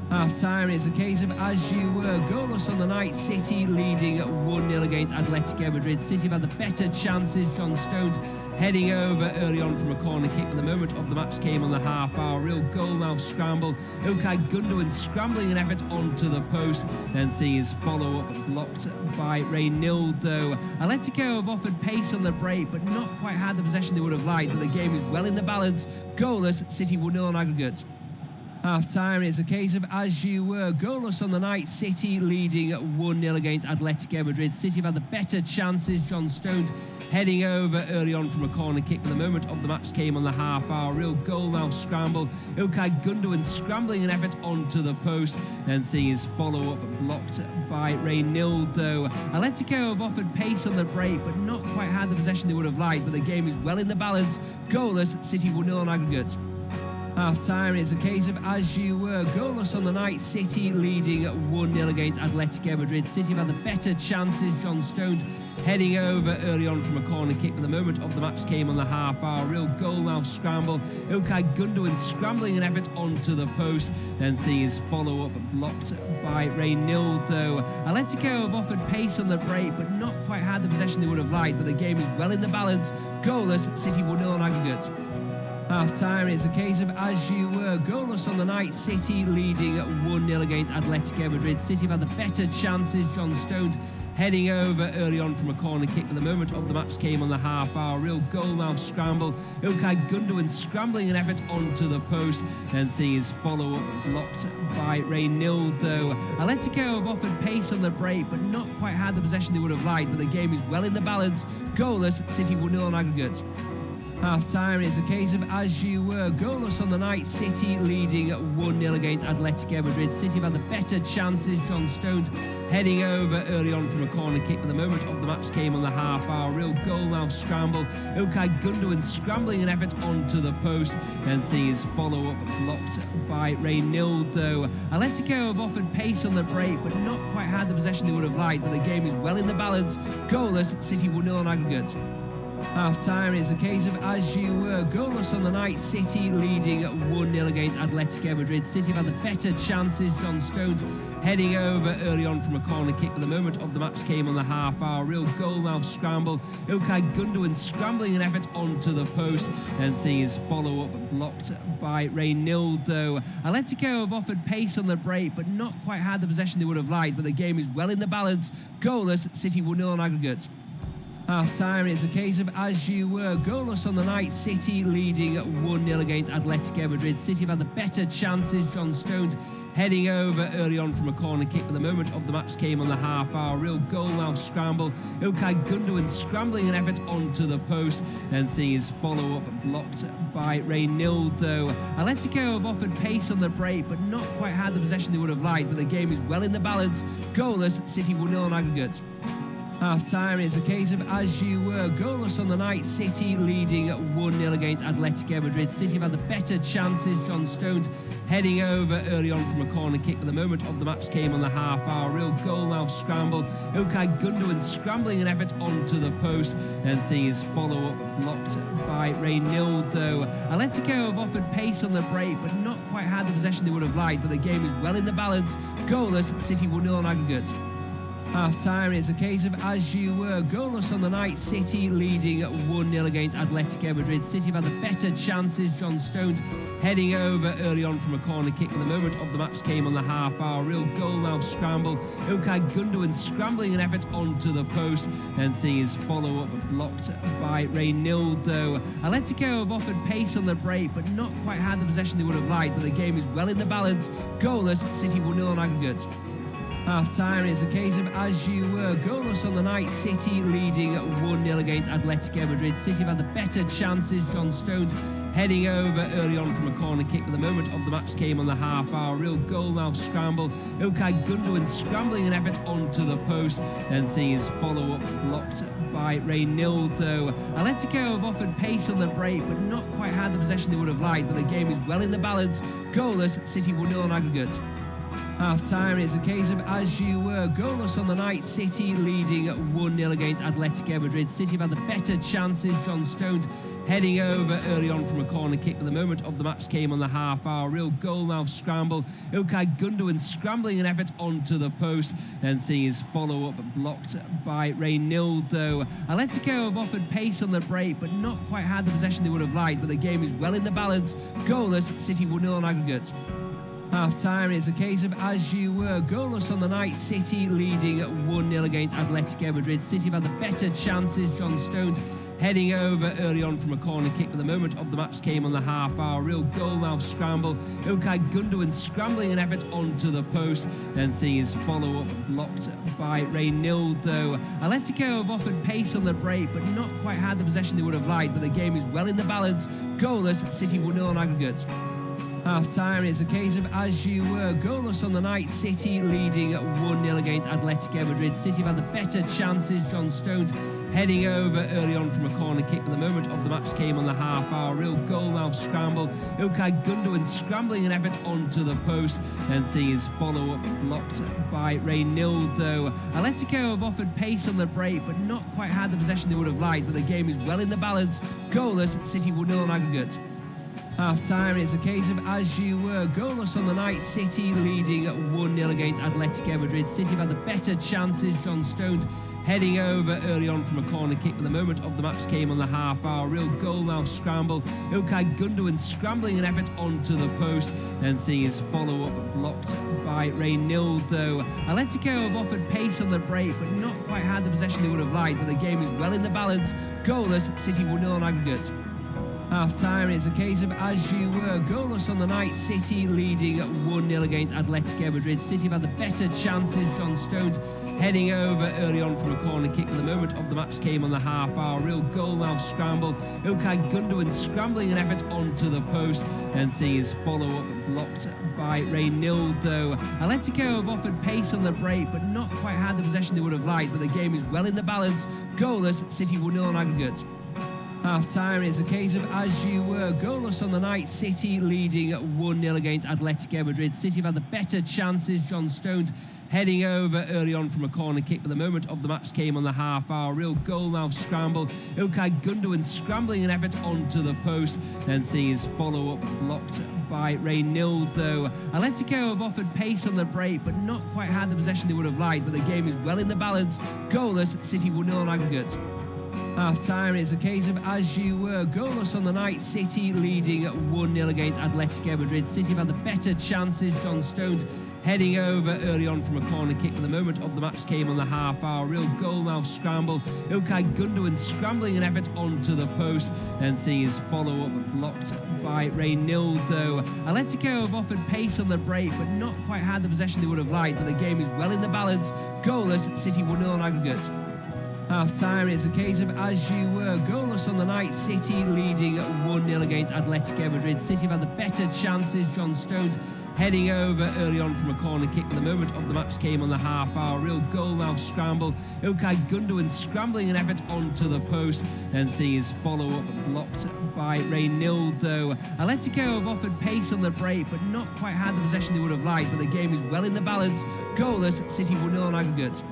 Half-time, it's a case of as you were. Goalless on the night, City leading 1-0 against Atletico Madrid. City have had the better chances. John Stones heading over early on from a corner kick, but the moment of the match came on the half-hour. Real goal-mouth scramble. Ilkay Gundogan scrambling an effort onto the post, then seeing his follow-up blocked by Reynaldo. Atletico have offered pace on the break, but not quite had the possession they would have liked, but the game is well in the balance. Goalless, City 1-0 on aggregate. Half-time, it's a case of as you were. Goalless on the night, City leading 1-0 against Atletico Madrid. City have had the better chances. John Stones heading over early on from a corner kick, but the moment of the match came on the half-hour. Real goal-mouth scramble. Ilkay Gundogan scrambling an effort onto the post, then seeing his follow-up blocked by Reynaldo. Atletico have offered pace on the break, but not quite had the possession they would have liked, but the game is well in the balance. Goalless, City 1-0 on aggregate. Half-time, it's a case of as you were. Goalless on the night, City leading 1-0 against Atletico Madrid. City have had the better chances. John Stones heading over early on from a corner kick, but the moment of the match came on the half-hour. Real goal-mouth scramble. Ilkay Gundogan scrambling an effort onto the post, then seeing his follow-up blocked by Reynaldo. Atletico have offered pace on the break, but not quite had the possession they would have liked, but the game is well in the balance. Goalless, City 1-0 on aggregate. Half-time, it's a case of as you were. Goalless on the night, City leading 1-0 against Atletico Madrid. City have had the better chances. John Stones heading over early on from a corner kick, but the moment of the match came on the half-hour. Real goal-mouth scramble. Ilkay Gundogan scrambling an effort onto the post, then seeing his follow-up blocked by Reynaldo. Atletico have offered pace on the break, but not quite had the possession they would have liked, but the game is well in the balance. Goalless, City 1-0 on aggregate. Half-time, it's a case of as you were. Goalless on the night, City leading 1-0 against Atletico Madrid. City have had the better chances. John Stones heading over early on from a corner kick, but the moment of the match came on the half-hour. Real goal-mouth scramble. Ilkay Gundogan scrambling an effort onto the post, then seeing his follow-up blocked by Reynaldo. Atletico have offered pace on the break, but not quite had the possession they would have liked, but the game is well in the balance. Goalless, City 1-0 on aggregate. Half-time, it's a case of as you were. Goalless on the night, City leading 1-0 against Atletico Madrid. City have had the better chances. John Stones heading over early on from a corner kick, but the moment of the match came on the half-hour. Real goal-mouth scramble. Ilkay Gundogan scrambling an effort onto the post, then seeing his follow-up blocked by Reynaldo. Atletico have offered pace on the break, but not quite had the possession they would have liked, but the game is well in the balance. Goalless, City 1-0 on aggregate. Half-time, it's a case of as you were. Goalless on the night, City leading 1-0 against Atletico Madrid. City have had the better chances. John Stones heading over early on from a corner kick, but the moment of the match came on the half-hour. Real goal-mouth scramble. Ilkay Gundogan scrambling an effort onto the post, then seeing his follow-up blocked by Reynaldo. Atletico have offered pace on the break, but not quite had the possession they would have liked, but the game is well in the balance. Goalless, City 1-0 on aggregate. Half-time, it's a case of as you were. Goalless on the night, City leading 1-0 against Atletico Madrid. City have had the better chances. John Stones heading over early on from a corner kick, but the moment of the match came on the half-hour. Real goal-mouth scramble. Ilkay Gundogan scrambling an effort onto the post, then seeing his follow-up blocked by Reynaldo. Atletico have offered pace on the break, but not quite had the possession they would have liked, but the game is well in the balance. Goalless, City 1-0 on aggregate. Half-time, it's a case of as you were. Goalless on the night, City leading 1-0 against Atletico Madrid. City have had the better chances. John Stones heading over early on from a corner kick, but the moment of the match came on the half-hour. Real goal-mouth scramble. Ilkay Gundogan scrambling an effort onto the post, then seeing his follow-up blocked by Reynaldo. Atletico have offered pace on the break, but not quite had the possession they would have liked, but the game is well in the balance. Goalless, City 1-0 on aggregate. Half-time, it's a case of as you were. Goalless on the night, City leading 1-0 against Atletico Madrid. City have had the better chances. John Stones heading over early on from a corner kick, but the moment of the match came on the half-hour. Real goal-mouth scramble. Ilkay Gundogan scrambling an effort onto the post, then seeing his follow-up blocked by Reynaldo. Atletico have offered pace on the break, but not quite had the possession they would have liked, but the game is well in the balance. Goalless, City 1-0 on aggregate. Half-time, it's a case of as you were, goalless on the night. City leading 1-0 against Atletico Madrid. City have had the better chances. John Stones heading over early on from a corner kick, but the moment of the match came on the half-hour. Real goal-mouth scramble. Ilkay Gundogan scrambling an effort onto the post and seeing his follow-up blocked by Reynaldo. Atletico have offered pace on the break, but not quite had the possession they would have liked, but the game is well in the balance. Goalless, City 1-0 on aggregate. Half-time, it's a case of as you were, goalless on the night. City leading 1-0 against Atletico Madrid. City have had the better chances. John Stones heading over early on from a corner kick, but the moment of the match came on the half-hour. Real goal-mouth scramble. Ilkay Gundogan scrambling an effort onto the post and seeing his follow-up blocked by Reynaldo. Atletico have offered pace on the break, but not quite had the possession they would have liked, but the game is well in the balance. Goalless, City 1-0 on aggregate. Half-time, it's a case of as you were, goalless on the night. City leading 1-0 against Atletico Madrid. City have had the better chances. John Stones heading over early on from a corner kick, but the moment of the match came on the half-hour. Real goal-mouth scramble. Ilkay Gundogan scrambling an effort onto the post and seeing his follow-up blocked by Reynaldo. Atletico have offered pace on the break, but not quite had the possession they would have liked, but the game is well in the balance. Goalless, City 1-0 on aggregate. Half-time, it's a case of as you were, goalless on the night. City leading 1-0 against Atletico Madrid. City have had the better chances. John Stones heading over early on from a corner kick, but the moment of the match came on the half-hour. Real goal-mouth scramble. Ilkay Gundogan scrambling an effort onto the post and seeing his follow-up blocked by Reynaldo. Atletico have offered pace on the break, but not quite had the possession they would have liked, but the game is well in the balance. Goalless, City 1-0 on aggregate. Half-time, it's a case of as you were, goalless on the night. City leading 1-0 against Atletico Madrid. City have had the better chances. John Stones heading over early on from a corner kick, but the moment of the match came on the half-hour. Real goal-mouth scramble. Ilkay Gundogan scrambling an effort onto the post and seeing his follow-up blocked by Reynaldo. Atletico have offered pace on the break, but not quite had the possession they would have liked, but the game is well in the balance. Goalless, City 1-0 on aggregate. Half-time, it's a case of as you were, goalless on the night. City leading 1-0 against Atletico Madrid. City have had the better chances. John Stones heading over early on from a corner kick, but the moment of the match came on the half-hour. Real goal-mouth scramble. Ilkay Gundogan scrambling an effort onto the post and seeing his follow-up blocked by Reynaldo. Atletico have offered pace on the break, but not quite had the possession they would have liked, but the game is well in the balance. Goalless, City 1-0 on aggregate. Half-time, it's a case of as you were, goalless on the night. City leading 1-0 against Atletico Madrid. City have had the better chances. John Stones heading over early on from a corner kick, but the moment of the match came on the half-hour. Real goal-mouth scramble. Ilkay Gundogan scrambling an effort onto the post and seeing his follow-up blocked by Reynaldo. Atletico have offered pace on the break, but not quite had the possession they would have liked, but the game is well in the balance. Goalless, City 1-0 on aggregate. Half-time, it's a case of as you were, goalless on the night. City leading 1-0 against Atletico Madrid. City have had the better chances. John Stones heading over early on from a corner kick, but the moment of the match came on the half-hour. Real goal-mouth scramble. Ilkay Gundogan scrambling an effort onto the post and seeing his follow-up blocked by Reynaldo. Atletico have offered pace on the break, but not quite had the possession they would have liked, but the game is well in the balance. Goalless, City 1-0 on aggregate.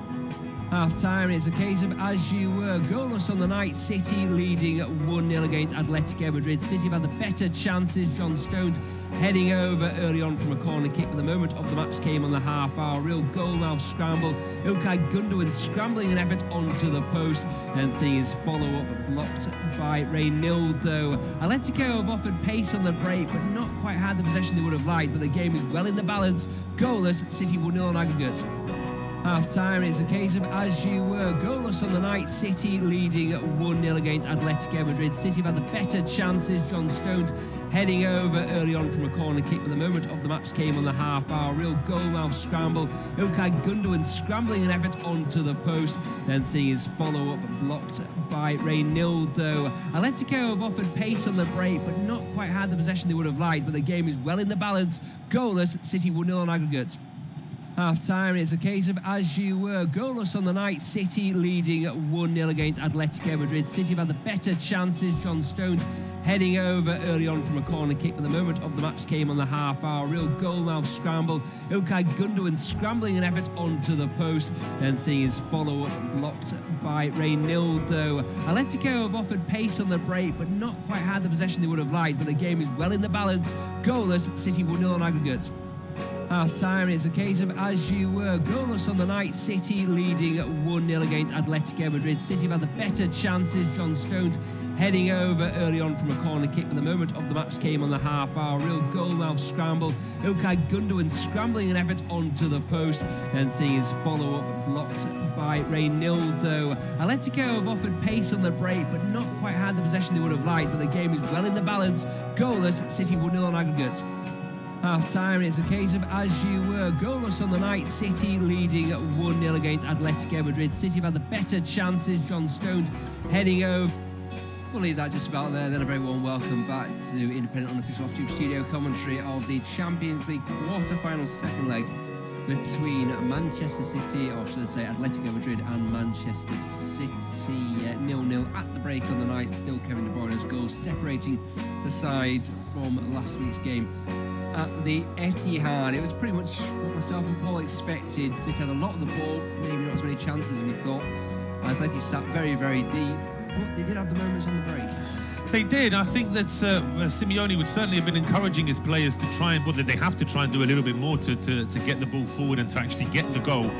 Half-time, it's a case of as you were, goalless on the night. City leading 1-0 against Atletico Madrid. City have had the better chances. John Stones heading over early on from a corner kick, but the moment of the match came on the half-hour. Real goal-mouth scramble. Ilkay Gundogan scrambling an effort onto the post and seeing his follow-up blocked by Reynaldo. Atletico have offered pace on the break, but not quite had the possession they would have liked, but the game is well in the balance. Goalless, City 1-0 on aggregate. Half-time, it's a case of as you were, goalless on the night. City leading 1-0 against Atletico Madrid. City have had the better chances. John Stones heading over early on from a corner kick, but the moment of the match came on the half-hour. Real goal-mouth scramble. Ilkay Gundogan scrambling an effort onto the post and seeing his follow-up blocked by Reynaldo. Atletico have offered pace on the break, but not quite had the possession they would have liked, but the game is well in the balance. Goalless, City 1-0 on aggregate. Half-time, it's a case of as you were. Goalless on the night, City leading 1-0 against Atletico Madrid. City have had the better chances. John Stones heading over early on from a corner kick, but the moment of the match came on the half-hour. Real goal-mouth scramble. İlkay Gündoğan scrambling an effort onto the post and seeing his follow-up blocked by Reynaldo. Atletico have offered pace on the break, but not quite had the possession they would have liked, but the game is well in the balance. Goalless, City 1-0 on aggregate. Half-time, it's a case of as you were. Goalless on the night, City leading 1-0 against Atletico Madrid. City have had the better chances. John Stones heading over early on from a corner kick, but the moment of the match came on the half-hour. Real goal-mouth scramble. İlkay Gündoğan scrambling an effort onto the post and seeing his follow-up blocked by Reynaldo. Atletico have offered pace on the break, but not quite had the possession they would have liked, but the game is well in the balance. Goalless, City 1-0 on aggregate. Half-time, it's a case of as you were. Goalless on the night, City leading 1-0 against Atletico Madrid. City have had the better chances. John Stones heading over. We'll leave that just about there. Then a very warm welcome back to independent unofficial off-tube studio commentary of the Champions League quarter-final second leg between Manchester City, or should I say Atletico Madrid and Manchester City. 0-0 at the break on the night. Still Kevin De Bruyne's goal separating the sides from last week's game at the Etihad. It was pretty much what myself and Paul expected. City had a lot of the ball, maybe not as many chances as we thought. Atleti sat very, very deep, but they did have the moments on the break. They did. I think that Simeone would certainly have been encouraging his players to try and, well, they have to try and do a little bit more to get the ball forward and to actually get the goal.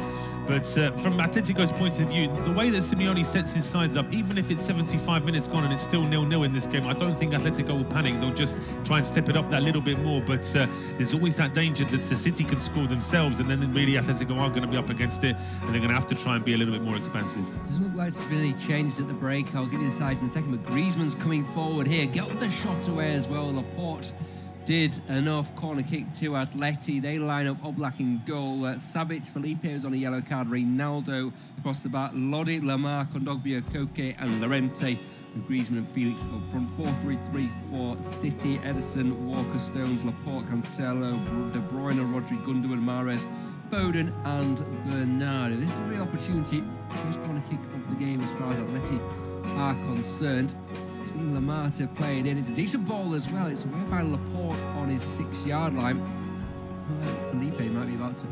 But from Atletico's point of view, the way that Simeone sets his sides up, even if it's 75 minutes gone and it's still 0-0 in this game, I don't think Atletico will panic. They'll just try and step it up that little bit more. But there's always that danger that City can score themselves, and then really Atletico are going to be up against it, and they're going to have to try and be a little bit more expansive. Doesn't look like there's been any changes at the break. I'll give you the size in a second, but Griezmann's coming forward here. Got the shot away as well. Laporte did enough. Corner kick to Atleti. They line up Oblak in goal. Savic, Felipe was on a yellow card. Reynaldo across the back. Lodi, Lamar, Kondogbia, Koke and Llorente. With Griezmann and Felix up front. 4-3-3 for City. Ederson, Walker, Stones, Laporte, Cancelo, De Bruyne, Rodri, Gündoğan, Mahrez, Foden and Bernardo. This is a real opportunity. First corner kick of the game as far as Atleti are concerned. Lamar to play it in. It's a decent ball as well. It's away by Laporte on his 6-yard line. Felipe might be about to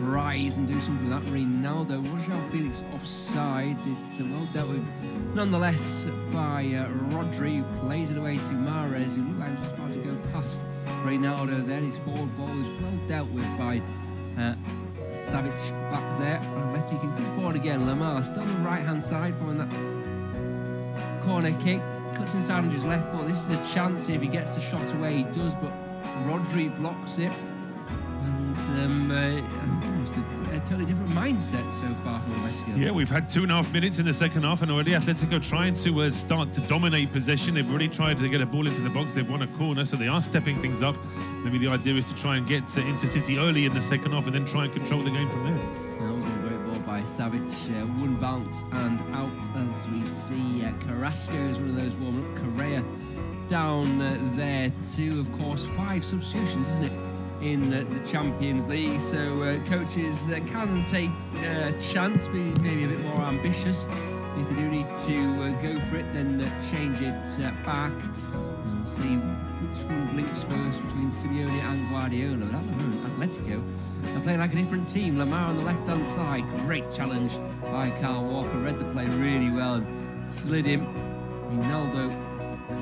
rise and do something with that. Reynaldo, Roger Felix offside. It's well dealt with nonetheless by Rodri, who plays it away to Mahrez, who looked like he was just about to go past Reynaldo. Then his forward ball is well dealt with by Savic back there. Atleti can come forward again. Lamar still on the right hand side following that corner kick. Cuts inside on his left foot. This is a chance if he gets the shot away. He does, but Rodri blocks it. And it's a totally different mindset so far from Atletico. Yeah, we've had 2.5 minutes in the second half, and already Atletico trying to start to dominate possession. They've already tried to get a ball into the box. They've won a corner, so they are stepping things up. Maybe the idea is to try and get into City early in the second half and then try and control the game from there. That was a great ball by Savic. One bounce and out as we see Carrasco is one of those warm up. Correa down there too. Of course, 5 substitutions, isn't it, in the Champions League? So coaches can take a chance, be maybe a bit more ambitious. If they do need to go for it, then change it back. And we'll see which one blinks first between Simeone and Guardiola. But at the moment, Atletico are playing like a different team. Lamar on the left-hand side. Great challenge by Kyle Walker. Read the play really well and slid him. Reynaldo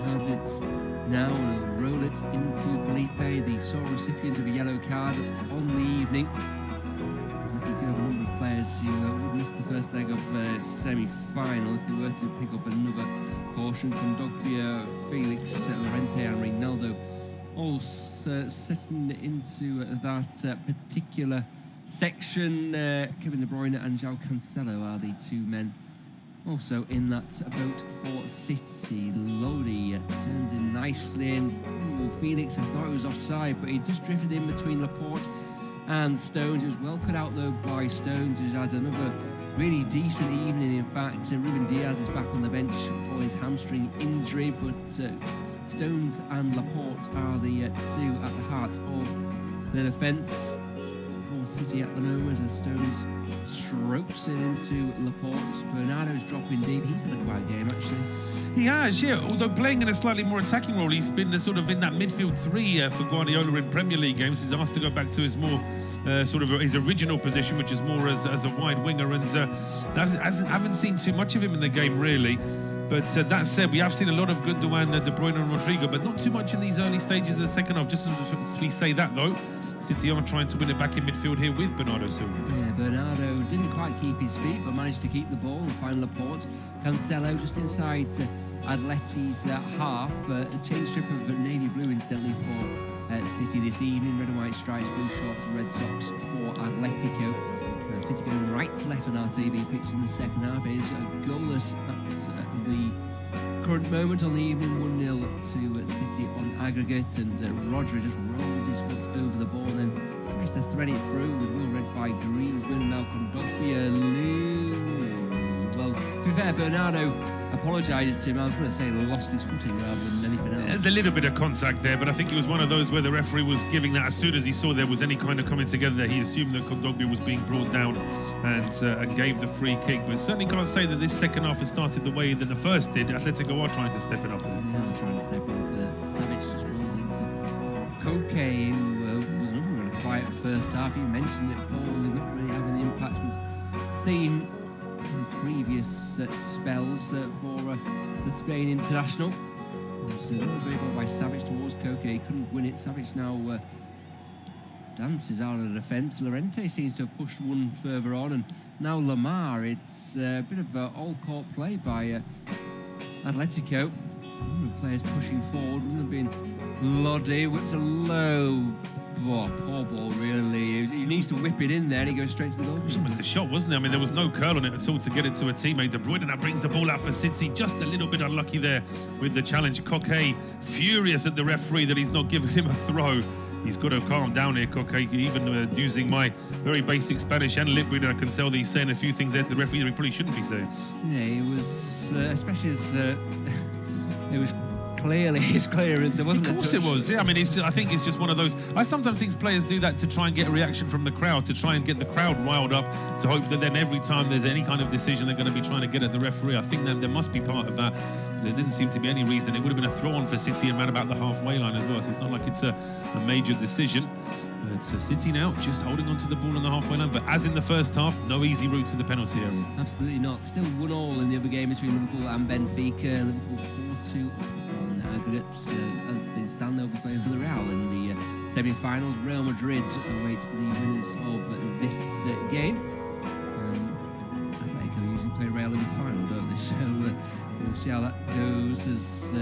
has it now and will roll it into Felipe, the sole recipient of a yellow card on the evening. I think you have a number of players who would miss the first leg of semi-final if they were to pick up another caution. Kondogbia, Felix, Llorente and Reynaldo all sitting into that particular section. Kevin De Bruyne and João Cancelo are the 2 men also in that boat for City. Lodi turns in nicely in. Ooh, Felix, I thought he was offside, but he just drifted in between Laporte and Stones. It was well cut out though by Stones, who's had another really decent evening. In fact, Ruben Diaz is back on the bench for his hamstring injury, but Stones and Laporte are the 2 at the heart of the defence for from City at the moment as Stones strokes it into Laporte. Bernardo's dropping deep. He's had a quiet game, actually. He has, yeah. Although playing in a slightly more attacking role, he's been sort of in that midfield three for Guardiola in Premier League games. He's asked to go back to his more sort of his original position, which is more as a wide winger, and haven't seen too much of him in the game really. But that said, we have seen a lot of Gundogan, De Bruyne and Rodrigo, but not too much in these early stages of the second half. Just as we say that, though, City are trying to win it back in midfield here with Bernardo Silva. Yeah, Bernardo didn't quite keep his feet, but managed to keep the ball and find Laporte. Cancelo just inside Atleti's half. A change strip of navy blue, incidentally, for City this evening. Red and white stripes, blue shorts and red socks for Atletico. City going right to left on our TV pitch in the second half. It is goalless at the current moment on the evening, 1-0 to City on aggregate, and Rodri just rolls his foot over the ball and then tries to thread it through with well read by Griezmann. Malcolm Well, to be fair, Bernardo apologises to him. I was going to say lost his footing rather than anything else. There's a little bit of contact there, but I think it was one of those where the referee was giving that as soon as he saw there was any kind of coming together there. He assumed that Kondogbia was being brought down and gave the free kick. But certainly can't say that this second half has started the way that the first did. Atletico are trying to step it up. Yeah, trying to step it up. Savic just rolls into Koke, who was another really quiet first half. You mentioned it, Paul, not really having the impact we've seen in previous spells for the Spain international. Just a little bit by Savic towards Koke. He couldn't win it. Savic now dances out of the defence. Llorente seems to have pushed one further on, and now Lamar. It's a bit of all-court play by Atletico. Players pushing forward. Wouldn't have been Lodi. Whips a low. Oh, poor ball, really. He needs to whip it in there and he goes straight to the goal. It was almost a shot, wasn't it? I mean, there was no curl on it at all to get it to a teammate. De Bruyne now brings the ball out for City. Just a little bit unlucky there with the challenge. Koke furious at the referee that he's not giving him a throw. He's got to calm down here, Koke. Even using my very basic Spanish and lip reader, I can tell that he's saying a few things there to the referee that he probably shouldn't be saying. Yeah, he was, especially as it was clearly his clearance. There wasn't. Of course it was. Yeah, I mean, I think it's just one of those. I sometimes think players do that to try and get a reaction from the crowd, to try and get the crowd riled up, to hope that then every time there's any kind of decision they're going to be trying to get at the referee. I think that there must be part of that, because there didn't seem to be any reason. It would have been a throw-on for City and ran about the halfway line as well. So it's not like it's a major decision. It's City now just holding on to the ball on the halfway line, but as in the first half, no easy route to the penalty area. Absolutely not. Still 1-1 in the other game between Liverpool and Benfica. Liverpool 4-2 on aggregates. As things stand, they'll be playing Villarreal in the semi-finals. Real Madrid await the winners of this game. Atletico usually play Real in the final, don't they? So we'll see how that goes. As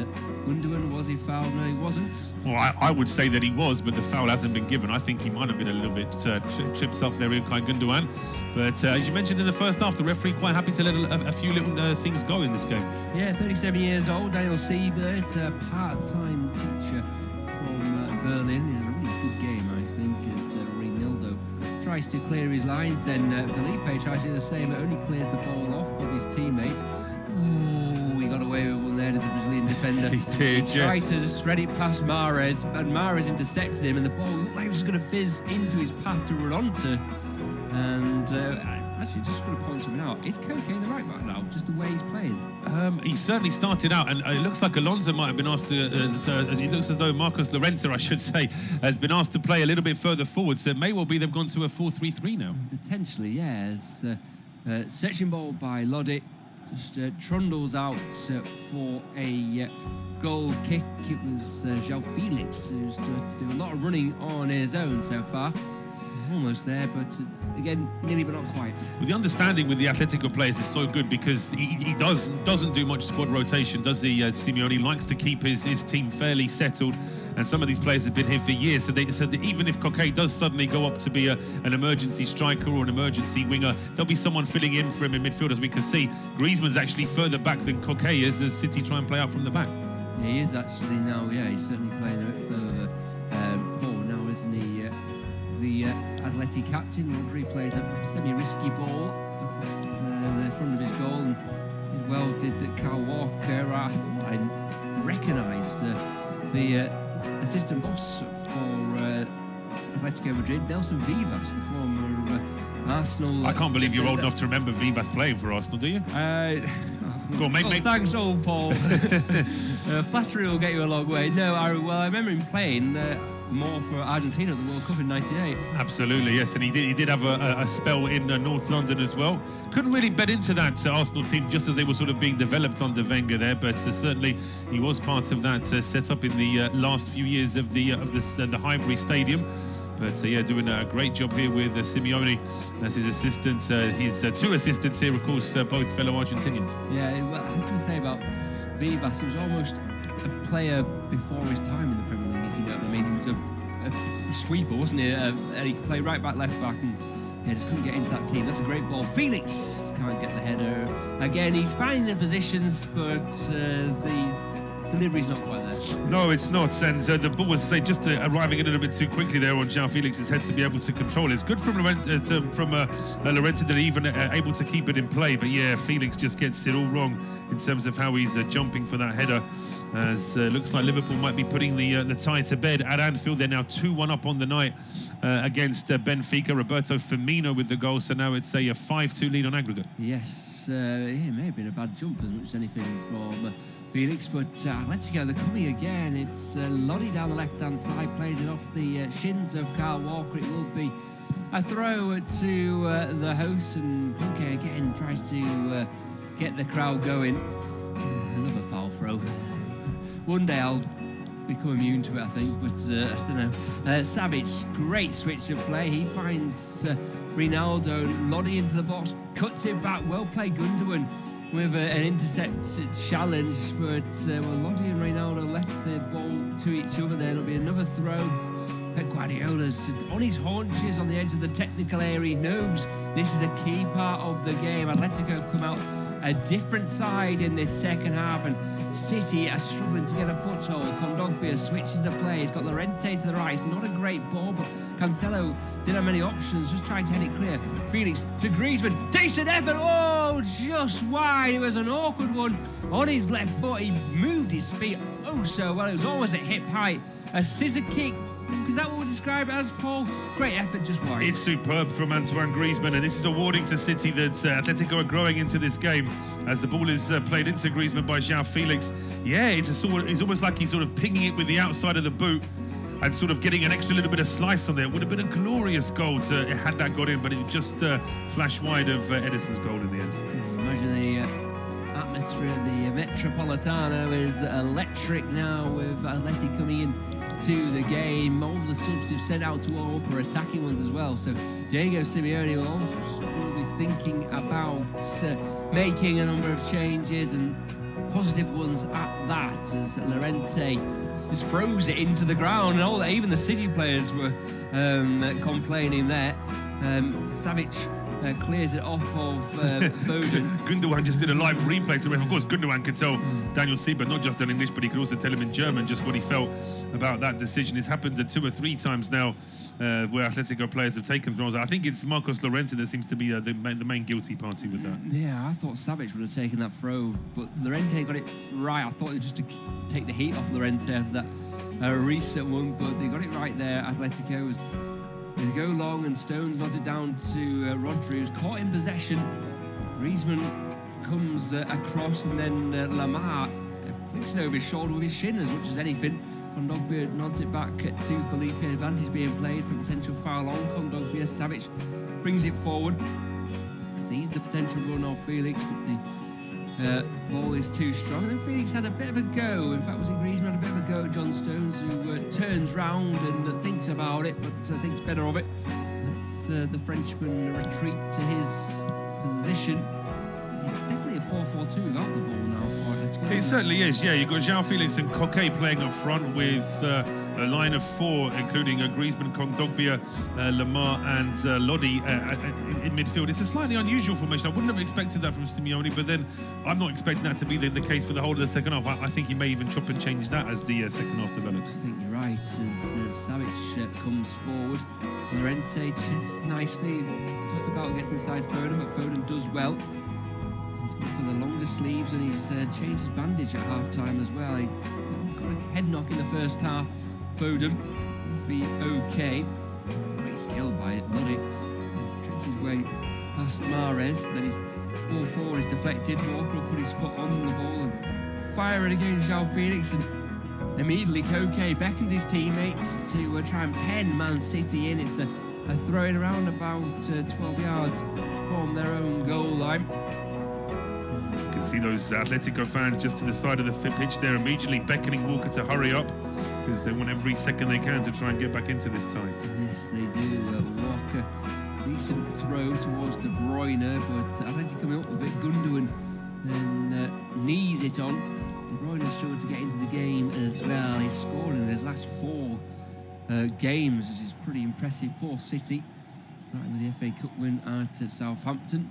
Gundogan, was he fouled? No, he wasn't. Well, I would say that he was, but the foul hasn't been given. I think he might have been a little bit tripped up there, Ilkay Gundogan. But as you mentioned in the first half, the referee quite happy to let a few little things go in this game. Yeah, 37 years old, Daniel Siebert, a part-time teacher from Berlin. It's a really good game, I think, as Reinildo tries to clear his lines. Then Felipe tries to do the same, but only clears the ball off of his teammate. Oh, he got away with one there to the Brazilian defender. He did, yeah. Tried to spread it past Mahrez, and Mahrez intercepted him, and the ball looked like it was going to fizz into his path to run onto. And actually, just want to point something out. Is Koke the right back now? Just the way he's playing. He certainly started out, and it looks like Alonso might have been asked to. It looks as though Marcos Llorente, I should say, has been asked to play a little bit further forward. So it may well be they've gone to a 4-3-3 now. Potentially, yes. Searching ball by Lodi. Just trundles out for a goal kick. It was João Felix who's to do a lot of running on his own so far. Almost there, but again, nearly but not quite. Well, the understanding with the Atletico players is so good, because he doesn't do much squad rotation, does he? Simeone likes to keep his team fairly settled, and some of these players have been here for years. So that even if Koke does suddenly go up to be an emergency striker or an emergency winger, there'll be someone filling in for him in midfield, as we can see. Griezmann's actually further back than Koke is, as City try and play out from the back. Yeah, he is actually now. Yeah, he's certainly playing a bit further forward now, isn't he? The Atleti captain, Rodri, plays a semi-risky ball across the front of his goal, and well did Kyle Walker. I recognised the assistant boss for Atletico Madrid. Nelson Vivas, the former Arsenal. I can't believe you're old enough to remember Vivas playing for Arsenal, do you? Go on, mate. Thanks, old Paul. Flattery will get you a long way. No, I remember him playing more for Argentina at the World Cup in '98. Absolutely, yes, and he did have a spell in North London as well. Couldn't really bet into that Arsenal team just as they were sort of being developed under Wenger there, but certainly he was part of that set up in the last few years of the Highbury Stadium. But yeah, doing a great job here with Simeone as his assistant. His two assistants here, of course, both fellow Argentinians. Yeah, well, I was going to say about Vivas, he was almost a player before his time in the Premier League, if you know what I mean. He was a sweeper, wasn't he? And he could play right back, left back, and just couldn't get into that team. That's a great ball. Felix can't get the header. Again, he's finding the positions, but the delivery's not quite there. No, it's not. And the ball was just arriving a little bit too quickly there on João Felix's head to be able to control it. It's good from Llorente that they're even able to keep it in play. But yeah, Felix just gets it all wrong in terms of how he's jumping for that header. As looks like Liverpool might be putting the tie to bed at Anfield. They're now 2-1 up on the night against Benfica. Roberto Firmino with the goal. So now it's a 5-2 lead on aggregate. Yes, it may have been a bad jump as much as anything from Felix, but Atletico, they're coming again. It's Lodi down the left-hand side, plays it off the shins of Kyle Walker. It will be a throw to the host, and Kunke again tries to get the crowd going. Another foul throw. One day I'll become immune to it, I think, but I don't know. Savic, great switch of play. He finds Ronaldo, Lodi into the box, cuts it back. Well played, Gundogan, with an intercept challenge, but Lodi and Ronaldo left the ball to each other. There will be another throw. Pep Guardiola's on his haunches on the edge of the technical area. He knows this is a key part of the game. Atletico come out a different side in this second half, and City are struggling to get a foothold. Kondogbia switches the play. He's got Llorente to the right. It's not a great ball, but Cancelo didn't have many options, just trying to head it clear. Felix to Griezmann. Decent effort. Oh, just wide. It was an awkward one on his left foot. He moved his feet so well. It was almost at hip height. A scissor kick. Is that what we describe it as, Paul? Great effort, just wide. It's superb from Antoine Griezmann, and this is a warning to City that Atletico are growing into this game as the ball is played into Griezmann by João Felix. Yeah, it's almost like he's sort of pinging it with the outside of the boot and sort of getting an extra little bit of slice on there. It would have been a glorious goal had that got in, but it just flashed wide of Edison's goal in the end. Imagine the atmosphere of the Metropolitano is electric now with Atleti coming in to the game. All the subs have sent out to warm up are attacking ones as well. So Diego Simeone will be thinking about making a number of changes, and positive ones at that, as Llorente just froze it into the ground, and even the City players were complaining there. Savic clears it off of Foden. Gundogan just did a live replay to him. Of course, Gundogan could tell Daniel Siebert, not just in English, but he could also tell him in German just what he felt about that decision. It's happened 2 or 3 times now where Atletico players have taken throws. I think it's Marcos Llorente that seems to be the main guilty party with that. Yeah, I thought Savic would have taken that throw, but Llorente got it right. I thought it was just to take the heat off Llorente after that recent one, but they got it right there. Atletico was... They go long, and Stones nods it down to Rodri, who's caught in possession. Griezmann comes across, and then Lamar flicks it over his shoulder with his shin as much as anything. Kondogbia nods it back to Felipe. Advantage being played for potential foul on Kondogbia. Savic brings it forward, sees the potential run off Felix, but the ball is too strong. And then Felix had a bit of a go. In fact, was it Griezmann had a bit of a go at John Stones, who turns round and thinks about it, but thinks better of it. Let's the Frenchman retreat to his position. It's definitely a 4-4-2 without the ball now for it. It certainly is, yeah. You've got João Felix and Coquet playing up front with a line of 4, including Griezmann, Kondogbia, Lamar and Lodi in midfield. It's a slightly unusual formation. I wouldn't have expected that from Simeone, but then I'm not expecting that to be the case for the whole of the second half. I think he may even chop and change that as the second half develops. I think you're right, as Savic comes forward. Llorente just nicely, just about gets inside Foden, but Foden does well. For the longer sleeves, and he's changed his bandage at half-time as well. He got a head knock in the first half. Foden seems to be okay. Great skill by Lodi. Tricks his way past Mahrez, then his ball forward is deflected. Walker will put his foot on the ball and fire it against João Felix, and immediately Koke beckons his teammates to try and pen Man City in. It's a throw in around about 12 yards from their own goal line. You can see those Atletico fans just to the side of the pitch there, immediately beckoning Walker to hurry up, because they want every second they can to try and get back into this tie. Yes, they do. Walker, decent throw towards De Bruyne, but Atletico coming up with it. Gundogan then knees it on. De Bruyne struggled to get into the game as well. He's scored in his last 4 games, which is pretty impressive for City. Starting with the FA Cup win at Southampton.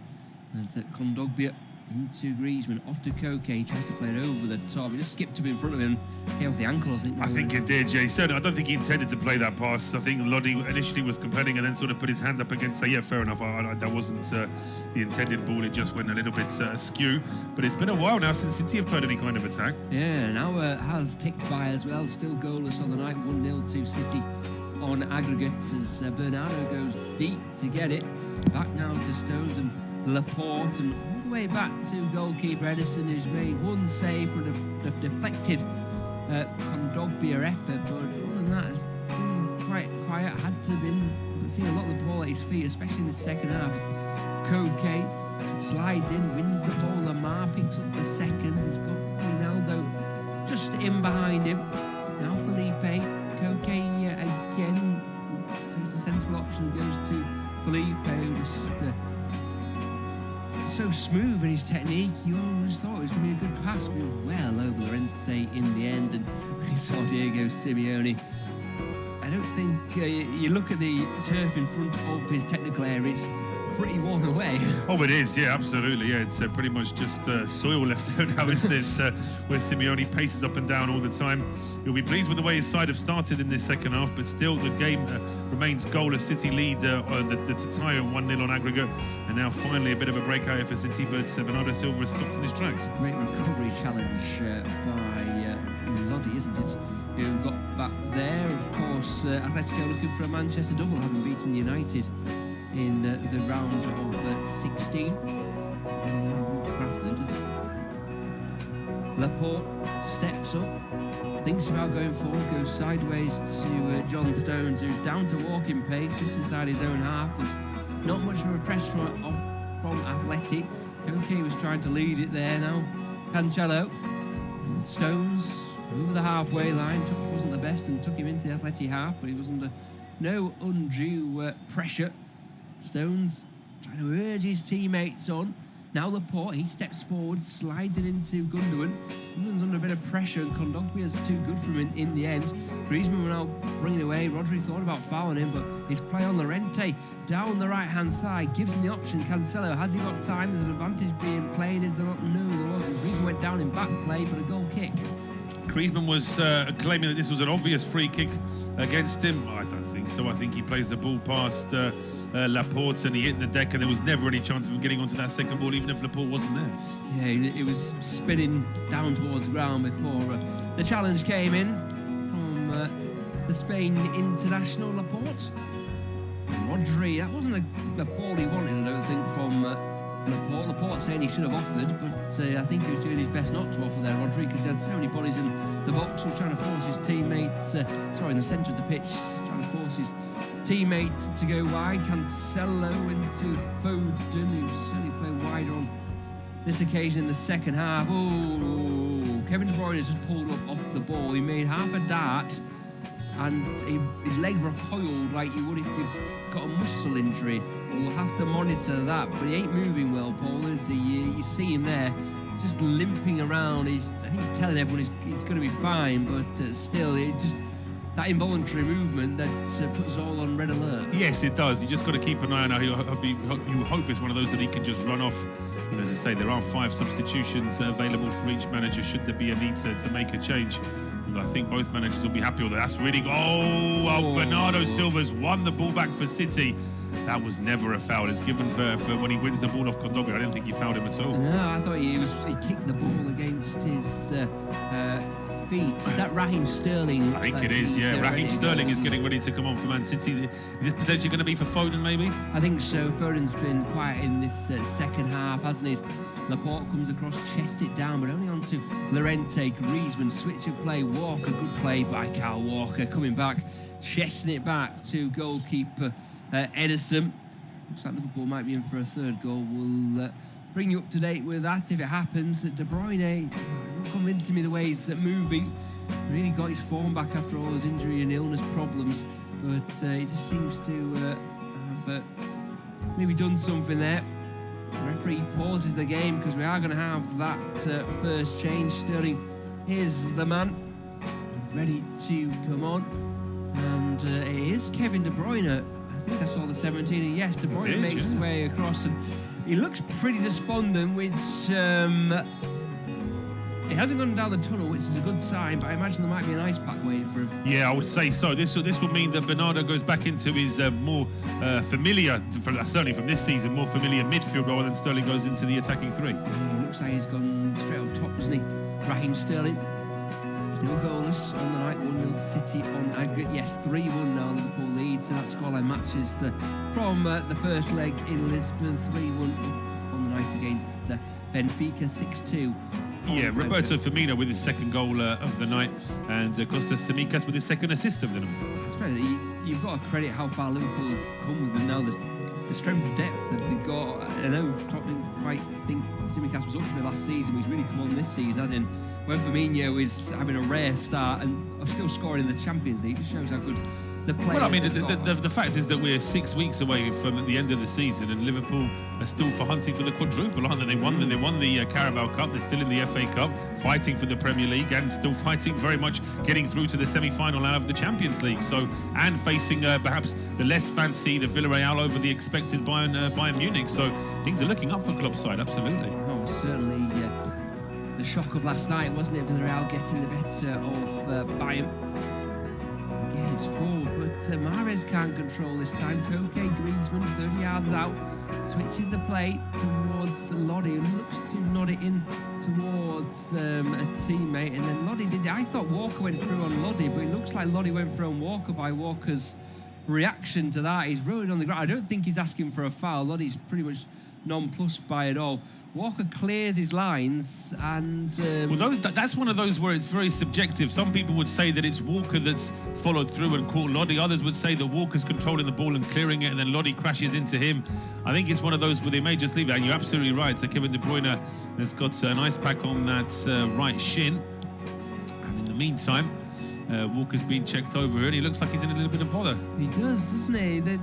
As Kondogbia into Griezmann, off to Koke, he tries to play it over the top. He just skipped up in front of him, came off the ankle, I think. It did, yeah. He said, I don't think he intended to play that pass. I think Lodi initially was compelling and then sort of put his hand up against, say, yeah, fair enough. That wasn't the intended ball. It just went a little bit askew. But it's been a while now since City have tried any kind of attack. Yeah, now has ticked by as well. Still goalless on the night, 1-0 to City on aggregate as Bernardo goes deep to get it. Back now to Stones and Laporte, and all the way back to goalkeeper Edison, who's made one save for the deflected Kondogbia effort, but other than that, it's been quite quiet. Had to have been seeing a lot of the ball at his feet, especially in the second half. Koke slides in, wins the ball. Lamar picks up the second. He's got Ronaldo just in behind him. Now Felipe. Koke again takes a sensible option, goes to Felipe, who just so smooth in his technique. You always thought it was going to be a good pass, but well over Llorente in the end, and we saw Diego Simeone. I don't think you look at the turf in front of his technical area, it's pretty worn away. Oh, it is, yeah, absolutely. Yeah, it's pretty much just soil left out now, isn't it? It's, where Simeone paces up and down all the time. You'll be pleased with the way his side have started in this second half, but still the game remains goalless. City lead the tie of 1-0 on aggregate, and now finally a bit of a breakout for City, but Bernardo Silva has stopped in his tracks. Great recovery challenge by Lodi, isn't it? Who got back there. Of course, Atletico looking for a Manchester double, having beaten United in the round of 16. Laporte steps up, thinks about going forward, goes sideways to John Stones, who's down to walking pace just inside his own half. There's not much of a press from Athletic. Koke was trying to lead it there now. Cancelo, Stones over the halfway line. Touch wasn't the best and took him into the Atleti half, but he was under no undue pressure. Stones trying to urge his teammates on. Now Laporte, he steps forward, slides it into Gundogan. Gundogan's under a bit of pressure, and Kondogbia's too good for him in the end. Griezmann will now bring it away. Rodri thought about fouling him, but his play on Llorente down the right-hand side gives him the option. Cancelo, has he got time? There's an advantage being played, is there not? No, there wasn't. Griezmann went down in back play for a goal kick. Griezmann was claiming that this was an obvious free kick against him. I don't think so. I think he plays the ball past Laporte, and he hit the deck, and there was never any chance of him getting onto that second ball, even if Laporte wasn't there. Yeah, it was spinning down towards the ground before the challenge came in from the Spain international, Laporte. Rodri, that wasn't the ball he wanted, I don't think, from Laporte. Laporte saying he should have offered, but I think he was doing his best not to offer there, Rodri, because he had so many bodies in the box. He was trying to force his teammates, in the centre of the pitch, trying to force his teammates to go wide. Cancelo into Foden, who's certainly playing wider on this occasion in the second half. Oh, Kevin De Bruyne has just pulled up off the ball. He made half a dart, and his leg recoiled like you would if you've got a muscle injury. We'll have to monitor that, but he ain't moving well, Paul, is he? You see him there, just limping around. I think he's telling everyone he's going to be fine, but still, it just that involuntary movement that puts us all on red alert. Yes, it does. You just got to keep an eye on how you hope it's one of those that he can just run off. And as I say, there are 5 substitutions available for each manager should there be a need to make a change. And I think both managers will be happy with that. That's really... Bernardo Silva's won the ball back for City. That was never a foul. It's given for when he wins the ball off Kondogbia. I didn't think he fouled him at all. No, I thought he kicked the ball against his feet. Is that Raheem Sterling? I think it is, yeah. Raheem Sterling is getting ready to come on for Man City. Is this potentially going to be for Foden, maybe? I think so. Foden's been quiet in this second half, hasn't he? Laporte comes across, chests it down, but only onto Llorente. Griezmann, switch of play. Walker, good play by Kyle Walker, coming back, chesting it back to goalkeeper Ederson. Looks like Liverpool might be in for a third goal. We'll bring you up to date with that if it happens. De Bruyne, not convincing me the way he's moving. Really got his form back after all those injury and illness problems, but he just seems to have maybe done something there. The referee pauses the game because we are going to have that first change. Sterling is the man ready to come on, and it is Kevin De Bruyne. I think I saw the 17, and yes, De Bruyne makes his way across, and he looks pretty despondent, which he hasn't gone down the tunnel, which is a good sign, but I imagine there might be an ice pack waiting for him. Yeah, I would say so. This will mean that Bernardo goes back into his more familiar, certainly from this season, more familiar midfield role, and Sterling goes into the attacking three. He looks like he's gone straight up top, doesn't he? Raheem Sterling. Still goalless on the night, 1-0 City on aggregate. Yes, 3-1 now Liverpool lead, so that scoreline matches from the first leg in Lisbon. 3-1 on the night against Benfica, 6-2. Yeah, Roberto Firmino with his second goal of the night, and Kostas Tsimikas with his second assist of the night. I suppose you've got to credit how far Liverpool have come with them now. The strength of depth that they've got. I know Klopp didn't quite think Tsimikas was up for it last season, but he's really come on this season, as in when Firmino is having a rare start and still scoring in the Champions League. It shows how good the player. Well, I mean, the fact is that we're 6 weeks away from the end of the season, and Liverpool are still for hunting for the quadruple, aren't they? They won the Carabao Cup. They're still in the FA Cup, fighting for the Premier League, and still fighting very much getting through to the semi-final out of the Champions League. So, and facing perhaps the less fancied Villarreal over the expected Bayern Munich. So things are looking up for Klopp's side, absolutely. Oh, certainly. The shock of last night, wasn't it? Villarreal getting the better of Bayern. Again, it's full, but Mahrez can't control this time. Koke, Griezmann, 30 yards out, switches the play towards Lodi, and looks to nod it in towards a teammate, and then Lodi did it. I thought Walker went through on Lodi, but it looks like Lodi went through on Walker by Walker's reaction to that. He's rolling on the ground. I don't think he's asking for a foul. Lodi's pretty much nonplussed by it all. Walker clears his lines, and well, that's one of those where it's very subjective. Some people would say that it's Walker that's followed through and caught Lodi. Others would say that Walker's controlling the ball and clearing it, and then Lodi crashes into him. I think it's one of those where they may just leave it. And you're absolutely right. So Kevin De Bruyne has got an ice pack on that right shin, and in the meantime, Walker's been checked over here, and he looks like he's in a little bit of bother. He does, doesn't he? They're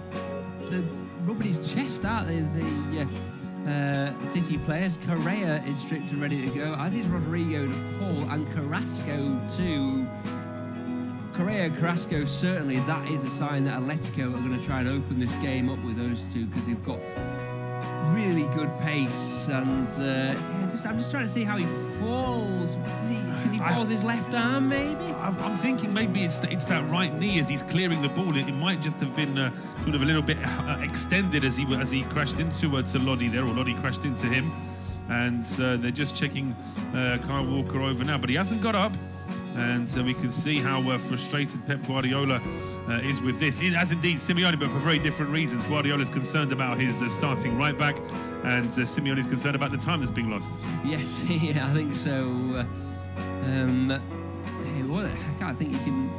rubbing his chest, aren't they? The City players. Correa is stripped and ready to go, as is Rodrigo de Paul, and Carrasco too. Correa, Carrasco, certainly that is a sign that Atletico are going to try and open this game up with those two, because they've got really good pace, and I'm just trying to see how he falls. Because he falls his left arm, maybe? I'm thinking maybe it's that right knee as he's clearing the ball. It might just have been sort of a little bit extended as he crashed into Lodi there, or Lodi crashed into him. And they're just checking Kyle Walker over now, but he hasn't got up. And we can see how frustrated Pep Guardiola is with this. It has indeed Simeone, but for very different reasons. Guardiola's concerned about his starting right back, and Simeone's concerned about the time that's being lost. Yes, yeah, I think so. I can't think you can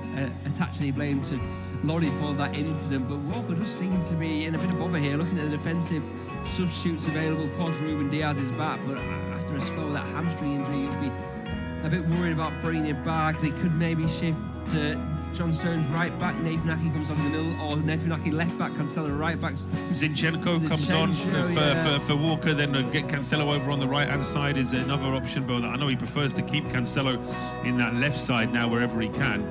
attach any blame to Lodi for that incident, but Walker does seem to be in a bit of bother here. Looking at the defensive substitutes available, of course, Ruben Diaz is back, but after a spell of that hamstring injury, you'd be a bit worried about bringing it back. They could maybe shift John Stones right back, Nathan Aki comes on in the middle, or Nathan Aki left back, Cancelo right back. Zinchenko comes on for Walker, then get Cancelo over on the right hand side is another option, but I know he prefers to keep Cancelo in that left side now wherever he can.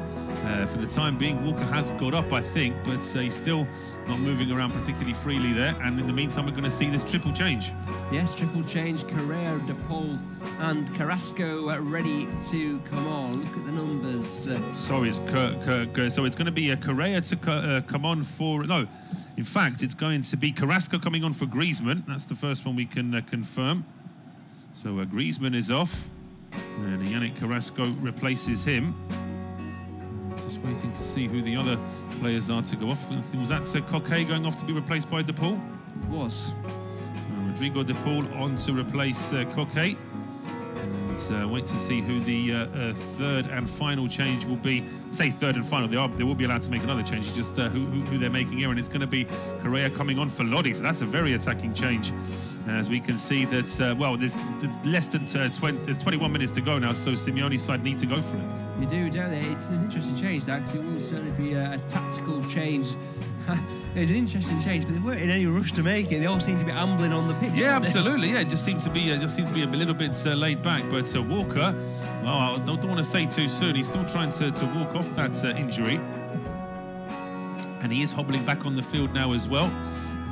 For the time being, Walker has got up, I think, but he's still not moving around particularly freely there. And in the meantime, we're going to see this triple change. Yes, triple change. Correa, De Paul, and Carrasco ready to come on. Look at the numbers. So it's going to be a Correa to come on for. No, in fact, it's going to be Carrasco coming on for Griezmann. That's the first one we can confirm. So Griezmann is off. And Yannick Carrasco replaces him. Just waiting to see who the other players are to go off. Was that Coquet going off to be replaced by De Paul? It was. Rodrigo De Paul on to replace Coquet. And wait to see who the third and final change will be. Say third and final, they will be allowed to make another change. It's just who they're making here, and it's going to be Correa coming on for Lodi. So that's a very attacking change. As we can see that, well, there's less than 21 minutes to go now, so Simeone's side need to go for it. You do, don't they? It's an interesting change, that, because it will certainly be a tactical change. It's an interesting change, but they weren't in any rush to make it. They all seem to be ambling on the pitch. Yeah, absolutely. Yeah, it just seemed to be a little bit laid back. But Walker, well, I don't want to say too soon. He's still trying to walk off that injury, and he is hobbling back on the field now as well.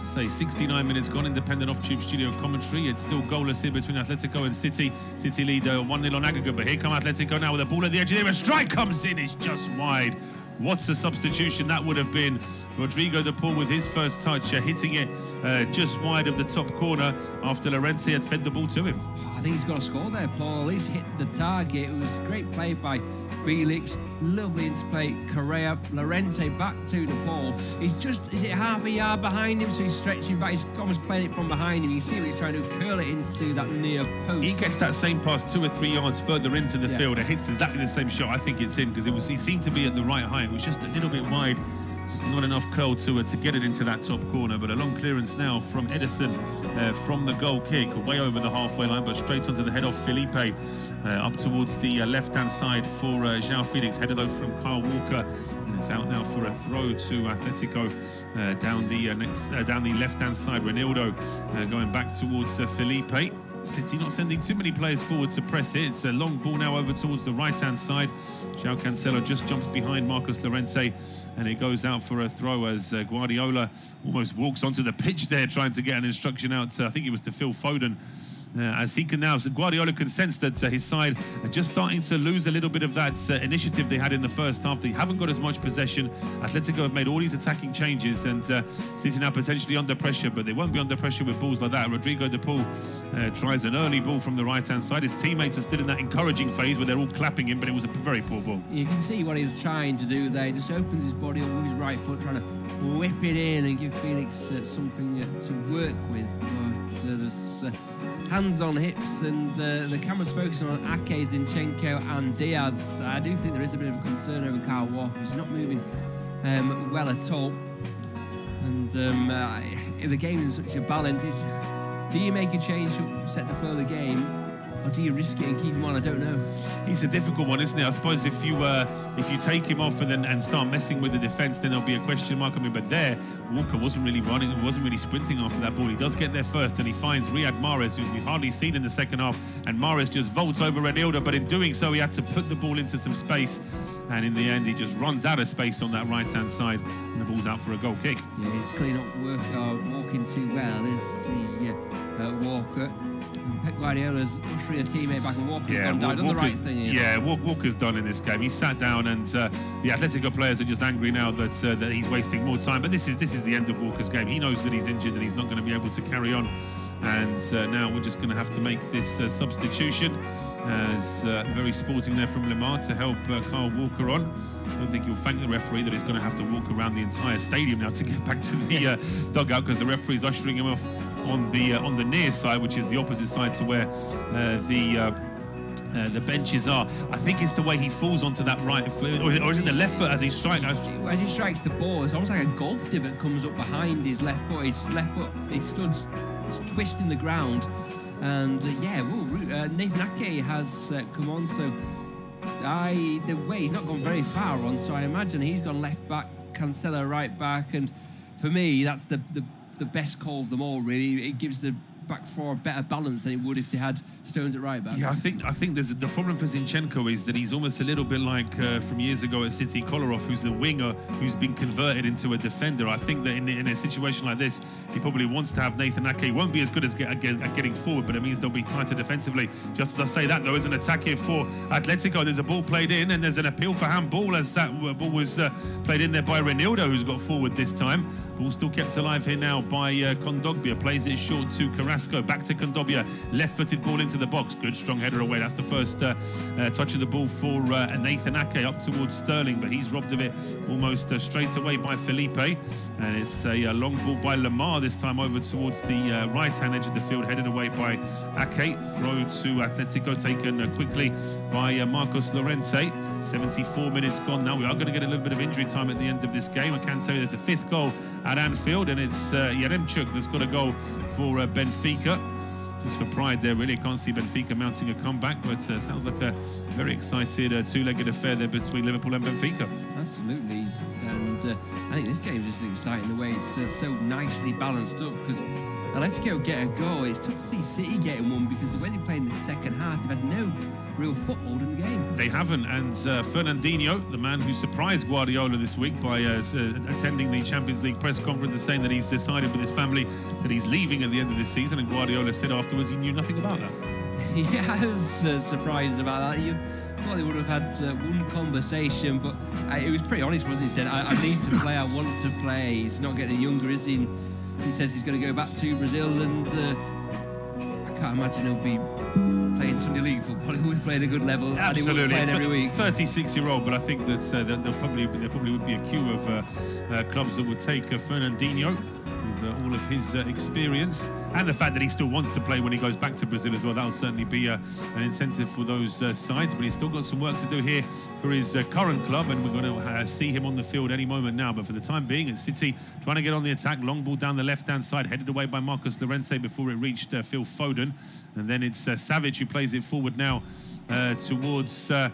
As I say, 69 minutes gone. Independent off-tube studio commentary. It's still goalless here between Atletico and City. City lead 1-0 on aggregate, but here come Atletico now with a ball at the edge of there. A strike comes in. It's just wide. What's a substitution that would have been? Rodrigo De Paul with his first touch, hitting it just wide of the top corner after Llorente had fed the ball to him. I think he's got a score there, Paul. At least hit the target. It was great play by Felix. Lovely interplay. Correa. Llorente back to De Paul. He's just, is it half a yard behind him? So he's stretching back. He's almost playing it from behind him. You see what he's trying to curl it into that near post. He gets that same pass 2 or 3 yards further into the field. It hits exactly the same shot. I think it's in because he seemed to be at the right height. It was just a little bit wide. Just not enough curl to get it into that top corner, but a long clearance now from Edison from the goal kick, way over the halfway line, but straight onto the head of Felipe, up towards the left-hand side for João Felix, headed over from Kyle Walker, and it's out now for a throw to Atletico down the left-hand side. Ronaldo going back towards Felipe. City not sending too many players forward to press it. It's a long ball now over towards the right-hand side. João Cancelo just jumps behind Marcos Llorente, and it goes out for a throw as Guardiola almost walks onto the pitch there trying to get an instruction out. I think it was to Phil Foden. As he can now, Guardiola can sense that his side are just starting to lose a little bit of that initiative they had in the first half. They haven't got as much possession. Atletico have made all these attacking changes, and City now potentially under pressure, but they won't be under pressure with balls like that. Rodrigo De Paul tries an early ball from the right-hand side. His teammates are still in that encouraging phase where they're all clapping him, but it was a very poor ball. You can see what he's trying to do there. He just opens his body up with his right foot, trying to whip it in and give Felix something to work with. But there's hands on hips, and the camera's focusing on Ake, Zinchenko and Diaz. I do think there is a bit of a concern over Kyle Walker. He's not moving well at all. And if the game is in such a balance, do you make a change to set the flow of the game, or do you risk it and keep him on? I don't know. It's a difficult one, isn't it? I suppose if you take him off and start messing with the defence, then there'll be a question mark. I mean, but there, Walker wasn't really running, wasn't really sprinting after that ball. He does get there first, and he finds Riyad Mahrez, who we've hardly seen in the second half, and Mahrez just vaults over Ronaldo, but in doing so, he had to put the ball into some space, and in the end, he just runs out of space on that right-hand side, and the ball's out for a goal kick. Yeah, he's clearly not walking too well, is Walker. Pep Guardiola's ushering a teammate back, and Walker's gone down. Done the right thing here. Yeah, Walker's done in this game. He sat down, and the Atletico players are just angry now that he's wasting more time. But this is the end of Walker's game. He knows that he's injured and he's not going to be able to carry on. And now we're just going to have to make this substitution. As very sporting there from Lemar to help Kyle Walker on. I don't think he'll thank the referee that he's going to have to walk around the entire stadium now to get back to the dugout, because the referee's ushering him off on the near side, which is the opposite side to where the benches are. I think it's the way he falls onto that right foot, or is it the left foot as he strikes? As he strikes the ball, it's almost like a golf divot comes up behind his left foot. His left foot, he stood twisting the ground. And Nathan Ake has come on, so the way he's not gone very far on, so I imagine he's gone left back, Cancelo right back, and for me that's the best call of them all, really. It gives the back four a better balance than it would if they had Stones at right back. Yeah, I think there's the problem for Zinchenko is that he's almost a little bit like from years ago at City, Kolarov, who's the winger who's been converted into a defender. I think that in a situation like this, he probably wants to have Nathan Ake. He won't be as good as at getting forward, but it means they'll be tighter defensively. Just as I say that, though, is an attack here for Atletico. There's a ball played in, and there's an appeal for handball as that ball was played in there by Ronaldo, who's got forward this time. Ball still kept alive here now by Kondogbia. Plays it short to Carrasco. Carrasco, back to Condobia, left-footed ball into the box, good strong header away. That's the first touch of the ball for Nathan Ake up towards Sterling, but he's robbed of it almost straight away by Felipe, and it's a long ball by Lamar, this time over towards the right-hand edge of the field, headed away by Ake. Throw to Atletico, taken quickly by Marcos Llorente. 74 minutes gone now. We are going to get a little bit of injury time at the end of this game. I can tell you there's a fifth goal at Anfield, and it's Yaremchuk that's got a goal for Benfica. Just for pride there, really. Can't see Benfica mounting a comeback, but sounds like a very excited two-legged affair there between Liverpool and Benfica. Absolutely, and I think this game is just exciting the way it's so nicely balanced up, because Atletico get a goal. It's tough to see City getting one, because the way they play in the second half, they've had no real foothold in the game. They haven't, and Fernandinho, the man who surprised Guardiola this week by attending the Champions League press conference, is saying that he's decided with his family that he's leaving at the end of this season, and Guardiola said afterwards he knew nothing about that. Yeah, I was surprised about that. You thought they would have had one conversation, but it was pretty honest, wasn't he? He said, I need to play, I want to play. He's not getting younger, is he? He says he's going to go back to Brazil, and I can't imagine he'll be playing Sunday League football. He would play at a good level. Absolutely, and he would play every week. 36-year-old, but I think that there probably would be a queue of clubs that would take Fernandinho with all of his experience, and the fact that he still wants to play when he goes back to Brazil as well. That will certainly be an incentive for those sides, but he's still got some work to do here for his current club, and we're going to see him on the field any moment now. But for the time being, it's City trying to get on the attack. Long ball down the left-hand side, headed away by Marcos Llorente before it reached Phil Foden, and then it's Savage who plays it forward now towards Correa.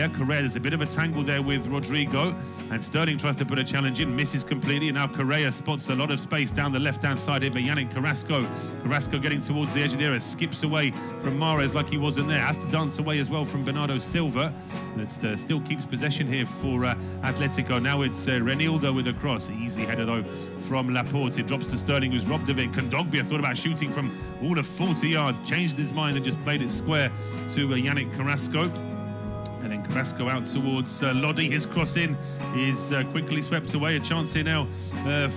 There's a bit of a tangle there with Rodrigo, and Sterling tries to put a challenge in, misses completely, and now Correa spots a lot of space down the left-hand side here for Yannick Carrasco. Carrasco getting towards the edge of the area, skips away from Mahrez like he wasn't there, has to dance away as well from Bernardo Silva. That still keeps possession here for Atletico. Now it's Renildo with a cross, easily headed though from Laporte. It drops to Sterling, who's robbed of it. Kondogbia thought about shooting from all of 40 yards, changed his mind and just played it square to Yannick Carrasco. And then Carrasco out towards Lodi. His cross in is quickly swept away. A chance here now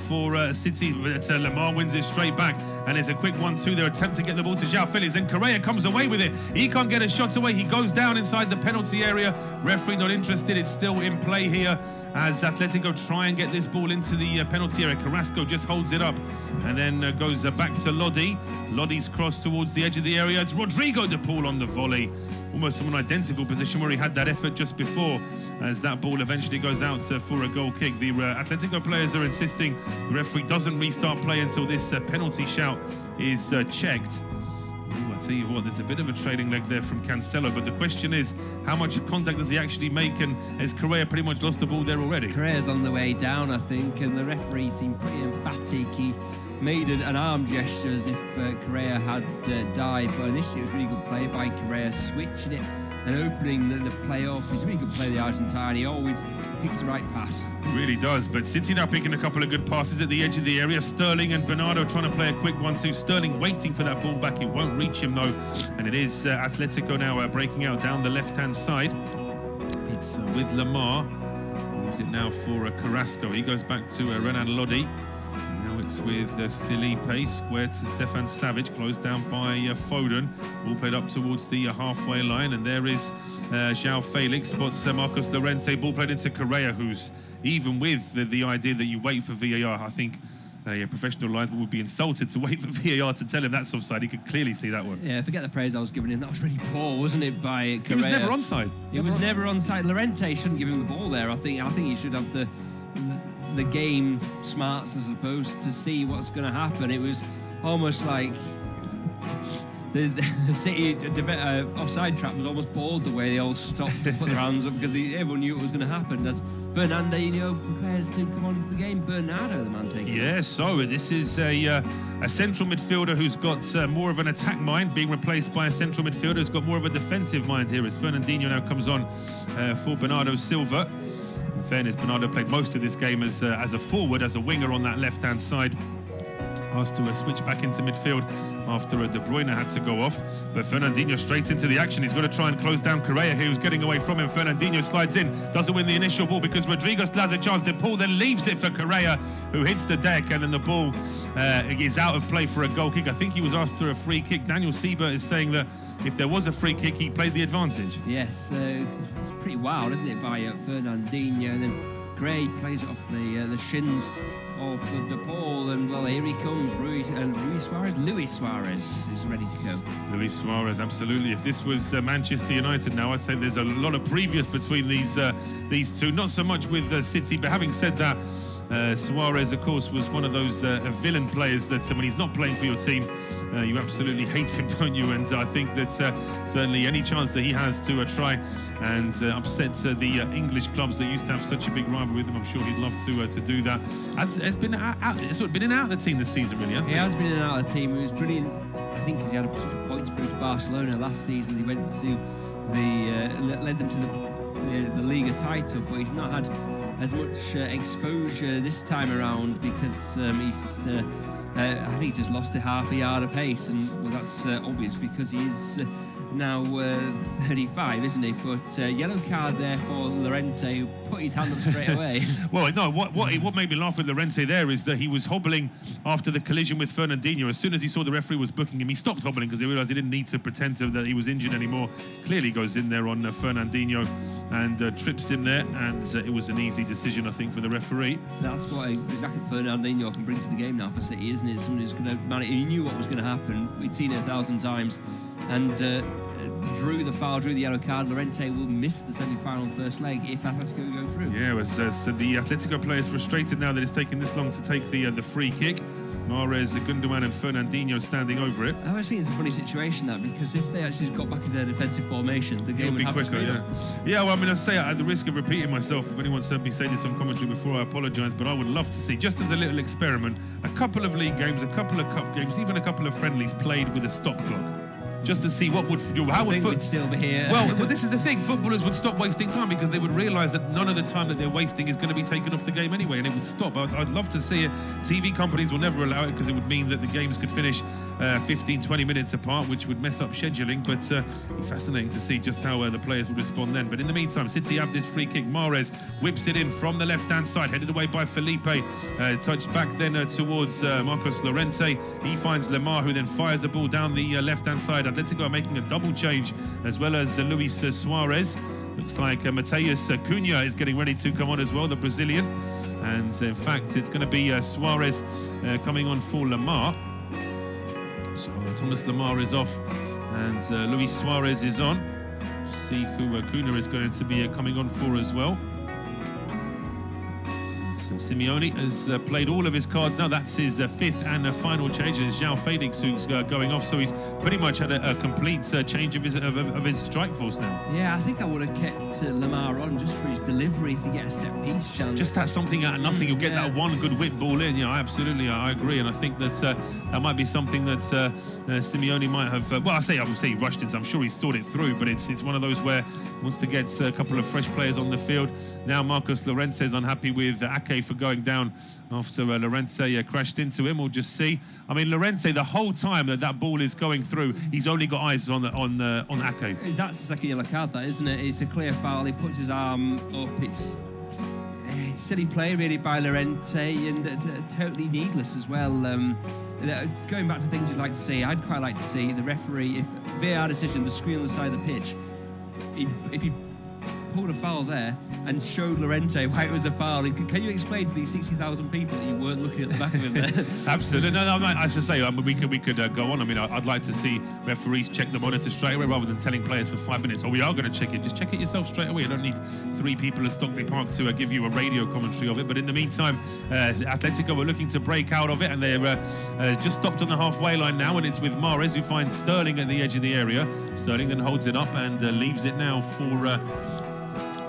for City. But Lamar wins it straight back. And there's a quick 1-2 there. Attempt to get the ball to João Felix. Then Correa comes away with it. He can't get a shot away. He goes down inside the penalty area. Referee not interested. It's still in play here as Atletico try and get this ball into the penalty area. Carrasco just holds it up and then goes back to Lodi. Lodi's cross towards the edge of the area. It's Rodrigo de Paul on the volley. Almost from an identical position where he had that effort just before, as that ball eventually goes out for a goal kick. The Atletico players are insisting the referee doesn't restart play until this penalty shout is checked. Ooh, I tell you what, there's a bit of a trailing leg there from Cancelo, but the question is, how much contact does he actually make, and has Correa pretty much lost the ball there already? Correa's on the way down, I think, and the referee seemed pretty emphatic. He made an arm gesture as if Correa had died, but initially it was really good play by Correa, switching it and opening the play off. He's a really good player, the Argentine. He always picks the right pass. Really does, but City now picking a couple of good passes at the edge of the area. Sterling and Bernardo trying to play a quick 1-2. Sterling waiting for that ball back. It won't reach him though, and it is Atletico now breaking out down the left-hand side. It's with Lamar. Leaves it now for Carrasco. He goes back to Renan Lodi. Now it's with Felipe, square to Stefan Savic, closed down by Foden. Ball played up towards the halfway line, and there is João Felix, spots Marcos Llorente. Ball played into Correa, who's, even with the idea that you wait for VAR, I think professional linesman would be insulted to wait for VAR to tell him that's offside. He could clearly see that one. Yeah, forget the praise I was giving him. That was really poor, wasn't it, by Correa? He was never onside. He was never onside. Llorente shouldn't give him the ball there. I think he should have the game smarts, as opposed to see what's going to happen. It was almost like the City offside trap was almost bored the way they all stopped to put their hands up, because everyone knew it was going to happen. As Fernandinho prepares to come on into the game, Bernardo, the man taking it. Yeah, so this is a central midfielder who's got more of an attack mind, being replaced by a central midfielder who's got more of a defensive mind here, as Fernandinho now comes on for Bernardo Silva. In fairness, Bernardo played most of this game as a forward, as a winger on that left-hand side. asked to switch back into midfield after De Bruyne had to go off. But Fernandinho straight into the action. He's got to try and close down Correa, who's getting away from him. Fernandinho slides in, doesn't win the initial ball because Rodrigo still has a chance. De Paul then leaves it for Correa, who hits the deck, and then the ball is out of play for a goal kick. I think he was after a free kick. Daniel Siebert is saying that if there was a free kick, he played the advantage. Yes, it's pretty wild, isn't it, by Fernandinho, and then Gray plays it off the shins of De Paul, and well, here he comes. Luis Suarez is ready to go. Luis Suarez, absolutely. If this was Manchester United now, I'd say there's a lot of previous between these two. Not so much with City, but having said that, Suarez, of course, was one of those villain players that when he's not playing for your team, you absolutely hate him, don't you? And I think that certainly any chance that he has to try and upset the English clubs that used to have such a big rivalry with him, I'm sure he'd love to do that. Has been been in and out of the team this season, really, hasn't he? He has been in and out of the team. He was brilliant. I think he had such a point to prove to Barcelona last season. He went to led them to the Liga title, but he's not had as much exposure this time around because I think he's just lost a half a yard of pace, and well, that's obvious because he is now 35, isn't he? But yellow card there for Llorente, who put his hand up straight away. Well, no, what made me laugh with Llorente there is that he was hobbling after the collision with Fernandinho. As soon as he saw the referee was booking him, he stopped hobbling because he realised he didn't need to pretend that he was injured anymore. Clearly goes in there on Fernandinho and trips him there, and it was an easy decision, I think, for the referee. That's what exactly Fernandinho can bring to the game now for City, isn't it? Someone who's going to manage. He knew what was going to happen. We'd seen it 1,000 times, and drew the foul, drew the yellow card. Llorente will miss the semi-final first leg if Atletico go through. Yeah, so the Atletico player is frustrated now that it's taken this long to take the free kick. Mahrez, Gundogan and Fernandinho standing over it. I always think it's a funny situation, that, because if they actually got back in their defensive formation, the game would be quicker. Yeah, well, I mean, I say at the risk of repeating myself, if anyone's heard me say this on commentary before, I apologise, but I would love to see, just as a little experiment, a couple of league games, a couple of cup games, even a couple of friendlies played with a stop clock. Just to see how would we'd still be here. Well, this is the thing. Footballers would stop wasting time because they would realise that none of the time that they're wasting is going to be taken off the game anyway, and it would stop. I'd love to see it. TV companies will never allow it because it would mean that the games could finish 15-20 minutes apart, which would mess up scheduling. But it's fascinating to see just how the players would respond then. But in the meantime, City have this free kick. Mahrez whips it in from the left-hand side, headed away by Felipe. Touched back then towards Marcos Llorente. He finds Lemar, who then fires the ball down the left-hand side. Atletico are making a double change, as well as Luis Suarez. Looks like Matheus Cunha is getting ready to come on as well, the Brazilian. And in fact, it's going to be Suarez coming on for Lemar. So Thomas Lemar is off, and Luis Suarez is on. See who Cunha is going to be coming on for as well. Simeone has played all of his cards now. That's his fifth and final change. It's João Felix who's going off, so he's pretty much had a complete change of his strike force now. Yeah, I think I would have kept Lemar on just for his delivery to get a set piece chance. Just that something out of nothing. You'll get that one good whip ball in. Yeah, I agree, and I think that that might be something that Simeone might have. Well, I would say he rushed it, so I'm sure he's thought it through. But it's one of those where he wants to get a couple of fresh players on the field. Now Marcos Llorente is unhappy with Ake for going down after Llorente crashed into him. We'll just see. I mean, Llorente, the whole time that ball is going through, he's only got eyes on Ake. That's the second yellow card, that, isn't it? It's a clear foul. He puts his arm up. It's silly play, really, by Llorente, and totally needless as well. Going back to things you'd like to see, I'd quite like to see the referee, if VAR decision, the screen on the side of the pitch, if he pulled a foul there and showed Llorente why it was a foul. Can you explain to these 60,000 people that you weren't looking at the back of him there? Absolutely. No, I should say, we could go on. I mean, I'd like to see referees check the monitor straight away rather than telling players for 5 minutes, we are going to check it. Just check it yourself straight away. You don't need 3 people at Stockley Park to give you a radio commentary of it. But in the meantime, Atletico were looking to break out of it, and they're just stopped on the halfway line now, and it's with Mahrez, who finds Sterling at the edge of the area. Sterling then holds it up and leaves it now for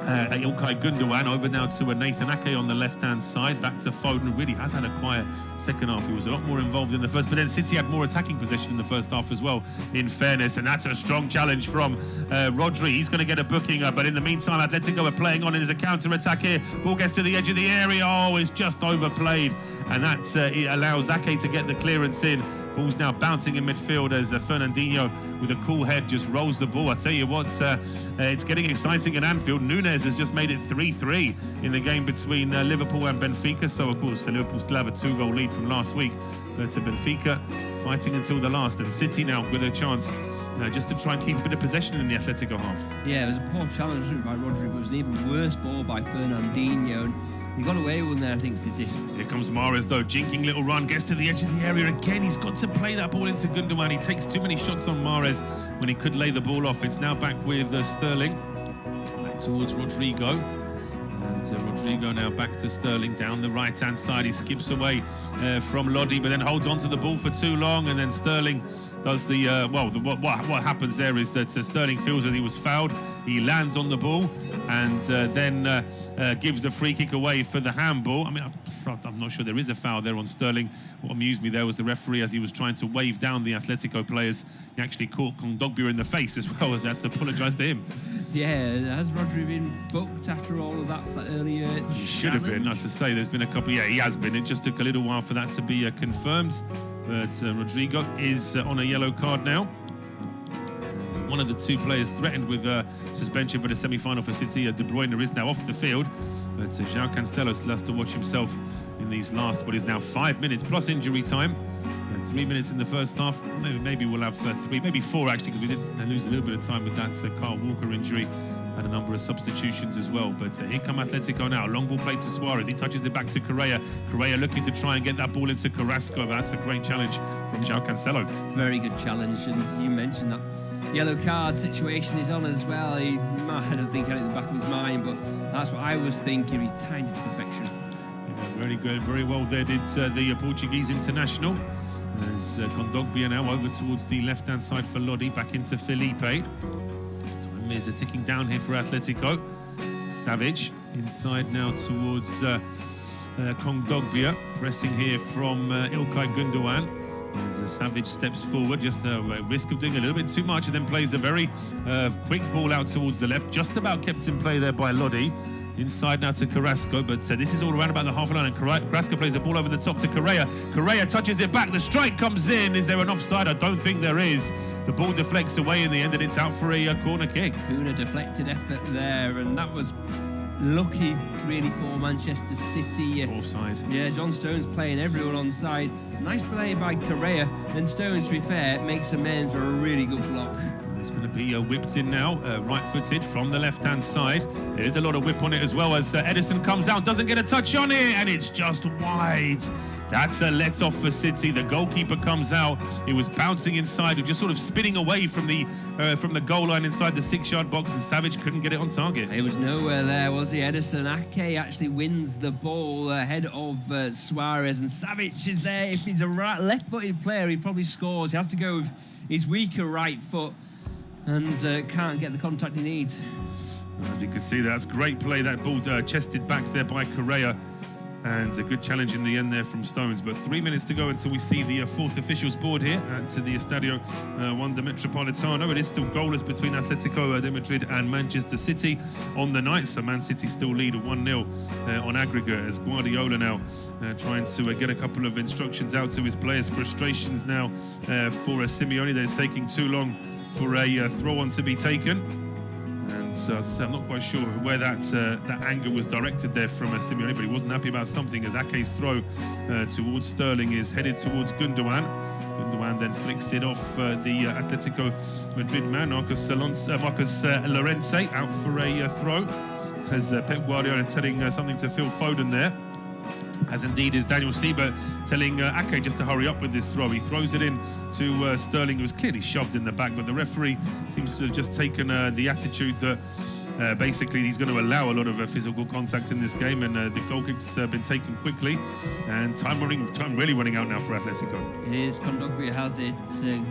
Ilkay Gundogan over now to Nathan Ake on the left-hand side. Back to Foden, who really has had a quiet second half. He was a lot more involved in the first, but then City had more attacking possession in the first half as well, in fairness, and that's a strong challenge from Rodri. He's going to get a booking, but in the meantime, Atletico are playing on. It is a counter-attack here. Ball gets to the edge of the area. Oh, it's just overplayed, and that it allows Ake to get the clearance in. Ball's now bouncing in midfield as Fernandinho, with a cool head, just rolls the ball. I tell you what, it's getting exciting in Anfield. Núñez has just made it 3-3 in the game between Liverpool and Benfica. So, of course, Liverpool still have a 2-goal lead from last week. But Benfica fighting until the last. And City now with a chance just to try and keep a bit of possession in the Atletico half. Yeah, it was a poor challenge by Rodri, but it was an even worse ball by Fernandinho. And he got away with one there, I think, City. Here comes Mahrez, though, jinking little run, gets to the edge of the area again. He's got to play that ball into Gundogan. He takes too many shots on Mahrez when he could lay the ball off. It's now back with Sterling, back towards Rodrigo. And Rodrigo now back to Sterling down the right-hand side. He skips away from Lodi, but then holds on to the ball for too long. And then Sterling does the, what happens there is that Sterling feels that he was fouled. He lands on the ball and then gives the free kick away for the handball. I mean, I'm not sure there is a foul there on Sterling. What amused me there was the referee, as he was trying to wave down the Atletico players, he actually caught Kondogbia in the face as well, as had to apologise to him. Yeah, has Rodri been booked after all of that earlier? He should have been, as I say, there's been a couple. Yeah, he has been. It just took a little while for that to be confirmed. But Rodrigo is on a yellow card now. So one of the two players threatened with suspension for the semi-final for City, De Bruyne, is now off the field. But João Cancelo still has to watch himself in these last, what is now 5 minutes plus injury time. 3 minutes in the first half. Maybe we'll have 3, maybe 4 actually, because we did lose a little bit of time with that Kyle Walker injury. And a number of substitutions as well. But here come Atletico now. Long ball played to Suarez. He touches it back to Correa. Correa looking to try and get that ball into Carrasco. That's a great challenge from João Cancelo. Very good challenge. And you mentioned that yellow card situation is on as well. I don't think had it in the back of his mind, but that's what I was thinking. He timed it to perfection. Very good. Very well there did the Portuguese international. As Kondogbia now over towards the left-hand side for Lodi. Back into Felipe. Is ticking down here for Atletico. Savage inside now towards Kondogbia, pressing here from Ilkay Gundogan as Savage steps forward, just a risk of doing a little bit too much, and then plays a very quick ball out towards the left, just about kept in play there by Lodi. Inside now to Carrasco, but this is all around about the half line, and Carrasco plays the ball over the top to Correa. Correa touches it back, the strike comes in. Is there an offside? I don't think there is. The ball deflects away in the end, and it's out for a corner kick. Una deflected effort there, and that was lucky really for Manchester City. Offside. Yeah, John Stones playing everyone on side. Nice play by Correa, then Stones, to be fair, makes amends for a really good block. It's going to be whipped in now, right-footed from the left-hand side. There's a lot of whip on it as well as Ederson comes out, doesn't get a touch on it, and it's just wide. That's a let-off for City. The goalkeeper comes out. It was bouncing inside, just sort of spinning away from the goal line inside the 6-yard box, and Savage couldn't get it on target. It was nowhere there, was he? Ederson Ake actually wins the ball ahead of Suarez, and Savage is there. If he's a left-footed player, he probably scores. He has to go with his weaker right foot, and can't get the contact he needs. As you can see, that's great play. That ball chested back there by Correa, and a good challenge in the end there from Stones. But 3 minutes to go until we see the fourth officials board here at the Estadio Wanda Metropolitano. It is still goalless between Atletico de Madrid and Manchester City on the night, so Man City still lead 1-0 on aggregate, as Guardiola now trying to get a couple of instructions out to his players. Frustrations now for Simeone, that it's taking too long for a throw-on to be taken. And so, as I say, I'm not quite sure where that anger was directed there from Simeone, but he wasn't happy about something, as Ake's throw towards Sterling is headed towards Gundogan. Gundogan then flicks it off the Atletico Madrid man, Marcos Llorente, out for a throw, as Pep Guardiola telling something to Phil Foden there. As indeed is Daniel Siebert telling Ake just to hurry up with this throw. He throws it in to Sterling, who was clearly shoved in the back, but the referee seems to have just taken the attitude that basically he's going to allow a lot of physical contact in this game, and the goal kick's been taken quickly, and time really running out now for Atletico. Here's Kondogbia has it,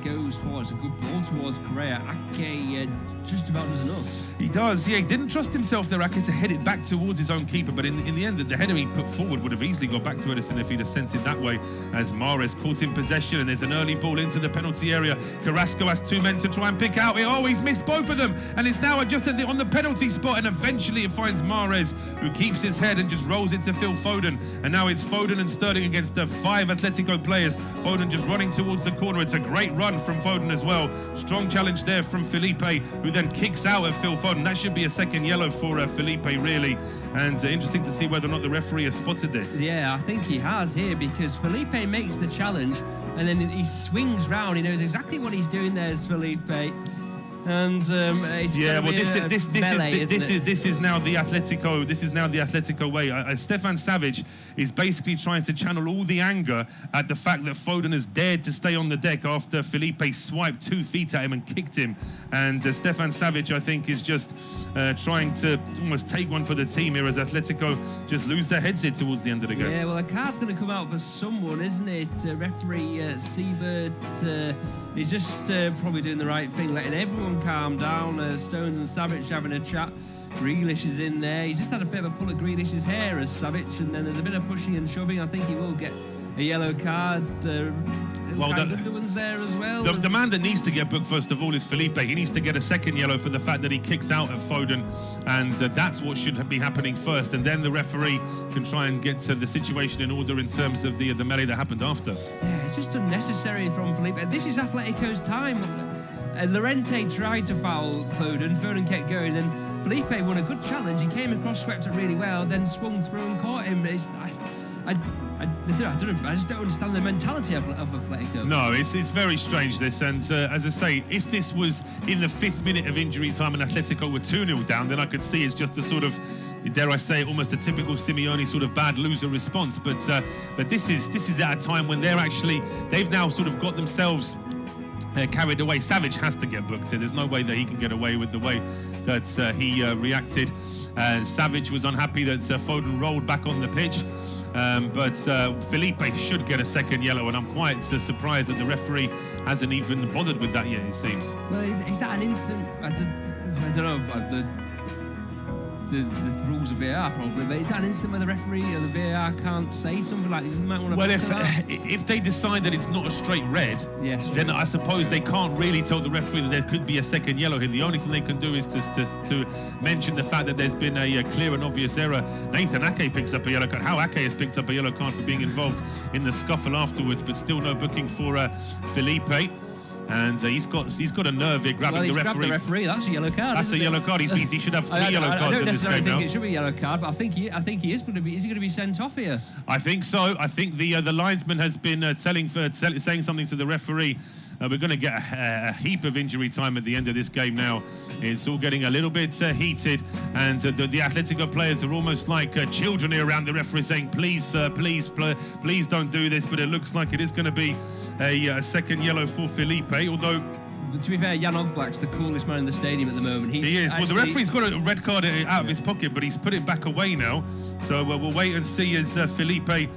goes forward. It's a good ball towards Correa. Ake just about does enough. He does, yeah. He didn't trust himself there, Ake, to head it back towards his own keeper, but in the end, the header he put forward would have easily got back to Edison if he'd have sent it that way, as Mahrez caught in possession, and there's an early ball into the penalty area. Carrasco has two men to try and pick out. He's missed both of them, and it's now just on the penalty spot, and eventually it finds Mahrez, who keeps his head and just rolls it to Phil Foden, and now it's Foden and Sterling against the 5 Atletico players. Foden just running towards the corner. It's a great run from Foden as well. Strong challenge there from Felipe, who then kicks out at Phil Foden. That should be a second yellow for Felipe, really, and interesting to see whether or not the referee has spotted this. Yeah, I think he has here, because Felipe makes the challenge and then he swings round. He knows exactly what he's doing there, as Felipe. And it's this is now the Atletico. This is now the Atletico way. Stefan Savic is basically trying to channel all the anger at the fact that Foden has dared to stay on the deck after Felipe swiped 2 feet at him and kicked him. And Stefan Savic, I think, is just trying to almost take one for the team here, as Atletico just lose their heads here towards the end of the game. Yeah, well, a card's going to come out for someone, isn't it? Referee Siebert is just probably doing the right thing, letting everyone calm down. Stones and Savic having a chat. Grealish is in there. He's just had a bit of a pull at Grealish's hair as Savic, and then there's a bit of pushing and shoving. I think he will get a yellow card. The one's there as well. The man that needs to get booked first of all is Felipe. He needs to get a second yellow for the fact that he kicked out at Foden, and that's what should be happening first, and then the referee can try and get the situation in order in terms of the melee that happened after. Yeah, it's just unnecessary from Felipe. This is Atletico's time. Lorente tried to foul Foden. Foden kept going, and Felipe won a good challenge. He came across, swept it really well, then swung through and caught him. I just don't understand the mentality of Atletico. No, it's very strange, this, and as I say, if this was in the 5th minute of injury time and Atletico were 2-0 down, then I could see it's just a sort of, dare I say, almost a typical Simeone sort of bad loser response. But this is at a time when they've now sort of got themselves carried away. Savic has to get booked here. There's no way that he can get away with the way that he reacted. Savic was unhappy that Foden rolled back on the pitch. But Felipe should get a second yellow, and I'm quite surprised that the referee hasn't even bothered with that yet, it seems. Well, is that an instant? I don't know the rules of VAR probably, but is that an instant where the referee or the VAR can't say something like, you might want to... Well, if they decide that it's not a straight red, yes, then I suppose they can't really tell the referee that there could be a second yellow here. The only thing they can do is to mention the fact that there's been a clear and obvious error. Nathan Ake picks up a yellow card. How Ake has picked up a yellow card for being involved in the scuffle afterwards, but still no booking for Felipe. And he's got a nerve here grabbing the referee. Grabbed the referee. That's a yellow card. That's a yellow card. He should have 3 yellow cards in this game now. I don't necessarily think it should be a yellow card, but I think he is going to be. Is he going to be sent off here? I think so. I think the linesman has been saying something to the referee. We're going to get a heap of injury time at the end of this game now. It's all getting a little bit heated, and the Atletico players are almost like children here around the referee saying, please don't do this. But it looks like it is going to be a second yellow for Felipe, although... To be fair, Jan Ogblack's the coolest man in the stadium at the moment. He is. Well, the referee's got a red card out of his pocket, but he's put it back away now. So we'll wait and see as Felipe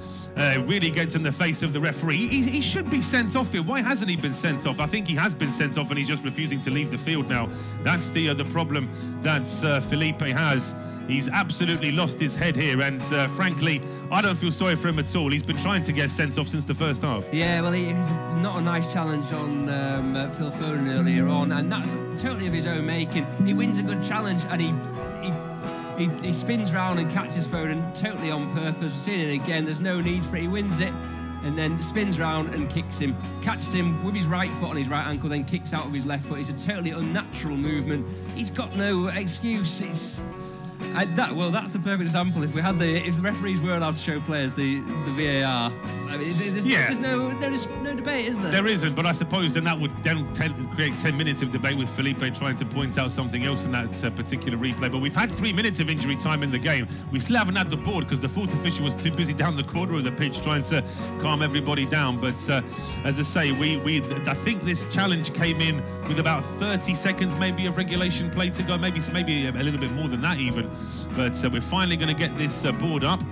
really gets in the face of the referee. He should be sent off here. Why hasn't he been sent off? I think he has been sent off, and he's just refusing to leave the field now. That's the problem that Felipe has. He's absolutely lost his head here, and frankly, I don't feel sorry for him at all. He's been trying to get sent off since the first half. Yeah, well, it's not a nice challenge on Phil Foden earlier on, and that's totally of his own making. He wins a good challenge, and he spins round and catches Foden totally on purpose. We're seeing it again. There's no need for it. He wins it, and then spins round and kicks him. Catches him with his right foot on his right ankle, then kicks out with his left foot. It's a totally unnatural movement. He's got no excuse. That's a perfect example. If the referees were allowed to show players the VAR, I mean, there's no debate, is there? There isn't, but I suppose then that would create 10 minutes of debate with Felipe trying to point out something else in that particular replay. But we've had 3 minutes of injury time in the game. We still haven't had the board because the fourth official was too busy down the corner of the pitch trying to calm everybody down. But as I say, I think this challenge came in with about 30 seconds maybe of regulation play to go, maybe a little bit more than that even. But we're finally going to get this board up.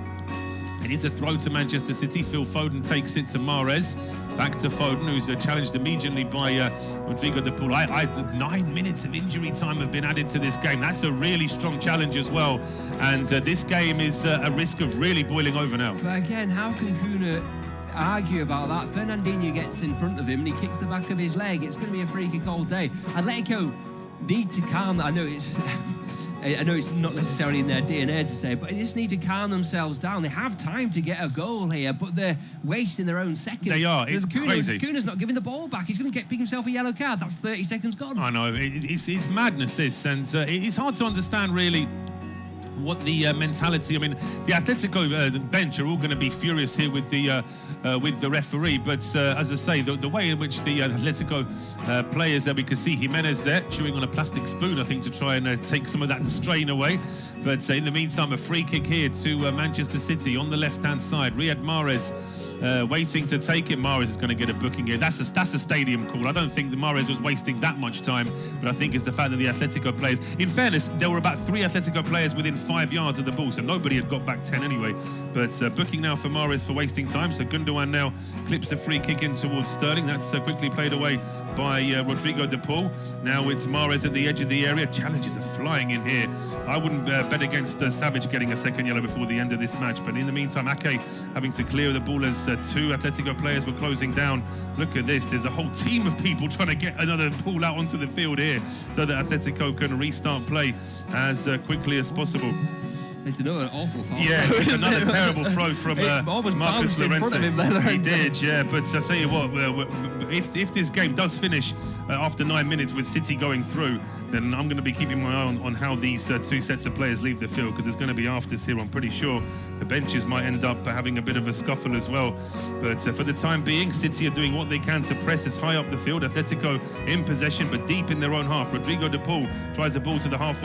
It is a throw to Manchester City. Phil Foden takes it to Mahrez. Back to Foden, who's challenged immediately by Rodrigo de Paul. 9 minutes of injury time have been added to this game. That's a really strong challenge as well. And this game is a risk of really boiling over now. But again, how can Kuna argue about that? Fernandinho gets in front of him and he kicks the back of his leg. It's going to be a free kick all day. Atletico need to calm. I know it's not necessarily in their DNA to say, but they just need to calm themselves down. They have time to get a goal here, but they're wasting their own seconds. They are. It's crazy. Kuna's not giving the ball back. He's going to pick himself a yellow card. That's 30 seconds gone. I know. It's madness, this. And it's hard to understand, really, what the mentality. I mean, the Atletico bench are all going to be furious here with the referee. But as I say, the way in which the Atletico players there, we can see Jimenez there chewing on a plastic spoon, I think, to try and take some of that strain away. But in the meantime, a free kick here to Manchester City on the left-hand side. Riyad Mahrez waiting to take it. Mahrez is going to get a booking here. That's a stadium call. I don't think that Mahrez was wasting that much time, but I think it's the fact that the Atletico players, in fairness, there were about 3 Atletico players within 5 yards of the ball, so nobody had got back 10 anyway. But booking now for Mahrez for wasting time. So Gundogan now clips a free kick in towards Sterling. That's quickly played away by Rodrigo de Paul. Now it's Mahrez at the edge of the area. Challenges are flying in here. I wouldn't bet against Savage getting a second yellow before the end of this match. But in the meantime, Ake having to clear the ball as 2 Atletico players were closing down. Look at this. There's a whole team of people trying to get another ball out onto the field here so that Atletico can restart play as quickly as possible. It's another awful foul. Yeah, it's another terrible throw from Marcus Llorente. He did, yeah. But I tell you what, if this game does finish after 9 minutes with City going through, then I'm going to be keeping my eye on how these 2 sets of players leave the field, because there's going to be afters here. I'm pretty sure the benches might end up having a bit of a scuffle as well. But for the time being, City are doing what they can to press as high up the field. Atletico in possession, but deep in their own half. Rodrigo de Paul tries a ball to the half.